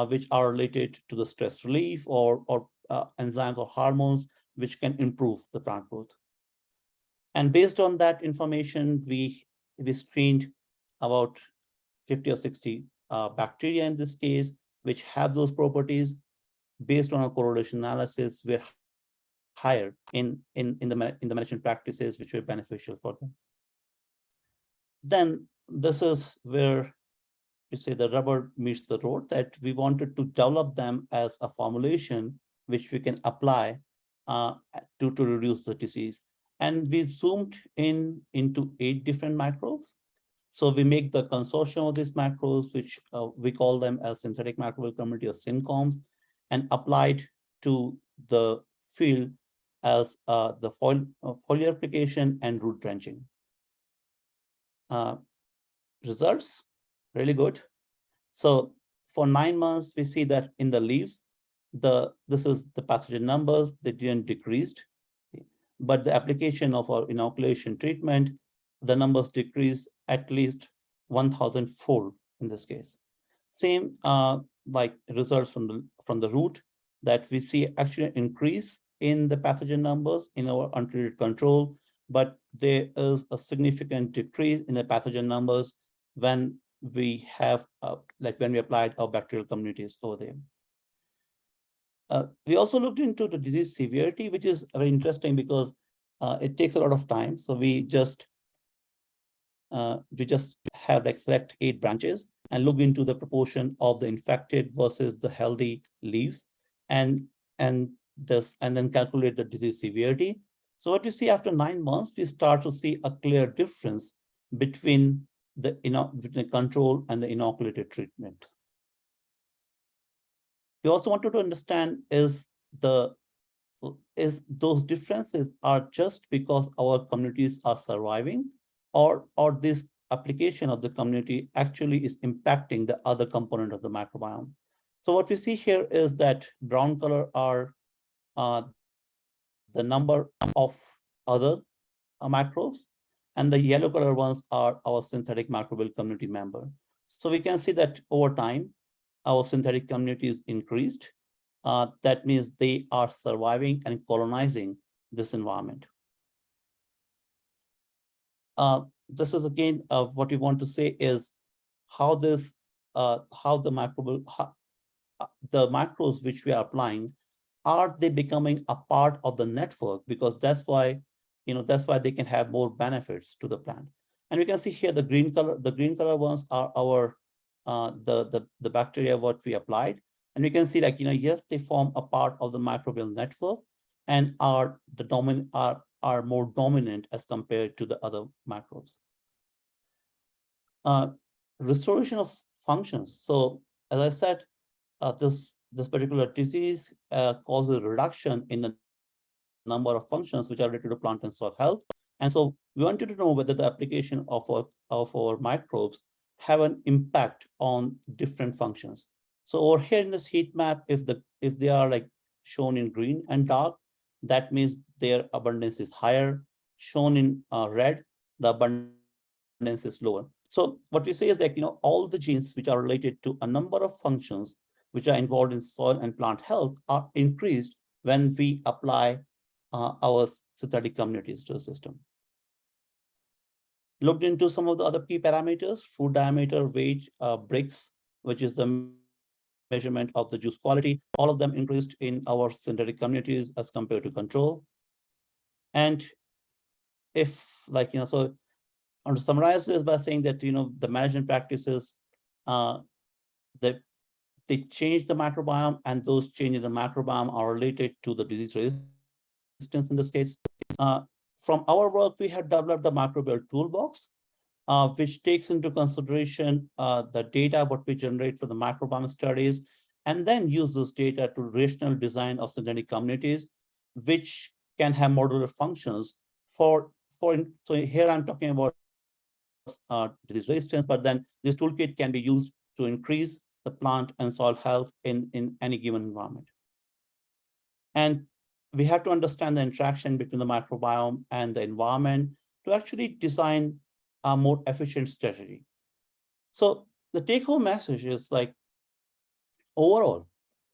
which are related to the stress relief or enzymes or hormones, which can improve the plant growth. And based on that information, we screened about 50 or 60 bacteria in this case, which have those properties. Based on a correlation analysis, we're higher in the management practices which were beneficial for them. Then this is where you say the rubber meets the road, that we wanted to develop them as a formulation which we can apply to reduce the disease. And we zoomed into 8 different microbes. So we make the consortium of these macros, which we call them as synthetic microbial community or SYNCOMs, and applied to the field as the foliar application and root drenching. Results, really good. So for 9 months, we see that in the leaves, this is the pathogen numbers, they didn't decreased, but the application of our inoculation treatment, the numbers decreased at least 1,000-fold in this case. Same like results from the root, that we see actually an increase in the pathogen numbers in our untreated control, but there is a significant decrease in the pathogen numbers when we have when we applied our bacterial communities over there. We also looked into the disease severity, which is very interesting because it takes a lot of time. So we just have like select 8 branches and look into the proportion of the infected versus the healthy leaves, and then calculate the disease severity. So what you see after 9 months, we start to see a clear difference between the control and the inoculated treatment. We also wanted to understand is those differences are just because our communities are surviving, or this application of the community actually is impacting the other component of the microbiome. So what we see here is that brown color are the number of other microbes, and the yellow color ones are our synthetic microbial community member. So we can see that over time, our synthetic community is increased, that means they are surviving and colonizing this environment. This is again what we want to say is how this how the the macros which we are applying, are they becoming a part of the network? Because that's why, that's why they can have more benefits to the plant. And we can see here the green color ones are our the bacteria what we applied. And we can see like, yes, they form a part of the microbial network and are the dominant are more dominant as compared to the other macros. Restoration of functions. So as I said, this particular disease causes a reduction in the number of functions which are related to plant and soil health. And so we wanted to know whether the application of our microbes have an impact on different functions. So over here in this heat map, if they are like shown in green and dark, that means their abundance is higher. Shown in red, the abundance is lower. So what we say is that, all the genes which are related to a number of functions which are involved in soil and plant health are increased when we apply our synthetic communities to the system. Looked into some of the other key parameters: fruit diameter, weight, Brix, which is the measurement of the juice quality. All of them increased in our synthetic communities as compared to control. And if like, so I want to summarize this by saying that, the management practices, that they change the microbiome, and those changes in the microbiome are related to the disease resistance in this case. From our work, we have developed the microbial toolbox, which takes into consideration the data what we generate for the microbiome studies, and then use those data to rational design of synthetic communities, which can have modular functions so here I'm talking about disease resistance, but then this toolkit can be used to increase the plant and soil health in any given environment. And we have to understand the interaction between the microbiome and the environment to actually design a more efficient strategy. So the take-home message is like, overall,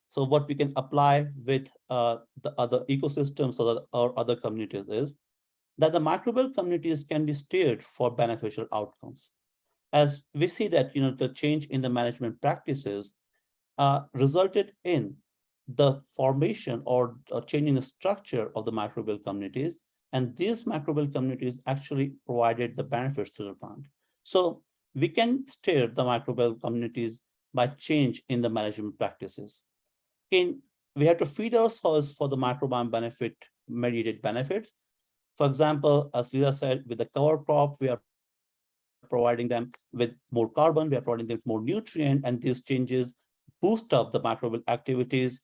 so what we can apply with the other ecosystems or other communities is that the microbial communities can be steered for beneficial outcomes. As we see that, the change in the management practices resulted in the formation or changing the structure of the microbial communities, and these microbial communities actually provided the benefits to the plant. So we can steer the microbial communities by change in the management practices. Again, we have to feed our soils for the microbiome mediated benefits. For example, as Lisa said, with the cover crop, we are providing them with more carbon, we are providing them with more nutrient, and these changes boost up the microbial activities,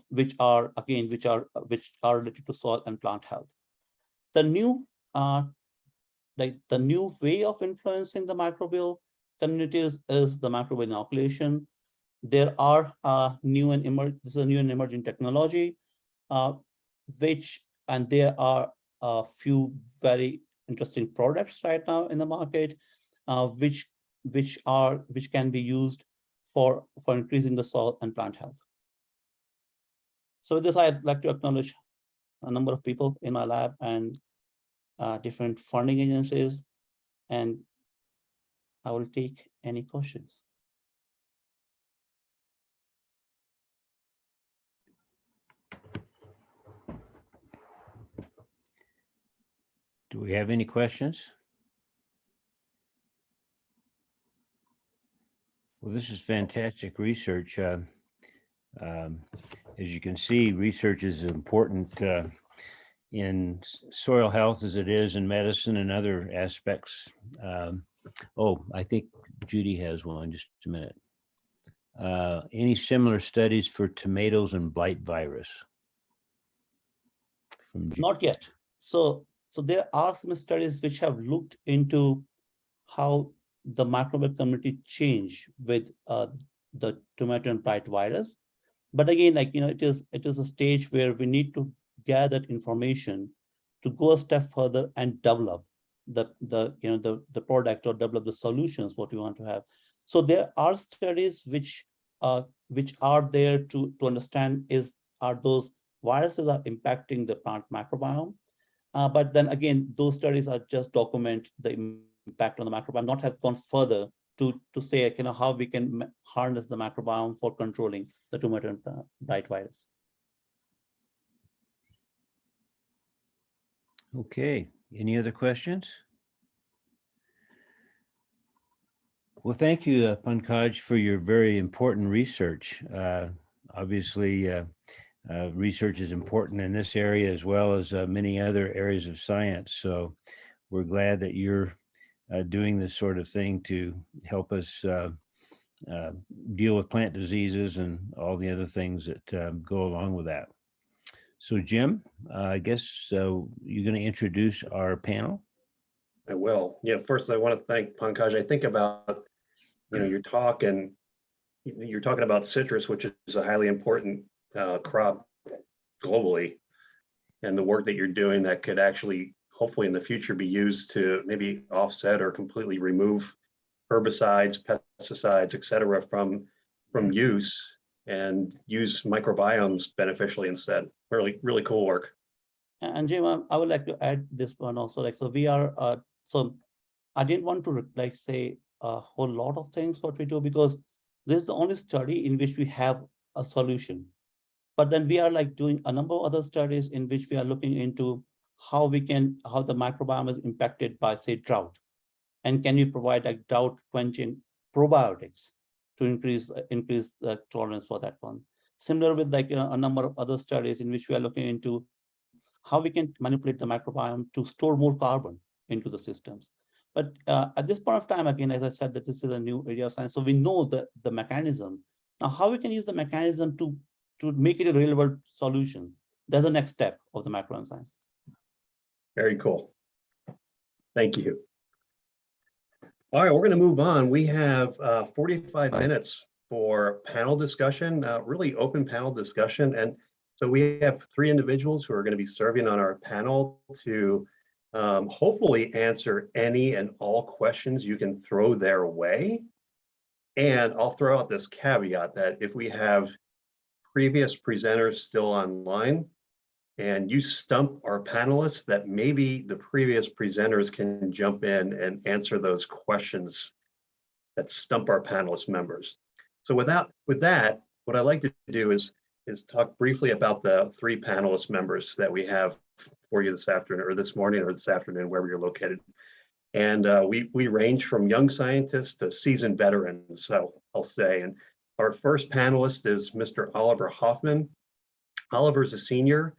which are related to soil and plant health. The new way of influencing the microbial communities is the microbial inoculation. There are this is a new and emerging technology, and there are a few very interesting products right now in the market, which can be used for increasing the soil and plant health. So with this, I'd like to acknowledge a number of people in my lab and different funding agencies, and I will take any questions. Do we have any questions? Well, this is fantastic research. As you can see, research is important in soil health as it is in medicine and other aspects. I think Judy has one, just a minute. Any similar studies for tomatoes and blight virus? Not yet. So there are some studies which have looked into how the microbial community change with the tomato and blight virus. But again, it is a stage where we need to gather information to go a step further and develop the product or develop the solutions what we want to have. So there are studies which which are there to understand are those viruses are impacting the plant microbiome. But then again, those studies are just document the impact on the microbiome, not have gone further to say, how we can harness the microbiome for controlling the tumor blight virus. Okay, any other questions? Well, thank you, Pankaj, for your very important research. Obviously, research is important in this area as well as many other areas of science. So we're glad that you're doing this sort of thing to help us deal with plant diseases and all the other things that go along with that. So Jim, I guess you're going to introduce our panel. I will. Yeah, first I want to thank Pankaj. I think about, your talk, and you're talking about citrus, which is a highly important crop globally, and the work that you're doing that could actually, hopefully in the future, be used to maybe offset or completely remove herbicides, pesticides, et cetera, from use, and use microbiomes beneficially instead. Really, really cool work. And Jim, I would like to add this one also. So we are, so I didn't want to say a whole lot of things what we do, because this is the only study in which we have a solution. But then we are doing a number of other studies in which we are looking into how the microbiome is impacted by, say, drought. And can we provide drought quenching probiotics to increase the tolerance for that one. Similar with a number of other studies in which we are looking into how we can manipulate the microbiome to store more carbon into the systems. But at this point of time, again, as I said, that this is a new area of science. So we know the mechanism. Now, how we can use the mechanism to make it a real world solution. That's the next step of the microbiome science. Very cool. Thank you. All right, we're going to move on. We have 45 minutes for panel discussion, really open panel discussion. And so we have 3 individuals who are going to be serving on our panel to hopefully answer any and all questions you can throw their way. And I'll throw out this caveat that if we have previous presenters still online and you stump our panelists, that maybe the previous presenters can jump in and answer those questions that stump our panelist members. So with that, what I'd like to do is talk briefly about the 3 panelist members that we have for you this afternoon, or this morning, or this afternoon, wherever you're located. And we range from young scientists to seasoned veterans, so I'll say. And our first panelist is Mr. Oliver Hoffman. Oliver's a senior.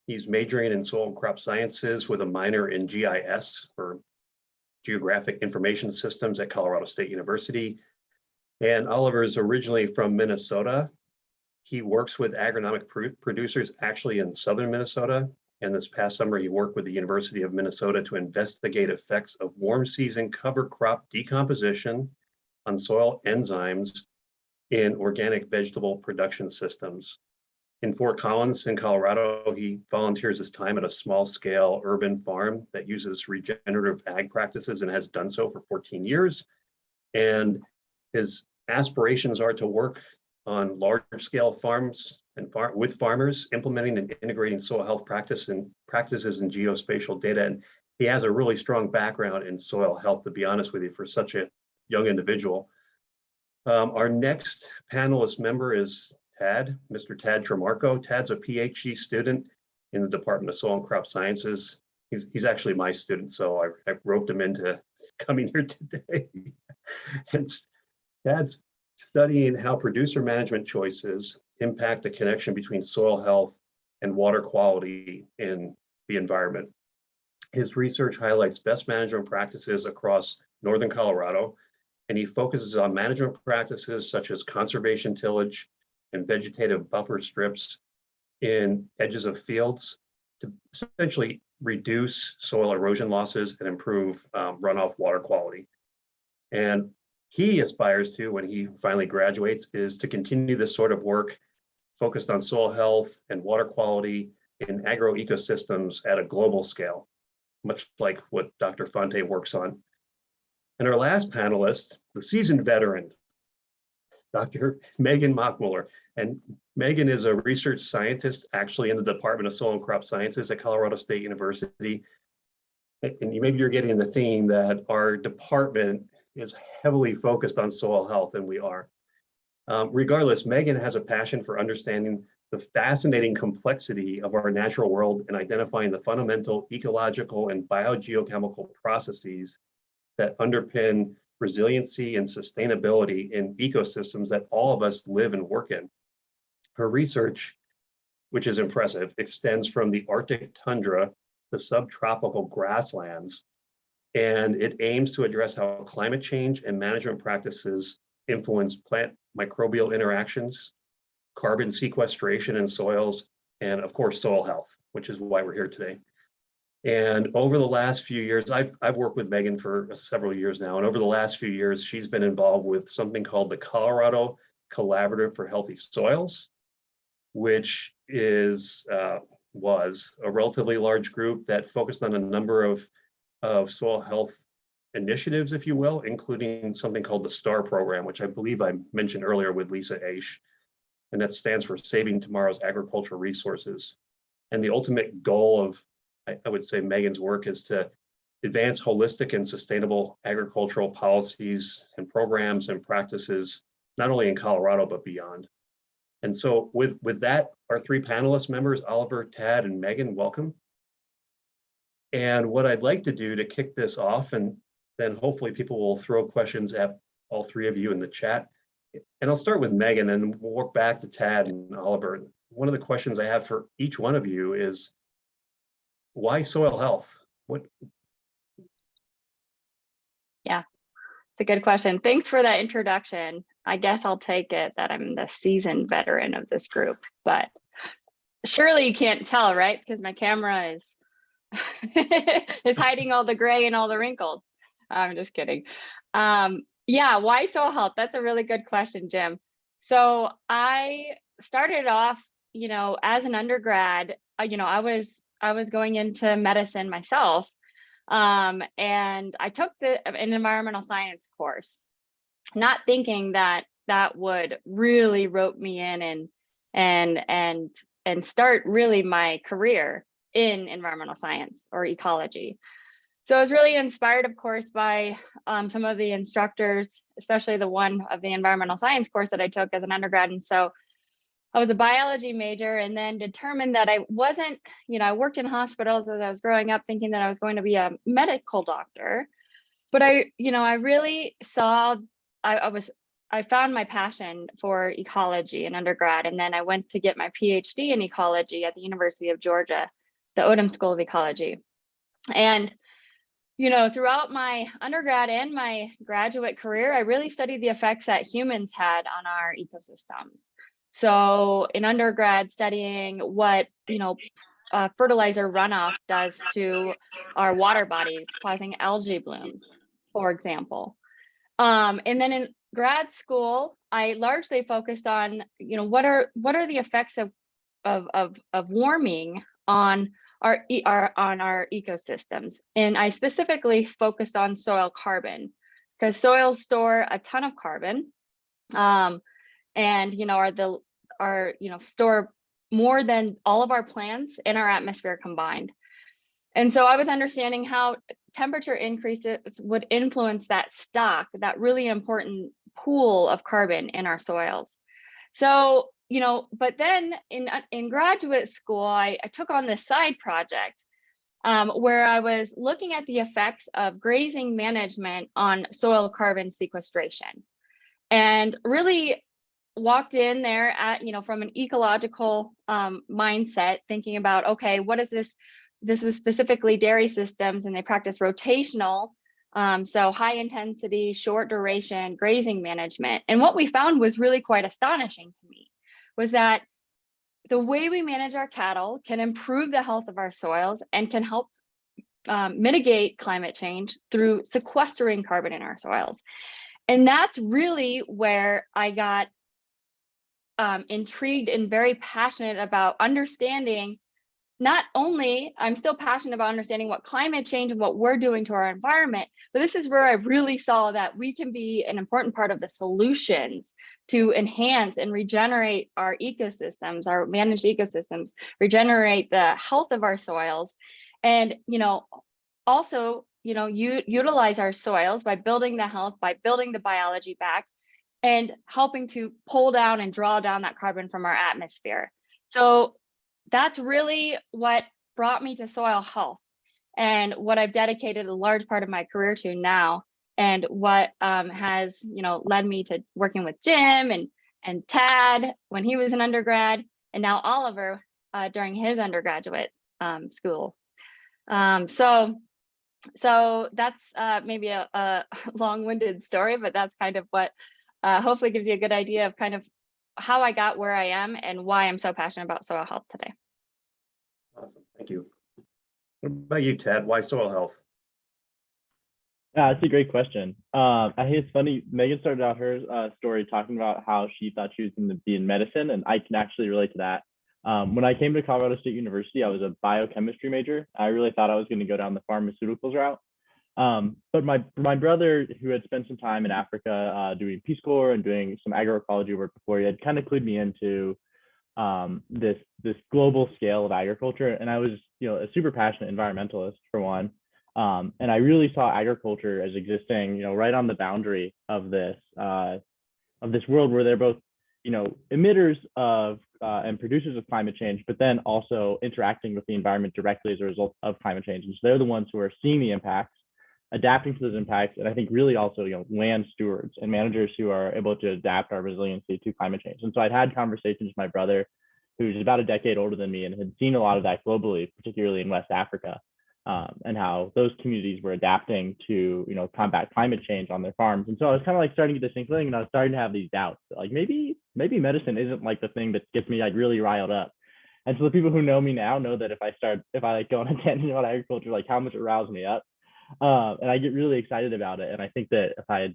He's majoring in soil and crop sciences with a minor in GIS, or Geographic Information Systems, at Colorado State University. And Oliver's originally from Minnesota. He works with agronomic producers actually in southern Minnesota. And this past summer, he worked with the University of Minnesota to investigate effects of warm season cover crop decomposition on soil enzymes in organic vegetable production systems. In Fort Collins in Colorado, he volunteers his time at a small scale urban farm that uses regenerative ag practices and has done so for 14 years. And his aspirations are to work on large scale farms and with farmers, implementing and integrating soil health practices and geospatial data. And he has a really strong background in soil health, to be honest with you, for such a young individual. Our next panelist member is Mr. Tad Tremarco. Tad's a PhD student in the Department of Soil and Crop Sciences. He's actually my student, so I roped him into coming here today. And Tad's studying how producer management choices impact the connection between soil health and water quality in the environment. His research highlights best management practices across northern Colorado, and he focuses on management practices such as conservation tillage and vegetative buffer strips in edges of fields to essentially reduce soil erosion losses and improve runoff water quality. And he aspires to, when he finally graduates, is to continue this sort of work focused on soil health and water quality in agroecosystems at a global scale, much like what Dr. Fonte works on. And our last panelist, the seasoned veteran, Dr. Megan Mockmuller. And Megan is a research scientist actually in the Department of Soil and Crop Sciences at Colorado State University. And maybe you're getting the theme that our department is heavily focused on soil health, and we are. Regardless, Megan has a passion for understanding the fascinating complexity of our natural world and identifying the fundamental ecological and biogeochemical processes that underpin resiliency and sustainability in ecosystems that all of us live and work in. Her research, which is impressive, extends from the Arctic tundra to subtropical grasslands, and it aims to address how climate change and management practices influence plant microbial interactions, carbon sequestration in soils, and of course, soil health, which is why we're here today. And over the last few years, I've worked with Megan for several years now, and over the last few years, she's been involved with something called the Colorado Collaborative for Healthy Soils, which was a relatively large group that focused on a number of soil health initiatives, if you will, including something called the STAR program, which I believe I mentioned earlier with Lisa Aish, and that stands for Saving Tomorrow's Agricultural Resources. And the ultimate goal of, I would say, Megan's work is to advance holistic and sustainable agricultural policies and programs and practices, not only in Colorado, but beyond. And so with that, our three panelist members, Oliver, Tad, and Megan, welcome. And what I'd like to do to kick this off, and then hopefully people will throw questions at all three of you in the chat. And I'll start with Megan and we'll work back to Tad and Oliver. One of the questions I have for each one of you is, why soil health? Yeah, it's a good question. Thanks for that introduction. I guess I'll take it that I'm the seasoned veteran of this group, but surely you can't tell, right? Because my camera is is hiding all the gray and all the wrinkles. I'm just kidding. Yeah, why soil health? That's a really good question, Jim. So I started off, as an undergrad, I was going into medicine myself. And I took an environmental science course, not thinking that that would really rope me in and start really my career in environmental science or ecology. So I was really inspired, of course, by some of the instructors, especially the one of the environmental science course that I took as an undergrad. And so I was a biology major and then determined that I wasn't, I worked in hospitals as I was growing up thinking that I was going to be a medical doctor. But I really saw, I found my passion for ecology in undergrad. And then I went to get my PhD in ecology at the University of Georgia, the Odum School of Ecology. And throughout my undergrad and my graduate career, I really studied the effects that humans had on our ecosystems. So in undergrad, studying what, fertilizer runoff does to our water bodies, causing algae blooms, for example. And then in grad school, I largely focused on, what are the effects of warming on our ecosystems. And I specifically focused on soil carbon because soils store a ton of carbon, and store more than all of our plants in our atmosphere combined. And so I was understanding how temperature increases would influence that stock, that really important pool of carbon in our soils. So, but then in graduate school, I took on this side project where I was looking at the effects of grazing management on soil carbon sequestration, and really walked in there at, from an ecological mindset, thinking about, okay, what is this? This was specifically dairy systems, and they practice rotational, so high intensity, short duration grazing management. And what we found was really quite astonishing to me, was that the way we manage our cattle can improve the health of our soils and can help mitigate climate change through sequestering carbon in our soils. And that's really where I got intrigued and very passionate about understanding not only I'm still passionate about understanding what climate change and what we're doing to our environment, but this is where I really saw that we can be an important part of the solutions to enhance and regenerate our ecosystems, our managed ecosystems, regenerate the health of our soils, and also utilize our soils by building the health, by building the biology back, and helping to pull down and draw down that carbon from our atmosphere. So that's really what brought me to soil health and what I've dedicated a large part of my career to now, and what has led me to working with Jim and Tad when he was an undergrad, and now Oliver during his undergraduate school. So that's maybe a long-winded story, but that's kind of what hopefully gives you a good idea of kind of how I got where I am and why I'm so passionate about soil health today. Awesome, thank you. What about you, Ted? Why soil health? Yeah, that's a great question. I think it's funny. Megan started out her story talking about how she thought she was going to be in medicine, and I can actually relate to that. When I came to Colorado State University, I was a biochemistry major. I really thought I was going to go down the pharmaceuticals route. But my brother, who had spent some time in Africa doing Peace Corps and doing some agroecology work before, he had kind of clued me into this global scale of agriculture. And I was, a super passionate environmentalist for one. And I really saw agriculture as existing, right on the boundary of this world where they're both, emitters of and producers of climate change, but then also interacting with the environment directly as a result of climate change. And so they're the ones who are seeing the impacts, adapting to those impacts, and I think really also, land stewards and managers who are able to adapt our resiliency to climate change. And so I'd had conversations with my brother, who's about a decade older than me and had seen a lot of that globally, particularly in West Africa, and how those communities were adapting to, combat climate change on their farms. And so I was kind of like starting to get this inkling, and I was starting to have these doubts, like maybe medicine isn't like the thing that gets me like really riled up. And so the people who know me now know that if I like go on a tangent about agriculture, like how much it riles me up. And I get really excited about it. And I think that if I had,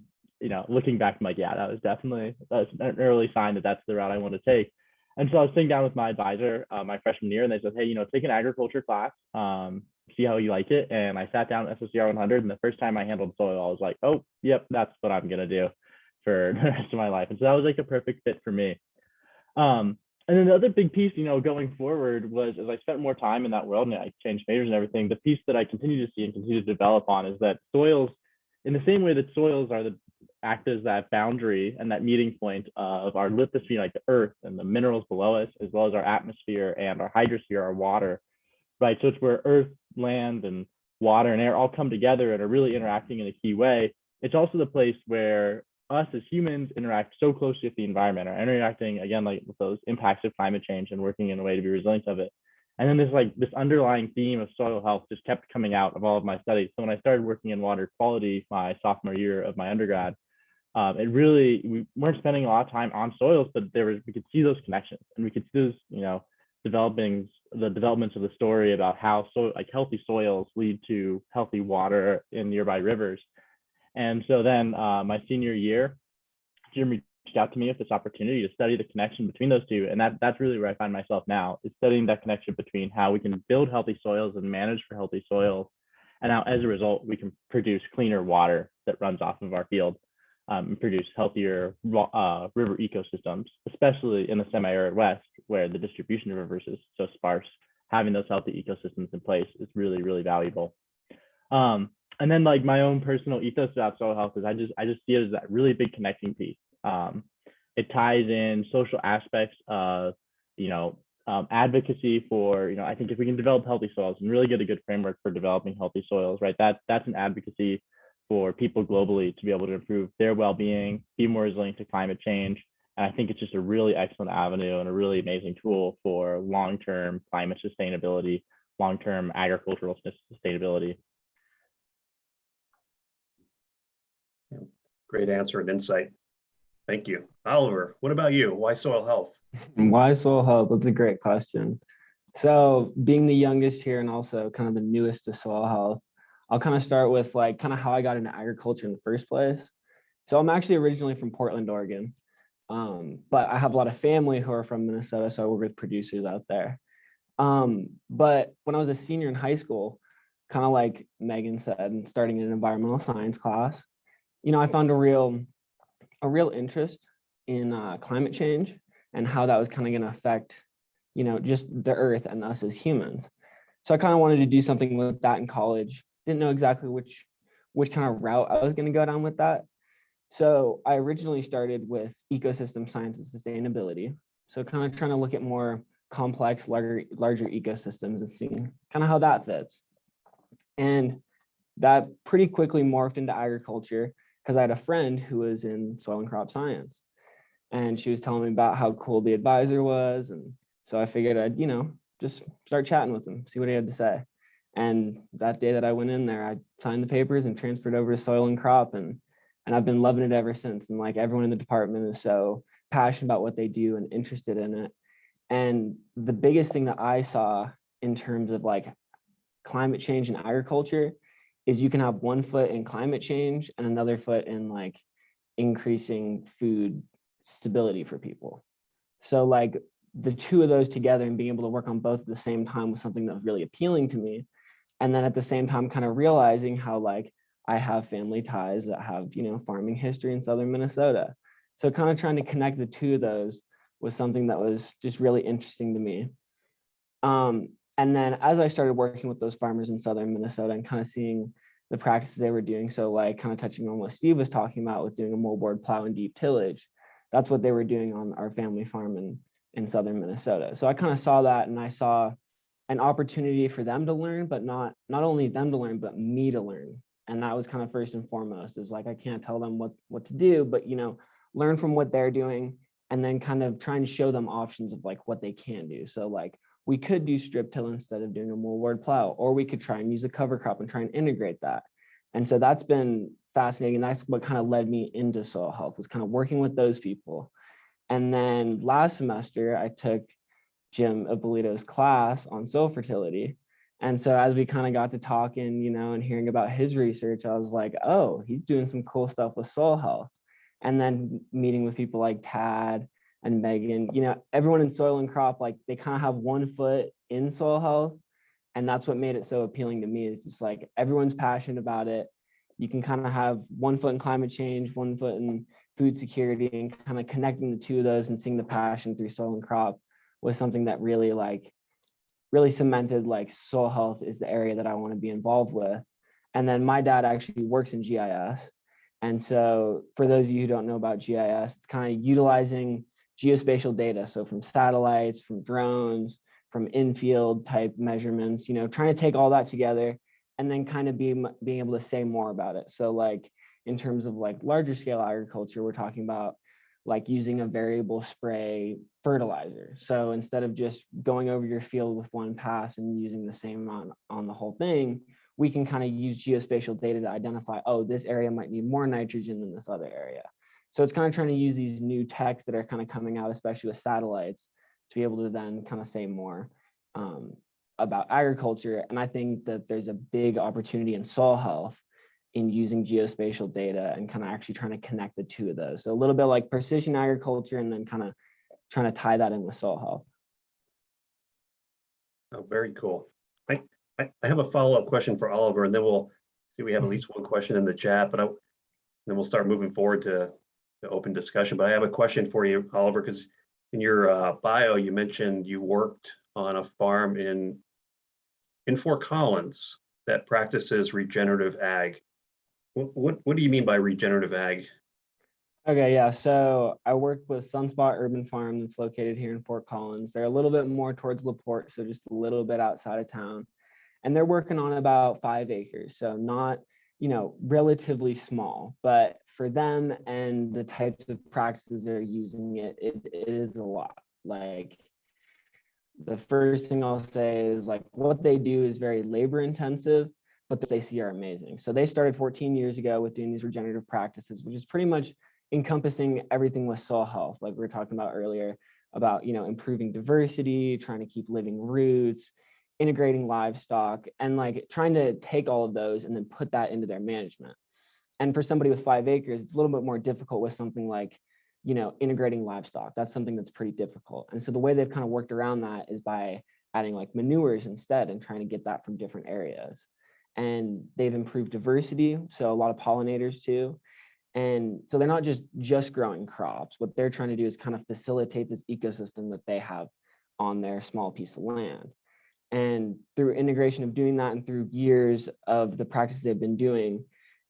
looking back, I'm like, yeah, that's an early sign that that's the route I want to take. And so I was sitting down with my advisor my freshman year, and they said, hey, take an agriculture class, see how you like it. And I sat down at SOCR 100, and the first time I handled soil, I was like, oh, yep, that's what I'm going to do for the rest of my life. And so that was like a perfect fit for me. And then the other big piece, going forward was as I spent more time in that world and I changed majors and everything, the piece that I continue to see and continue to develop on is that soils, in the same way that soils act as that boundary and that meeting point of our lithosphere, like the earth and the minerals below us, as well as our atmosphere and our hydrosphere, our water, right? So it's where earth, land, and water and air all come together and are really interacting in a key way. It's also the place where us as humans interact so closely with the environment, are interacting again like with those impacts of climate change and working in a way to be resilient of it. And then this underlying theme of soil health just kept coming out of all of my studies. So when I started working in water quality my sophomore year of my undergrad, we weren't spending a lot of time on soils, but we could see those connections, and we could see those developments of the story about how healthy soils lead to healthy water in nearby rivers. And so then my senior year, Jim reached out to me with this opportunity to study the connection between those two. And that's really where I find myself now, is studying that connection between how we can build healthy soils and manage for healthy soils. And how, as a result, we can produce cleaner water that runs off of our field and produce healthier river ecosystems, especially in the semi-arid West, where the distribution of rivers is so sparse. Having those healthy ecosystems in place is really, really valuable. And then like my own personal ethos about soil health is I just see it as that really big connecting piece. It ties in social aspects of, advocacy for, I think if we can develop healthy soils and really get a good framework for developing healthy soils, right, that's an advocacy for people globally to be able to improve their well-being, be more resilient to climate change. And I think it's just a really excellent avenue and a really amazing tool for long-term climate sustainability, long-term agricultural sustainability. Great answer and insight. Thank you. Oliver, what about you? Why soil health? Why soil health? That's a great question. So being the youngest here and also kind of the newest to soil health, I'll kind of start with like kind of how I got into agriculture in the first place. So I'm actually originally from Portland, Oregon, but I have a lot of family who are from Minnesota, so I work with producers out there. But when I was a senior in high school, kind of like Megan said, and starting an environmental science class, I found a real interest in climate change and how that was kind of going to affect, just the earth and us as humans. So I kind of wanted to do something with that in college. Didn't know exactly which kind of route I was going to go down with that. So I originally started with ecosystem science and sustainability. So kind of trying to look at more complex, larger ecosystems and seeing kind of how that fits. And that pretty quickly morphed into agriculture because I had a friend who was in soil and crop science. And she was telling me about how cool the advisor was. And so I figured I'd, just start chatting with him, see what he had to say. And that day that I went in there, I signed the papers and transferred over to soil and crop. And I've been loving it ever since. And like everyone in the department is so passionate about what they do and interested in it. And the biggest thing that I saw in terms of like climate change and agriculture is you can have one foot in climate change and another foot in like increasing food stability for people. So like the two of those together and being able to work on both at the same time was something that was really appealing to me. And then at the same time, kind of realizing how like I have family ties that have, farming history in southern Minnesota. So kind of trying to connect the two of those was something that was just really interesting to me. And then as I started working with those farmers in southern Minnesota and kind of seeing the practices they were doing, so like kind of touching on what Steve was talking about with doing a moldboard plow and deep tillage, that's what they were doing on our family farm in southern Minnesota. So I kind of saw that, and I saw an opportunity for them to learn, but not only them to learn, but me to learn. And that was kind of first and foremost, is like I can't tell them what to do, but learn from what they're doing, and then kind of trying to show them options of like what they can do. So like we could do strip till instead of doing a moldboard plow, or we could try and use a cover crop and try and integrate that. And so that's been fascinating. That's what kind of led me into soil health, was kind of working with those people. And then last semester, I took Jim Ippolito's class on soil fertility. And so as we kind of got to talking, and hearing about his research, I was like, oh, he's doing some cool stuff with soil health. And then meeting with people like Tad and Megan, everyone in soil and crop, like they kind of have one foot in soil health. And that's what made it so appealing to me, is just like everyone's passionate about it. You can kind of have one foot in climate change, one foot in food security, and kind of connecting the two of those and seeing the passion through soil and crop was something that really cemented like soil health is the area that I want to be involved with. And then my dad actually works in GIS. And so for those of you who don't know about GIS, it's kind of utilizing geospatial data. So from satellites, from drones, from in-field type measurements, trying to take all that together and then kind of being able to say more about it. So like in terms of like larger scale agriculture, we're talking about like using a variable spray fertilizer. So instead of just going over your field with one pass and using the same amount on the whole thing, we can kind of use geospatial data to identify, oh, this area might need more nitrogen than this other area. So it's kind of trying to use these new techs that are kind of coming out, especially with satellites, to be able to then kind of say more about agriculture. And I think that there's a big opportunity in soil health in using geospatial data and kind of actually trying to connect the two of those. So a little bit like precision agriculture, and then kind of trying to tie that in with soil health. Oh, very cool. I have a follow-up question for Oliver, and then we'll see, we have at least one question in the chat, but then we'll start moving forward to the open discussion. But I have a question for you, Oliver, because in your bio, you mentioned you worked on a farm in Fort Collins that practices regenerative ag. What do you mean by regenerative ag? Okay, yeah. So I work with Sunspot Urban Farm that's located here in Fort Collins. They're a little bit more towards LaPorte, so just a little bit outside of town. And they're working on about 5 acres. So not, relatively small, but for them and the types of practices they're using it is a lot. Like the first thing I'll say is like what they do is very labor intensive, but they see are amazing. So they started 14 years ago with doing these regenerative practices, which is pretty much encompassing everything with soil health, like we were talking about earlier, about improving diversity, trying to keep living roots, integrating livestock, and like trying to take all of those and then put that into their management. And for somebody with 5 acres, it's a little bit more difficult with something like integrating livestock. That's something that's pretty difficult. And so the way they've kind of worked around that is by adding like manures instead and trying to get that from different areas. And they've improved diversity, so a lot of pollinators too. And so they're not just growing crops. What they're trying to do is kind of facilitate this ecosystem that they have on their small piece of land. And through integration of doing that and through years of the practice they've been doing,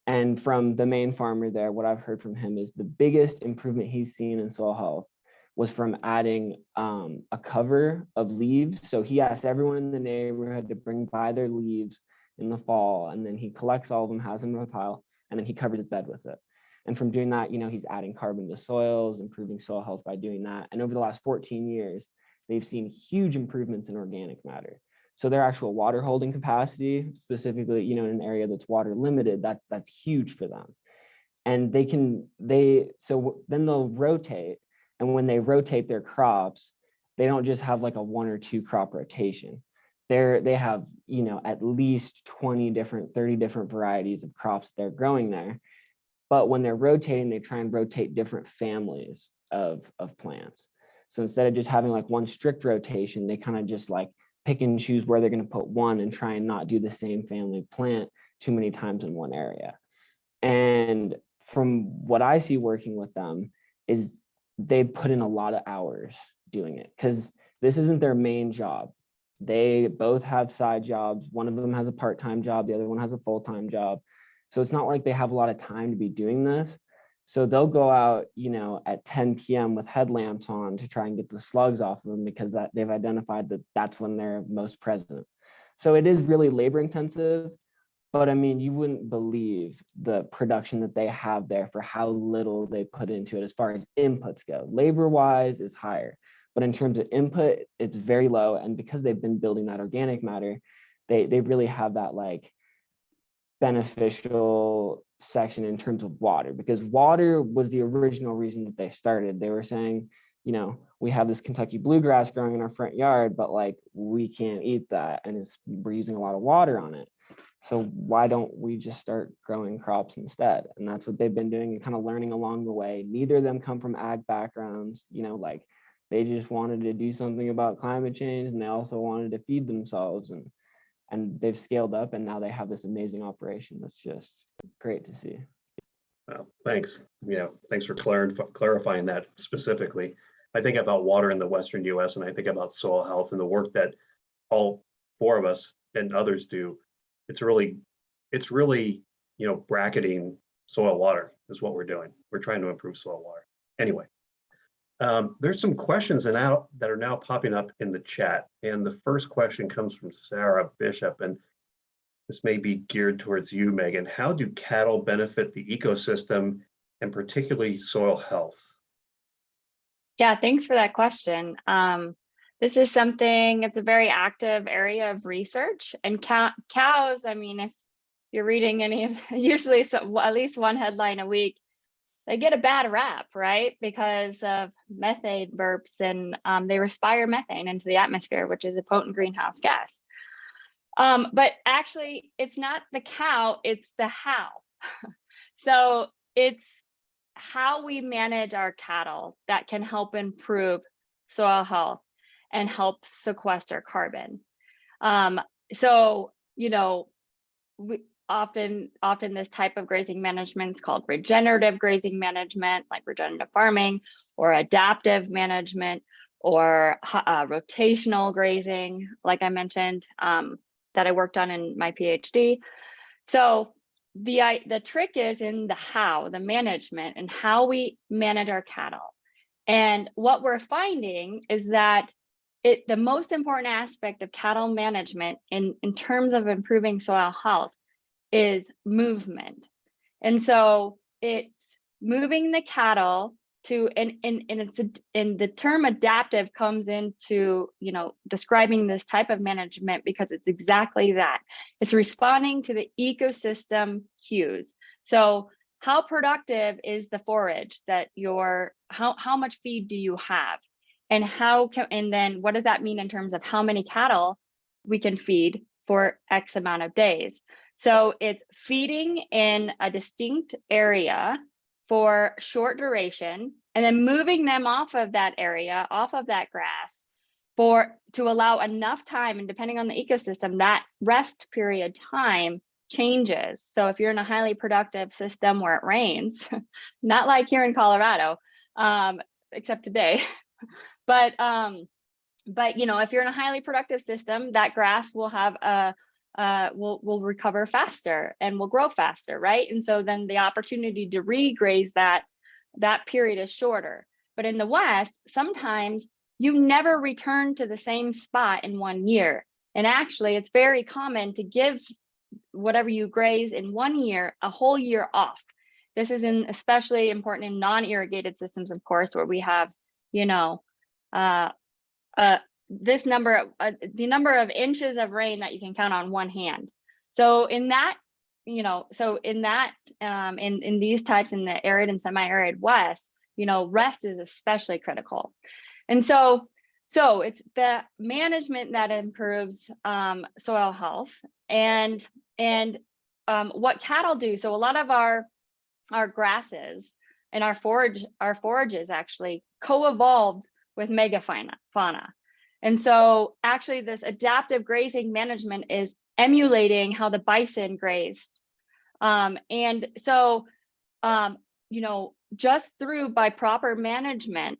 and from the main farmer there, what I've heard from him is the biggest improvement he's seen in soil health was from adding a cover of leaves. So he asked everyone in the neighborhood to bring by their leaves in the fall, and then he collects all of them, has them in a pile, and then he covers his bed with it. And from doing that, he's adding carbon to soils, improving soil health by doing that. And over the last 14 years, they've seen huge improvements in organic matter. So their actual water holding capacity, specifically, in an area that's water limited, that's huge for them. And so then they'll rotate. And when they rotate their crops, they don't just have like a 1 or 2 crop rotation. They have, at least 20 different, 30 different varieties of crops they're growing there. But when they're rotating, they try and rotate different families of plants. So instead of just having like one strict rotation, they kind of just like pick and choose where they're going to put one and try and not do the same family plant too many times in one area. And from what I see working with them is they put in a lot of hours doing it, because this isn't their main job. They both have side jobs. One of them has a part-time job. The other one has a full-time job. So it's not like they have a lot of time to be doing this. So they'll go out, at 10 p.m. with headlamps on to try and get the slugs off of them, because they've identified that that's when they're most present. So it is really labor intensive, but I mean, you wouldn't believe the production that they have there for how little they put into it as far as inputs go. Labor wise is higher, but in terms of input, it's very low. And because they've been building that organic matter, they really have that like beneficial section in terms of water, because water was the original reason that they started. They were saying, we have this Kentucky bluegrass growing in our front yard, but like we can't eat that, and we're using a lot of water on it. So why don't we just start growing crops instead? And that's what they've been doing and kind of learning along the way. Neither of them come from ag backgrounds, like they just wanted to do something about climate change, and they also wanted to feed themselves, and they've scaled up, and now they have this amazing operation. That's just great to see. Well, thanks. Thanks for clarifying that specifically. I think about water in the Western US, and I think about soil health and the work that all 4 of us and others do. It's really, bracketing soil water is what we're doing. We're trying to improve soil water. Anyway, there's some questions that are now popping up in the chat. And the first question comes from Sarah Bishop, and this may be geared towards you, Megan. How do cattle benefit the ecosystem, and particularly soil health? Yeah, thanks for that question. This is something, it's a very active area of research, and cows, I mean, if you're reading any of, usually at least one headline a week, they get a bad rap, right? Because of methane burps, and they respire methane into the atmosphere, which is a potent greenhouse gas. But actually, it's not the cow, it's the how. So it's how we manage our cattle that can help improve soil health and help sequester carbon. So, we often this type of grazing management is called regenerative grazing management, like regenerative farming, or adaptive management, or rotational grazing, like I mentioned, that I worked on in my PhD. So the trick is in the how, the management, and how we manage our cattle. And what we're finding is that the most important aspect of cattle management in terms of improving soil health is movement. And so it's moving the cattle to, and the term adaptive comes into, describing this type of management, because it's exactly that. It's responding to the ecosystem cues. So how productive is the forage that how much feed do you have? And and then what does that mean in terms of how many cattle we can feed for X amount of days? So it's feeding in a distinct area for short duration, and then moving them off of that area, off of that grass, to allow enough time, and depending on the ecosystem, that rest period time changes. So if you're in a highly productive system where it rains, not like here in Colorado, except today, but if you're in a highly productive system, that grass will have will recover faster and will grow faster, right? And so then the opportunity to regraze that period is shorter. But in the West, sometimes you never return to the same spot in 1 year. And actually, it's very common to give whatever you graze in 1 year a whole year off. This is especially important in non-irrigated systems, of course, where we have, this number, the number of inches of rain that you can count on one hand. So in that, in these types, in the arid and semi-arid West, rest is especially critical. And so it's the management that improves soil health and what cattle do. So a lot of our grasses and our forages actually co-evolved with megafauna. And so actually this adaptive grazing management is emulating how the bison grazed. And so, just by proper management,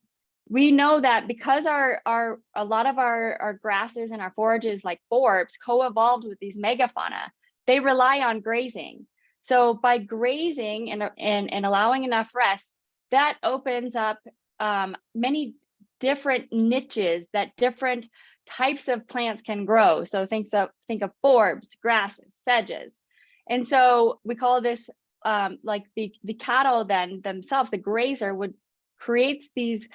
we know that because a lot of our grasses and our forages like forbs co-evolved with these megafauna, they rely on grazing. So by grazing and allowing enough rest, that opens up many different niches that different types of plants can grow. So think of forbs, grasses, sedges. And so we call this like the cattle then themselves, the grazer creates these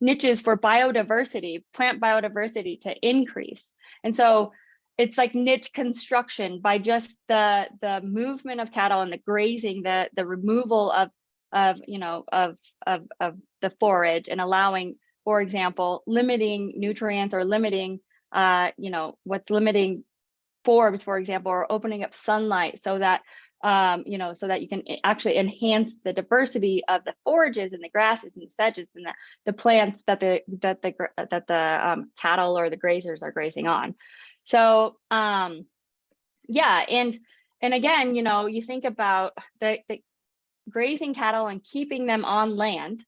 niches for biodiversity, plant biodiversity to increase. And so it's like niche construction by just the movement of cattle and the grazing, the removal of the forage and allowing, for example, limiting nutrients or limiting, what's limiting forbs, for example, or opening up sunlight so that, so that you can actually enhance the diversity of the forages and the grasses and the sedges and the plants that the cattle or the grazers are grazing on. So, yeah, and again, you think about the grazing cattle and keeping them on land.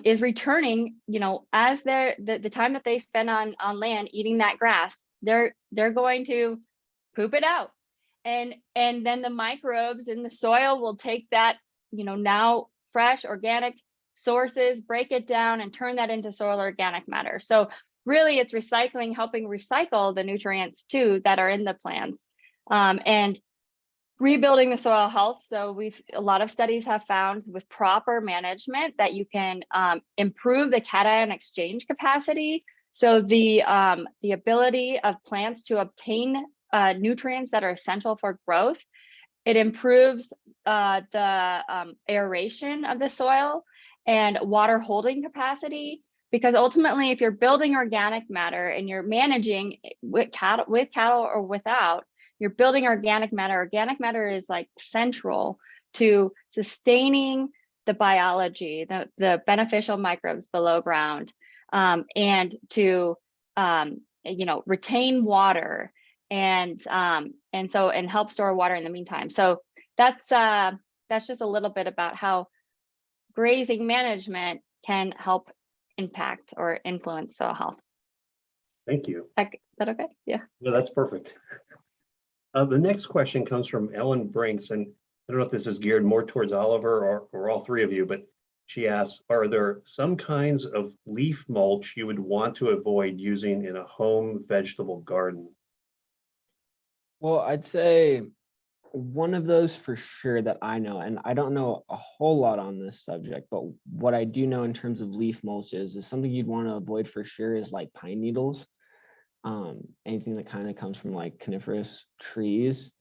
Is returning, as the time that they spend on land eating that grass, they're going to poop it out, and then the microbes in the soil will take that, now fresh organic sources, break it down and turn that into soil organic matter. So really, it's recycling, helping recycle the nutrients too that are in the plants, and rebuilding the soil health. So a lot of studies have found with proper management that you can improve the cation exchange capacity. So the ability of plants to obtain nutrients that are essential for growth. It improves the aeration of the soil and water holding capacity, because ultimately, if you're building organic matter and you're managing with cattle or without, you're building organic matter. Organic matter is like central to sustaining the biology, the beneficial microbes below ground, and to retain water and help store water in the meantime. So that's just a little bit about how grazing management can help impact or influence soil health. Thank you. Is that okay? Yeah. No, that's perfect. The next question comes from Ellen Brinks, and I don't know if this is geared more towards Oliver or all three of you, but she asks, are there some kinds of leaf mulch you would want to avoid using in a home vegetable garden? Well, I'd say one of those for sure that I know, and I don't know a whole lot on this subject, but what I do know in terms of leaf mulches is something you'd want to avoid for sure is like pine needles. Anything that kind of comes from like coniferous trees,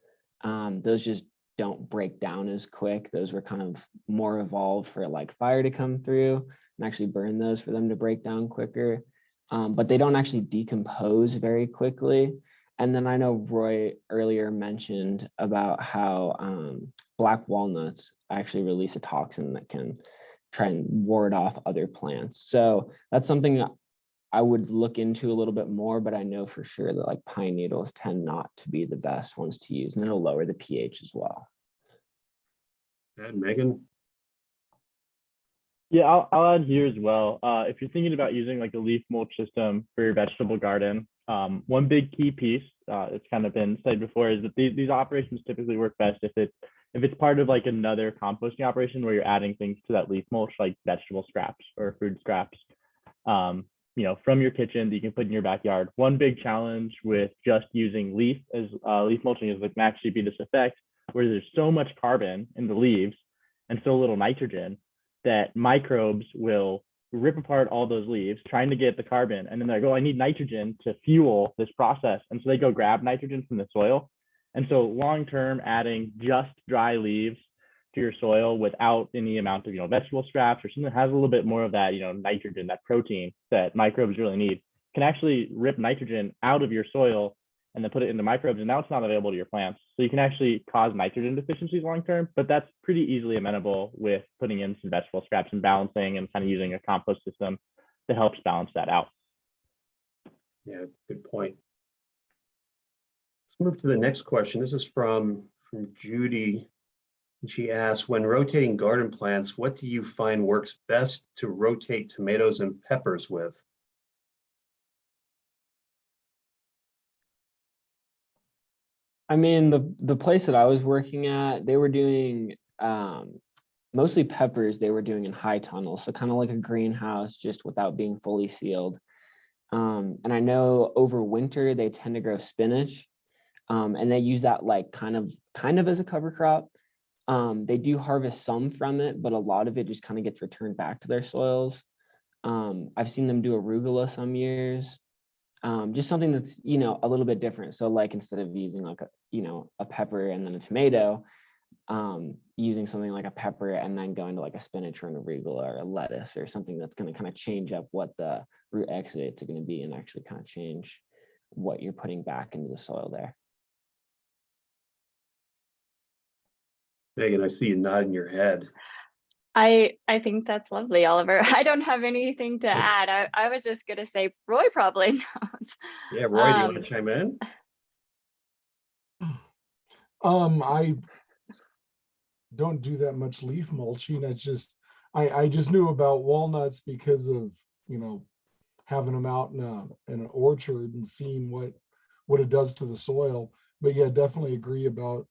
those just don't break down as quick. Those were kind of more evolved for like fire to come through and actually burn those for them to break down quicker. But they don't actually decompose very quickly. And then I know Roy earlier mentioned about how black walnuts actually release a toxin that can try and ward off other plants. So that's something I would look into a little bit more, but I know for sure that like pine needles tend not to be the best ones to use, and it'll lower the pH as well. And Megan? Yeah, I'll add here as well. If you're thinking about using like a leaf mulch system for your vegetable garden, one big key piece, it's kind of been said before, is that these operations typically work best if it's part of like another composting operation where you're adding things to that leaf mulch, like vegetable scraps or food scraps, you know, from your kitchen that you can put in your backyard. One big challenge with just using leaf mulching is like actually be this effect where there's so much carbon in the leaves and so little nitrogen that microbes will rip apart all those leaves trying to get the carbon, and then they're like, oh, I need nitrogen to fuel this process, and so they go grab nitrogen from the soil. And so long term, adding just dry leaves to your soil without any amount of, you know, vegetable scraps or something that has a little bit more of that, you know, nitrogen, that protein that microbes really need, can actually rip nitrogen out of your soil and then put it into microbes, and now it's not available to your plants. So you can actually cause nitrogen deficiencies long term, but that's pretty easily amenable with putting in some vegetable scraps and balancing and kind of using a compost system that helps balance that out. Yeah, good point. Let's move to the next question. This is from Judy. And she asks, when rotating garden plants, what do you find works best to rotate tomatoes and peppers with? I mean, the place that I was working at, they were doing mostly peppers. They were doing in high tunnels, so kind of like a greenhouse, just without being fully sealed. And I know over winter they tend to grow spinach, and they use that like kind of as a cover crop. They do harvest some from it, but a lot of it just kind of gets returned back to their soils. I've seen them do arugula some years. Just something that's, you know, a little bit different. So like instead of using like a pepper and then a tomato, using something like a pepper and then going to like a spinach or an arugula or a lettuce or something that's going to kind of change up what the root exudates are going to be and actually kind of change what you're putting back into the soil there. Megan, I see you nodding your head. I think that's lovely, Oliver. I don't have anything to add. I was just gonna say Roy probably knows. Yeah, Roy, do you want to chime in? I don't do that much leaf mulching. It's just I just knew about walnuts because of, you know, having them out in an orchard and seeing what it does to the soil. But yeah, definitely agree about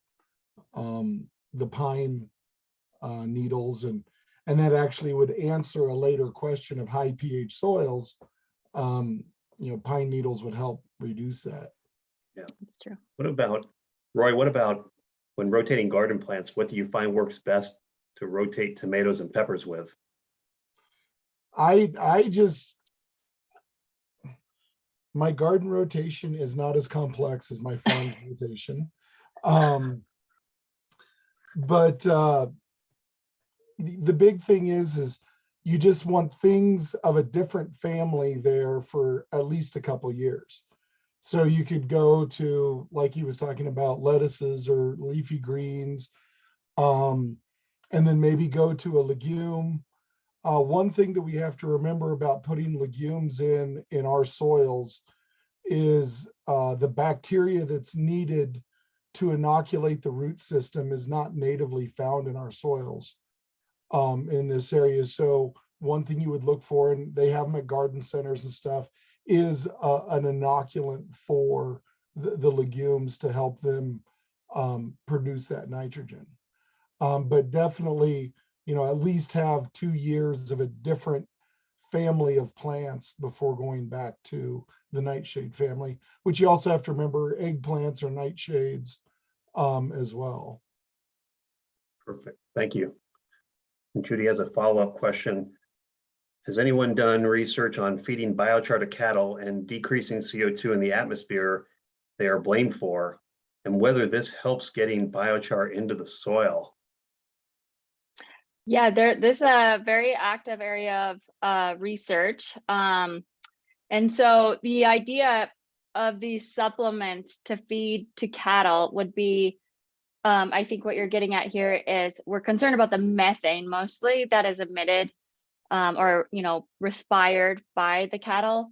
the pine needles, and that actually would answer a later question of high pH soils. You know, pine needles would help reduce that. Yeah, That's true. what about, Roy, what about when rotating garden plants, what do you find works best to rotate tomatoes and peppers with? My garden rotation is not as complex as my farm's rotation. But the big thing is you just want things of a different family there for at least a couple years. So you could go to, like he was talking about, lettuces or leafy greens, and then maybe go to a legume. One thing that we have to remember about putting legumes in our soils is the bacteria that's needed to inoculate the root system is not natively found in our soils in this area. So one thing you would look for, and they have them at garden centers and stuff, is an inoculant for the legumes to help them produce that nitrogen. But definitely, you know, at least have 2 years of a different family of plants before going back to the nightshade family, which you also have to remember eggplants are nightshades as well. Perfect, thank you. And Judy has a follow-up question. Has anyone done research on feeding biochar to cattle and decreasing CO2 in the atmosphere they are blamed for, and whether this helps getting biochar into the soil? Yeah, this is a very active area of research. And so the idea of these supplements to feed to cattle would be, I think what you're getting at here is we're concerned about the methane mostly that is emitted or, you know, respired by the cattle.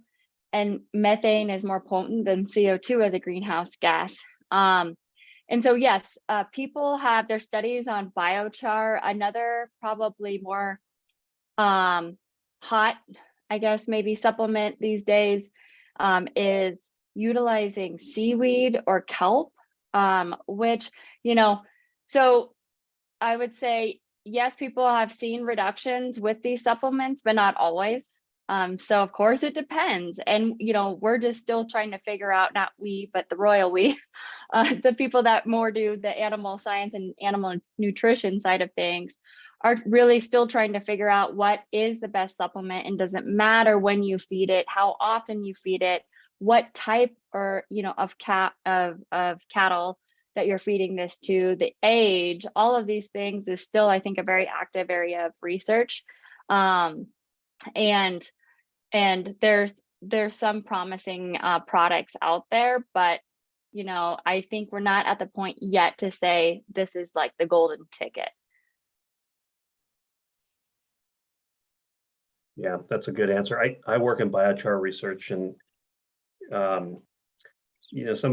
and methane is more potent than CO2 as a greenhouse gas. And so, yes, people have their studies on biochar. Another probably more hot, I guess, maybe supplement these days is utilizing seaweed or kelp, which, so I would say, yes, people have seen reductions with these supplements, but not always. So of course it depends. And, we're just still trying to figure out, not we, but the royal we, the people that more do the animal science and animal nutrition side of things are really still trying to figure out what is the best supplement, and doesn't matter when you feed it, how often you feed it, what type or, of cattle that you're feeding this to, the age, all of these things is still, I think, a very active area of research. And there's some promising products out there, but I think we're not at the point yet to say this is like the golden ticket. Yeah, that's a good answer. I work in biochar research, and some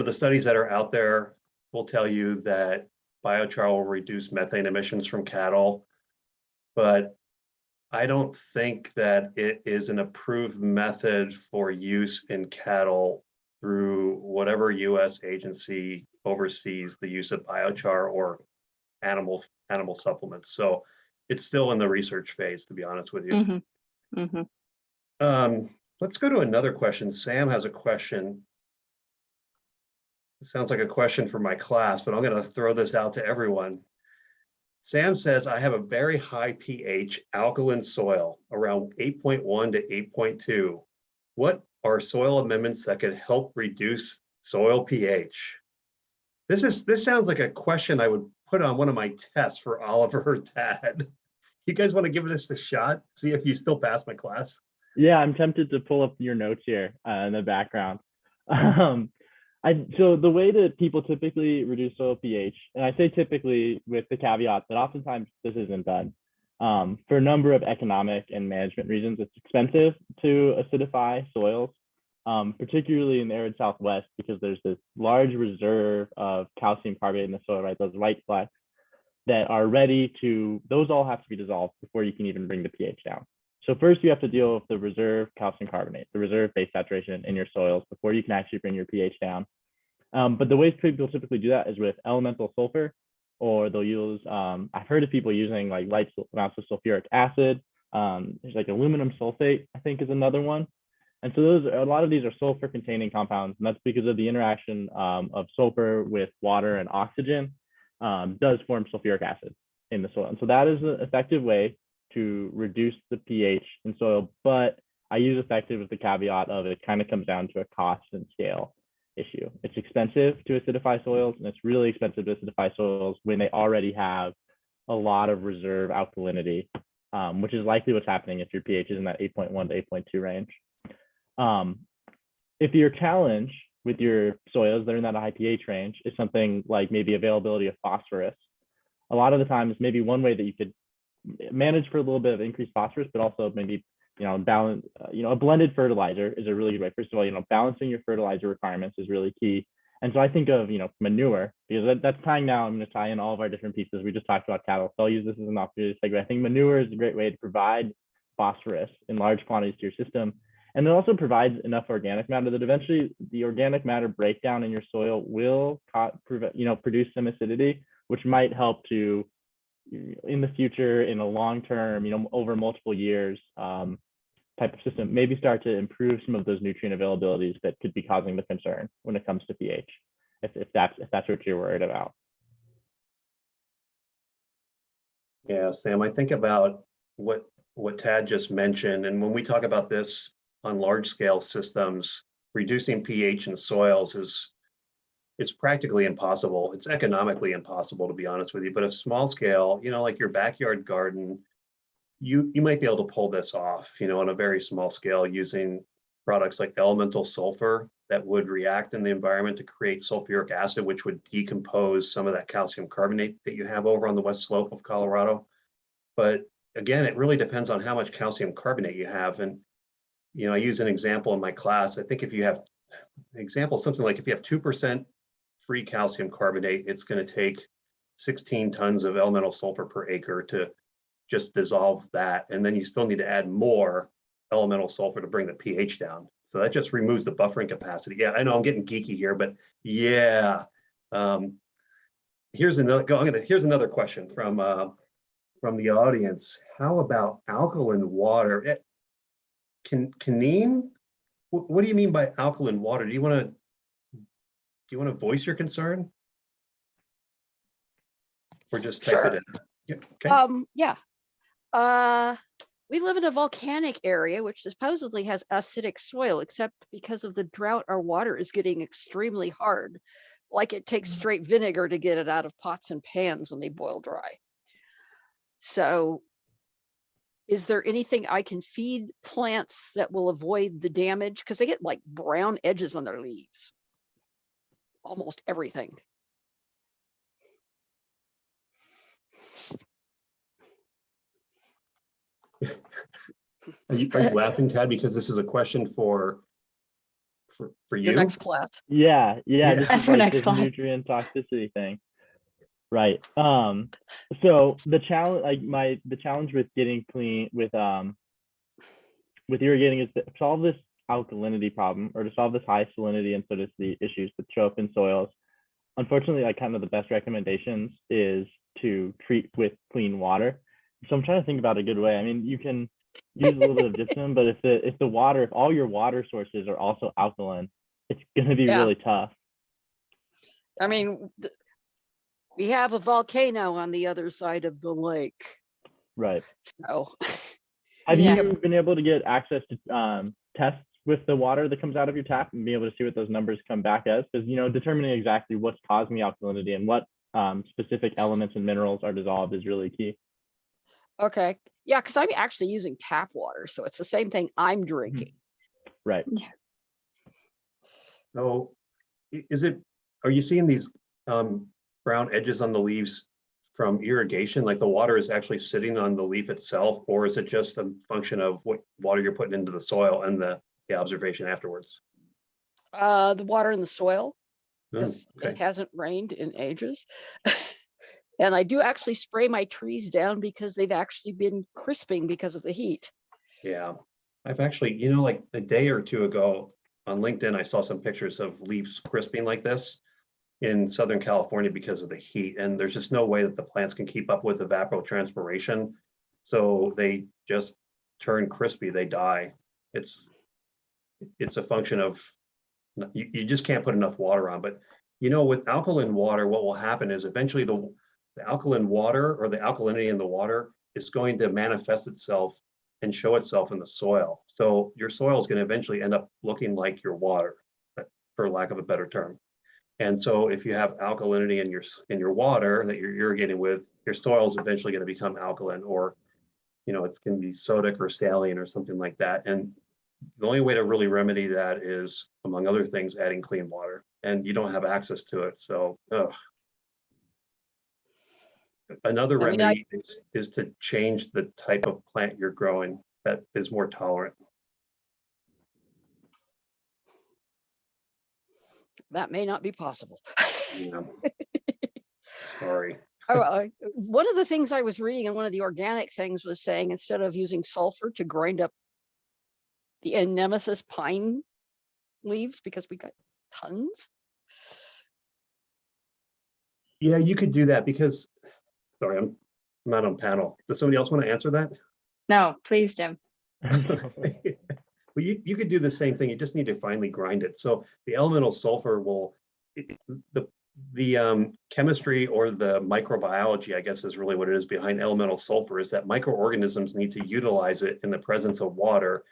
of the studies that are out there will tell you that biochar will reduce methane emissions from cattle, but I don't think that it is an approved method for use in cattle through whatever U.S. agency oversees the use of biochar or animal supplements. So it's still in the research phase, to be honest with you. Let's go to another question. Sam has a question. It sounds like a question for my class, but I'm going to throw this out to everyone. Sam says, I have a very high pH alkaline soil, around 8.1 to 8.2. What are soil amendments that could help reduce soil pH? This sounds like a question I would put on one of my tests for Oliver or Tad. You guys want to give this a shot? See if you still pass my class? Yeah, I'm tempted to pull up your notes here in the background. So the way that people typically reduce soil pH, and I say typically with the caveat that oftentimes this isn't done, for a number of economic and management reasons. It's expensive to acidify soils, particularly in the arid Southwest, because there's this large reserve of calcium carbonate in the soil, right? Those white flecks that are ready to, those all have to be dissolved before you can even bring the pH down. So first you have to deal with the reserve calcium carbonate, the reserve base saturation in your soils before you can actually bring your pH down. But the ways people typically do that is with elemental sulfur, or they'll use, I've heard of people using like light amounts of sulfuric acid. There's like aluminum sulfate, I think is another one. And so a lot of these are sulfur containing compounds, and that's because of the interaction of sulfur with water and oxygen does form sulfuric acid in the soil. And so that is an effective way to reduce the pH in soil, but I use effective with the caveat of it kind of comes down to a cost and scale issue. It's expensive to acidify soils, and it's really expensive to acidify soils when they already have a lot of reserve alkalinity, which is likely what's happening if your pH is in that 8.1 to 8.2 range. If your challenge with your soils that are in that high pH range is something like maybe availability of phosphorus, a lot of the times maybe one way that you could manage for a little bit of increased phosphorus, but also maybe balance, a blended fertilizer is a really good way. First of all, balancing your fertilizer requirements is really key. And so I think of, manure, because that's tying now, I'm going to tie in all of our different pieces. We just talked about cattle, so I'll use this as an opportunity to segue. I think manure is a great way to provide phosphorus in large quantities to your system. And it also provides enough organic matter that eventually the organic matter breakdown in your soil will produce some acidity, which might help to, in the future, in a long term, over multiple years type of system, maybe start to improve some of those nutrient availabilities that could be causing the concern when it comes to pH, if that's what you're worried about. Yeah, Sam, I think about what Tad just mentioned, and when we talk about this on large scale systems, reducing pH in soils it's practically impossible. It's economically impossible, to be honest with you. But a small scale, like your backyard garden, you might be able to pull this off, on a very small scale using products like elemental sulfur that would react in the environment to create sulfuric acid, which would decompose some of that calcium carbonate that you have over on the west slope of Colorado. But again, it really depends on how much calcium carbonate you have. And I use an example in my class. I think if you have example, something like if you have 2% free calcium carbonate, it's going to take 16 tons of elemental sulfur per acre to just dissolve that. And then you still need to add more elemental sulfur to bring the pH down. So that just removes the buffering capacity. Yeah, I know I'm getting geeky here, but yeah. Here's another question from the audience. How about alkaline water? Kaneen, what do you mean by alkaline water? Do you want to voice your concern? Or just type Sure. it in? Yeah, okay. Yeah. We live in a volcanic area, which supposedly has acidic soil, except because of the drought, our water is getting extremely hard. Like it takes straight vinegar to get it out of pots and pans when they boil dry. So is there anything I can feed plants that will avoid the damage? Because they get like brown edges on their leaves. Almost everything. Are you laughing, Tad, because this is a question for you? The next class. Yeah. This That's is our like next this slide. nutrient toxicity thing. Right. So the challenge with getting clean with irrigating is to solve this alkalinity problem, or to solve this high salinity and acidity issues that show up in soils. Unfortunately, like kind of the best recommendations is to treat with clean water. So I'm trying to think about a good way. I mean, you can use a little bit of gypsum, but if all your water sources are also alkaline, it's going to be Yeah. really tough. I mean, we have a volcano on the other side of the lake. Right. So Have Yeah. you been able to get access to tests with the water that comes out of your tap and be able to see what those numbers come back as? Because, determining exactly what's causing the alkalinity and what specific elements and minerals are dissolved is really key. okay. Yeah, because I'm actually using tap water, so it's the same thing I'm drinking. Right. So are you seeing these brown edges on the leaves from irrigation? Like the water is actually sitting on the leaf itself, or is it just a function of what water you're putting into the soil and the observation afterwards? The water in the soil, because Okay. it hasn't rained in ages. And I do actually spray my trees down because they've actually been crisping because of the heat. Yeah, I've actually, like a day or two ago on LinkedIn, I saw some pictures of leaves crisping like this in Southern California because of the heat. And there's just no way that the plants can keep up with evapotranspiration. So they just turn crispy, they die. It's a function of, you just can't put enough water on. But with alkaline water, what will happen is eventually the alkaline water, or the alkalinity in the water, is going to manifest itself and show itself in the soil. So your soil is going to eventually end up looking like your water, for lack of a better term. And so if you have alkalinity in your water that you're irrigating with, your soil is eventually going to become alkaline, or it's going to be sodic or saline or something like that. And the only way to really remedy that is, among other things, adding clean water, and you don't have access to it. So another I mean, remedy is to change the type of plant you're growing that is more tolerant. That may not be possible. Yeah. Sorry. One of the things I was reading in one of the organic things was saying, instead of using sulfur to grind up the nemesis pine leaves, because we got tons. Yeah, you could do that because, sorry, I'm not on panel. Does somebody else want to answer that? No, please, Jim. Well, you could do the same thing. You just need to finely grind it. So the elemental sulfur will, the chemistry, or the microbiology, I guess, is really what it is behind elemental sulfur, is that microorganisms need to utilize it in the presence of water,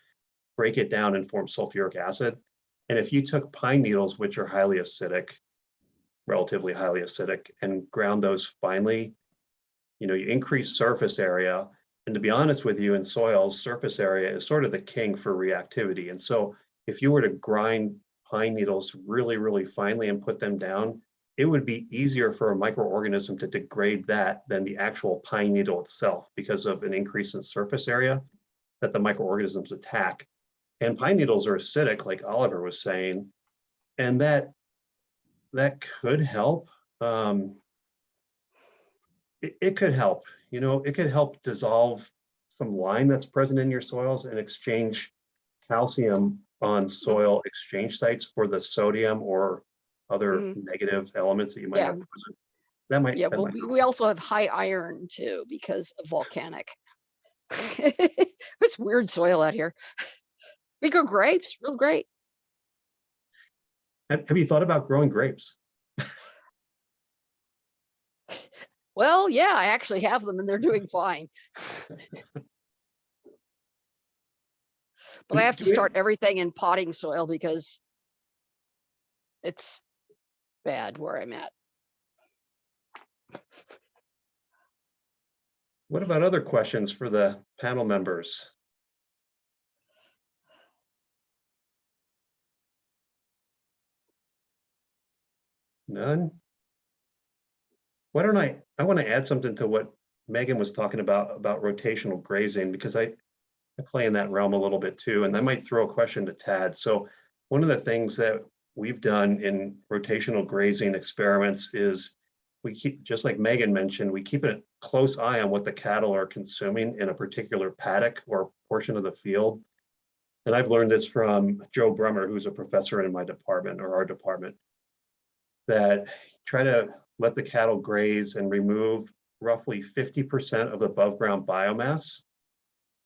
break it down and form sulfuric acid. And if you took pine needles, which are highly acidic, relatively highly acidic, and ground those finely, you increase surface area. And to be honest with you, in soils, surface area is sort of the king for reactivity. And so if you were to grind pine needles really, really finely and put them down, it would be easier for a microorganism to degrade that than the actual pine needle itself, because of an increase in surface area that the microorganisms attack. And pine needles are acidic, like Oliver was saying, and that could help. It could help, it could help dissolve some lime that's present in your soils and exchange calcium on soil exchange sites for the sodium or other negative elements that you might have present. Yeah, That well, might help. we also have high iron too because of volcanic. It's weird soil out here. We grow grapes, real great. Have you thought about growing grapes? Well, yeah, I actually have them and they're doing fine. But I have to start everything in potting soil because it's bad where I'm at. What about other questions for the panel members? None? Why don't I want to add something to what Megan was talking about rotational grazing, because I play in that realm a little bit too, and I might throw a question to Tad. So one of the things that we've done in rotational grazing experiments is we keep, just like Megan mentioned, we keep a close eye on what the cattle are consuming in a particular paddock or portion of the field. And I've learned this from Joe Brummer, who's a professor in my department or our department, that try to let the cattle graze and remove roughly 50% of above ground biomass.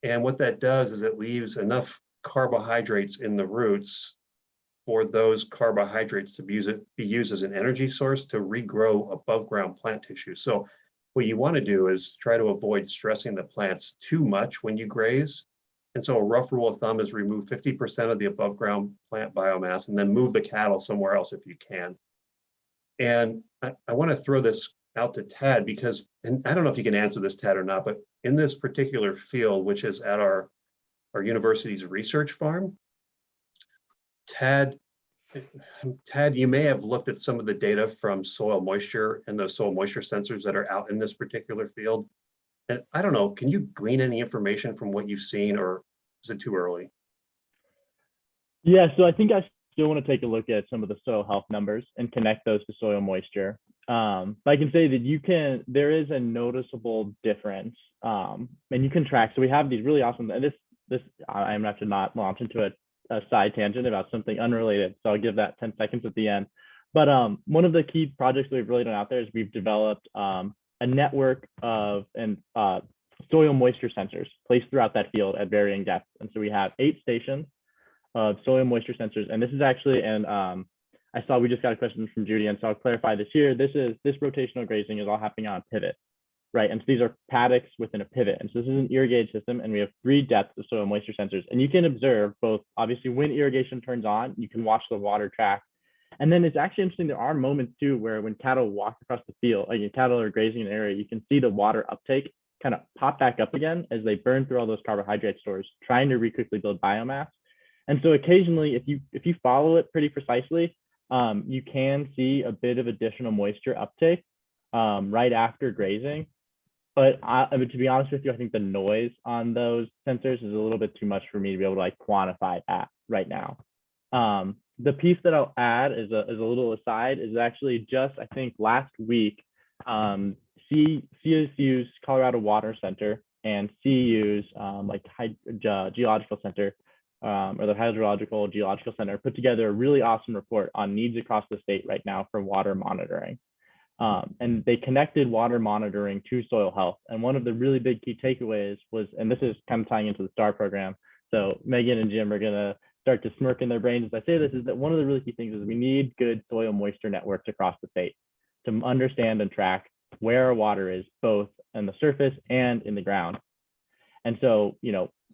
And what that does is it leaves enough carbohydrates in the roots for those carbohydrates to be used as an energy source to regrow above ground plant tissue. So what you want to do is try to avoid stressing the plants too much when you graze. And so a rough rule of thumb is remove 50% of the above ground plant biomass and then move the cattle somewhere else if you can. And I want to throw this out to Tad because, and I don't know if you can answer this, Tad, or not, but in this particular field, which is at our university's research farm, Tad, you may have looked at some of the data from soil moisture and those soil moisture sensors that are out in this particular field. And I don't know, can you glean any information from what you've seen, or is it too early? Yeah, so I think I still want to take a look at some of the soil health numbers and connect those to soil moisture. But I can say that there is a noticeable difference, and you can track. So we have these really awesome, and this I'm gonna have to not launch into a side tangent about something unrelated. So I'll give that 10 seconds at the end. But one of the key projects we've really done out there is we've developed a network of soil moisture sensors placed throughout that field at varying depths. And so we have 8 stations of soil moisture sensors. And this is actually, and I saw we just got a question from Judy, and so I'll clarify this here. This rotational grazing is all happening on a pivot, right? And so these are paddocks within a pivot. And so this is an irrigated system, and we have 3 depths of soil moisture sensors. And you can observe both, obviously, when irrigation turns on, you can watch the water track. And then it's actually interesting, there are moments too where when cattle walk across the field, like cattle are grazing in an area, you can see the water uptake kind of pop back up again as they burn through all those carbohydrate stores, trying to quickly build biomass. And so occasionally, if you follow it pretty precisely, you can see a bit of additional moisture uptake right after grazing. But to be honest with you, I think the noise on those sensors is a little bit too much for me to be able to like quantify that right now. The piece that I'll add is a little aside is actually just, I think last week, CSU's Colorado Water Center and CU's Geological Center, or the Hydrological Geological Center, put together a really awesome report on needs across the state right now for water monitoring. And they connected water monitoring to soil health. And one of the really big key takeaways was, and this is kind of tying into the STAR program, so Megan and Jim are gonna start to smirk in their brains as I say this, is that one of the really key things is we need good soil moisture networks across the state to understand and track where our water is, both on the surface and in the ground. And so,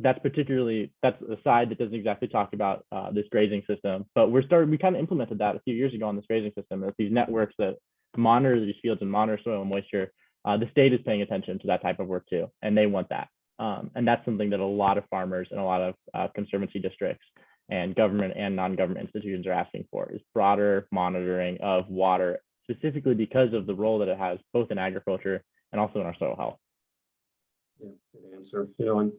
that's a side that doesn't exactly talk about this grazing system, but we kind of implemented that a few years ago on this grazing system. That these networks that monitor these fields and monitor soil moisture, the state is paying attention to that type of work too, and they want that. And that's something that a lot of farmers and a lot of conservancy districts and government and non-government institutions are asking for, is broader monitoring of water, specifically because of the role that it has both in agriculture and also in our soil health. Yeah, good answer. And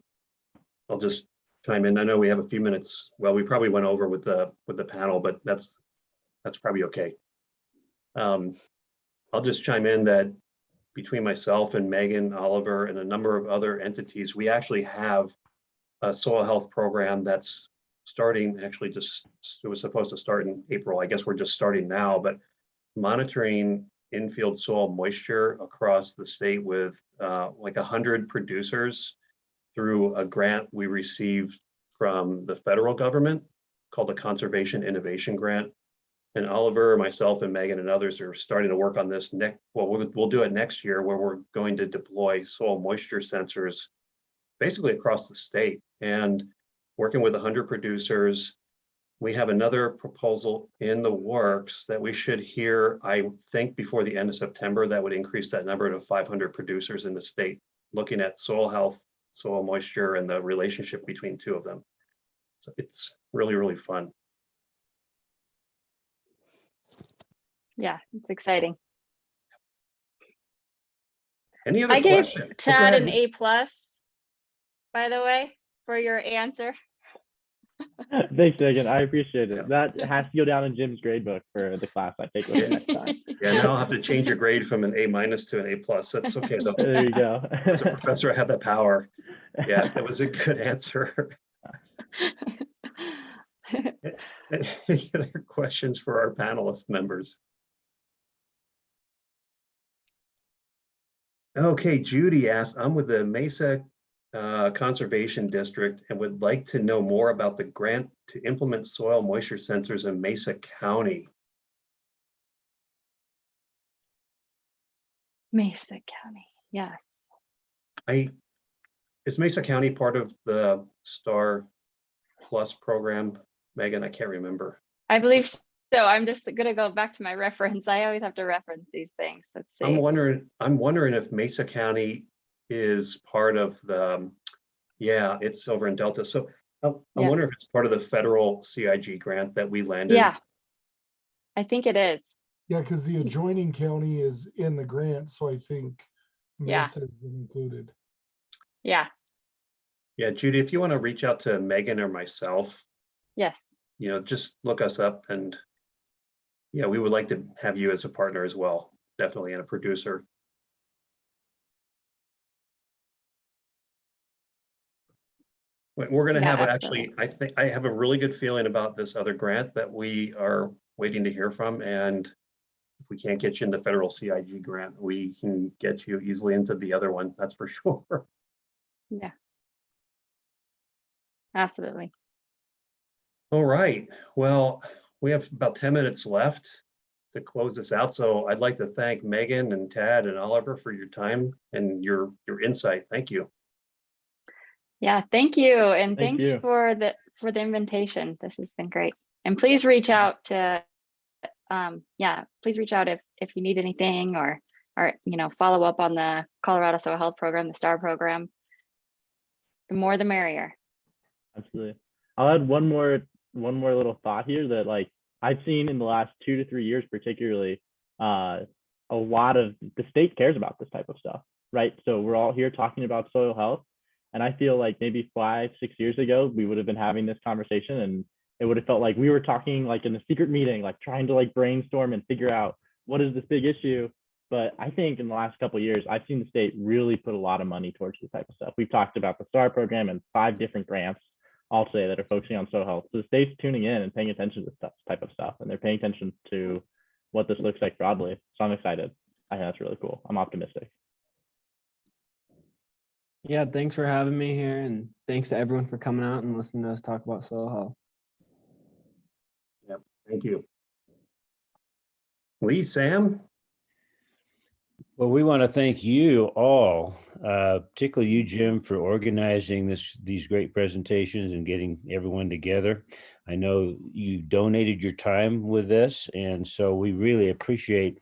I'll just chime in. I know we have a few minutes. Well, we probably went over with the panel, but that's probably okay. I'll just chime in that between myself and Megan, Oliver, and a number of other entities, we actually have a soil health program that's starting, actually just, it was supposed to start in April. I guess we're just starting now, but monitoring infield soil moisture across the state with like 100 producers through a grant we received from the federal government called the Conservation Innovation Grant. And Oliver, myself, and Megan and others are starting to work on this we'll do it next year, where we're going to deploy soil moisture sensors basically across the state, and working with 100 producers. We have another proposal in the works that we should hear, I think, before the end of September, that would increase that number to 500 producers in the state, looking at soil health, soil moisture, and the relationship between two of them. So it's really, really fun. Yeah, it's exciting. Any other I gave questions? Oh, go Tad an ahead. A+, by the way, for your answer. Thanks, Megan. I appreciate it. That has to go down in Jim's grade book for the class I take with him next time. Yeah, now I'll have to change your grade from an A- to an A+. That's okay though. There you go. As a professor, I have that power. Yeah, that was a good answer. Any other questions for our panelist members? Okay, Judy asked, I'm with the Mesa Conservation District and would like to know more about the grant to implement soil moisture sensors in Mesa County. Mesa County, yes. Is Mesa County part of the STAR Plus program? Megan, I can't remember. I believe so. I'm just gonna go back to my reference. I always have to reference these things. Let's see. I'm wondering if Mesa County is part of the, yeah, it's over in Delta. So I Yeah. wonder if it's part of the federal CIG grant that we landed. Yeah, I think it is. Yeah, because the adjoining county is in the grant, so I think Yeah. Mesa has been included. Yeah, Yeah, Judy, if you want to reach out to Megan or myself, yes. just look us up, and yeah, we would like to have you as a partner as well, definitely, and a producer. We're going to Yeah, have absolutely. I think I have a really good feeling about this other grant that we are waiting to hear from, and if we can't get you in the federal CIG grant, we can get you easily into the other one, that's for sure. Yeah. Absolutely. All right, well, we have about 10 minutes left to close this out. So I'd like to thank Megan and Tad and Oliver for your time and your insight. Thank you. Yeah, thank you. And Thank thanks you. for the invitation. This has been great. And please reach out to please reach out if you need anything or follow up on the Colorado Soil Health Program, the STAR program. The more the merrier. Absolutely. I'll add one more little thought here that, like, I've seen in the last 2 to 3 years, particularly, a lot of the state cares about this type of stuff, right? So we're all here talking about soil health, and I feel like maybe 5, 6 years ago, we would have been having this conversation, and it would have felt like we were talking like in a secret meeting, like trying to like brainstorm and figure out what is this big issue. But I think in the last couple of years, I've seen the state really put a lot of money towards this type of stuff. We've talked about the STAR program and 5 different grants all today that are focusing on soil health. So the state's tuning in and paying attention to this type of stuff, and they're paying attention to what this looks like broadly. So I'm excited. I think that's really cool. I'm optimistic. Yeah, thanks for having me here, and thanks to everyone for coming out and listening to us talk about soil health. Yep, thank you. Lee, Sam? Well, we want to thank you all, particularly you, Jim, for organizing these great presentations and getting everyone together. I know you donated your time with this, and so we really appreciate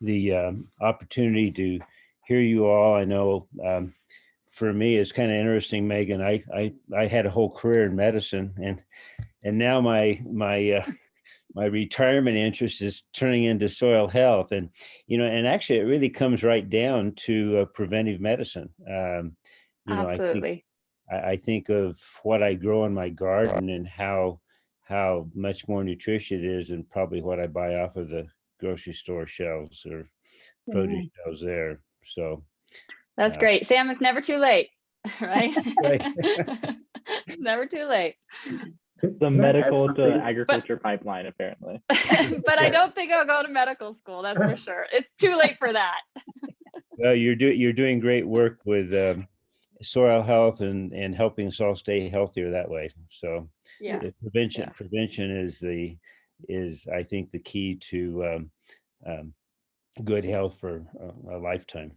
the opportunity to hear you all. I know for me, it's kind of interesting, Megan. I had a whole career in medicine, and now my retirement interest is turning into soil health, and actually it really comes right down to preventive medicine. Absolutely. I think of what I grow in my garden and how much more nutritious it is than probably what I buy off of the grocery store shelves or produce shelves there. So That's uh, great. Sam, it's never too late, right? right. It's never too late. The Can I add medical to something? agriculture pipeline, apparently. But I don't think I'll go to medical school, that's for sure. It's too late for that. Well, you're doing great work with soil health and helping soil stay healthier that way. So Yeah. the prevention is I think the key to good health for a lifetime.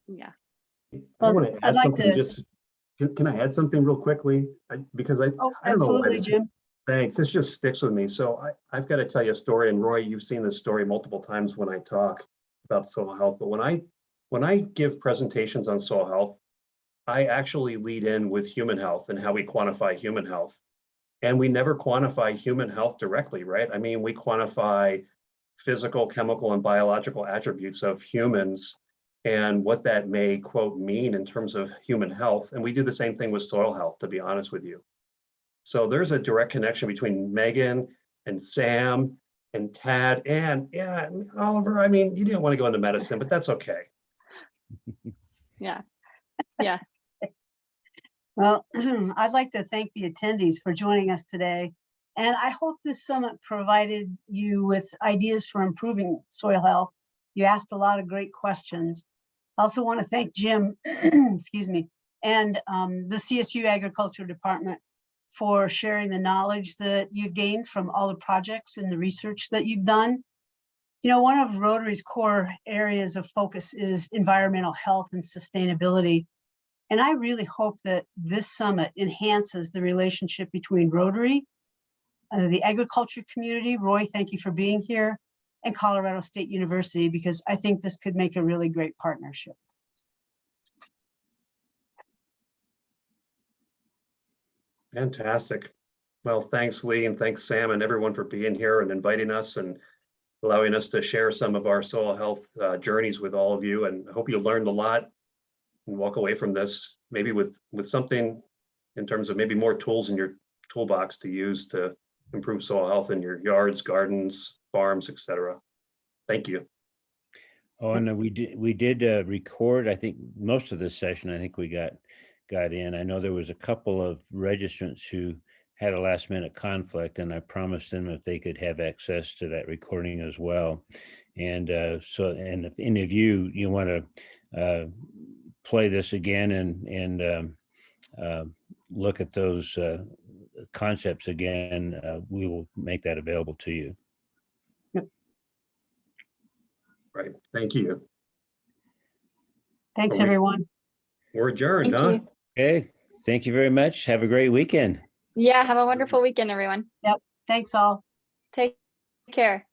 Yeah. I want to I'd add like something to- just, can I add something real quickly? Because I Oh, I don't know why absolutely, this- Jim. Thanks. This just sticks with me. So I've got to tell you a story, and Roy, you've seen this story multiple times when I talk about soil health. But when I give presentations on soil health, I actually lead in with human health and how we quantify human health. And we never quantify human health directly, right? I mean, we quantify physical, chemical, and biological attributes of humans and what that may, quote, mean in terms of human health. And we do the same thing with soil health, to be honest with you. So there's a direct connection between Megan and Sam and Tad and yeah, Oliver. I mean, you didn't want to go into medicine, but that's okay. Yeah. Yeah. Well, I'd like to thank the attendees for joining us today. And I hope this summit provided you with ideas for improving soil health. You asked a lot of great questions. I also want to thank Jim, excuse me, and the CSU Agriculture Department for sharing the knowledge that you've gained from all the projects and the research that you've done. You know, one of Rotary's core areas of focus is environmental health and sustainability. And I really hope that this summit enhances the relationship between Rotary, the agriculture community. Roy, thank you for being here, and Colorado State University, because I think this could make a really great partnership. Fantastic. Well, thanks, Lee, and thanks, Sam, and everyone for being here and inviting us and allowing us to share some of our soil health journeys with all of you. And I hope you learned a lot and walk away from this maybe with something in terms of maybe more tools in your toolbox to use to improve soil health in your yards, gardens, farms, etc. Thank you. Oh, and we did record, I think, most of this session. I think we got in. I know there was a couple of registrants who had a last minute conflict, and I promised them if they could have access to that recording as well. And and if any of you want to play this again and look at those concepts again, we will make that available to you. Right. Thank you. Thanks, Are we- everyone. We're adjourned, Thank huh? you. Okay. Thank you very much. Have a great weekend. Yeah. Have a wonderful weekend, everyone. Thanks all. Take care.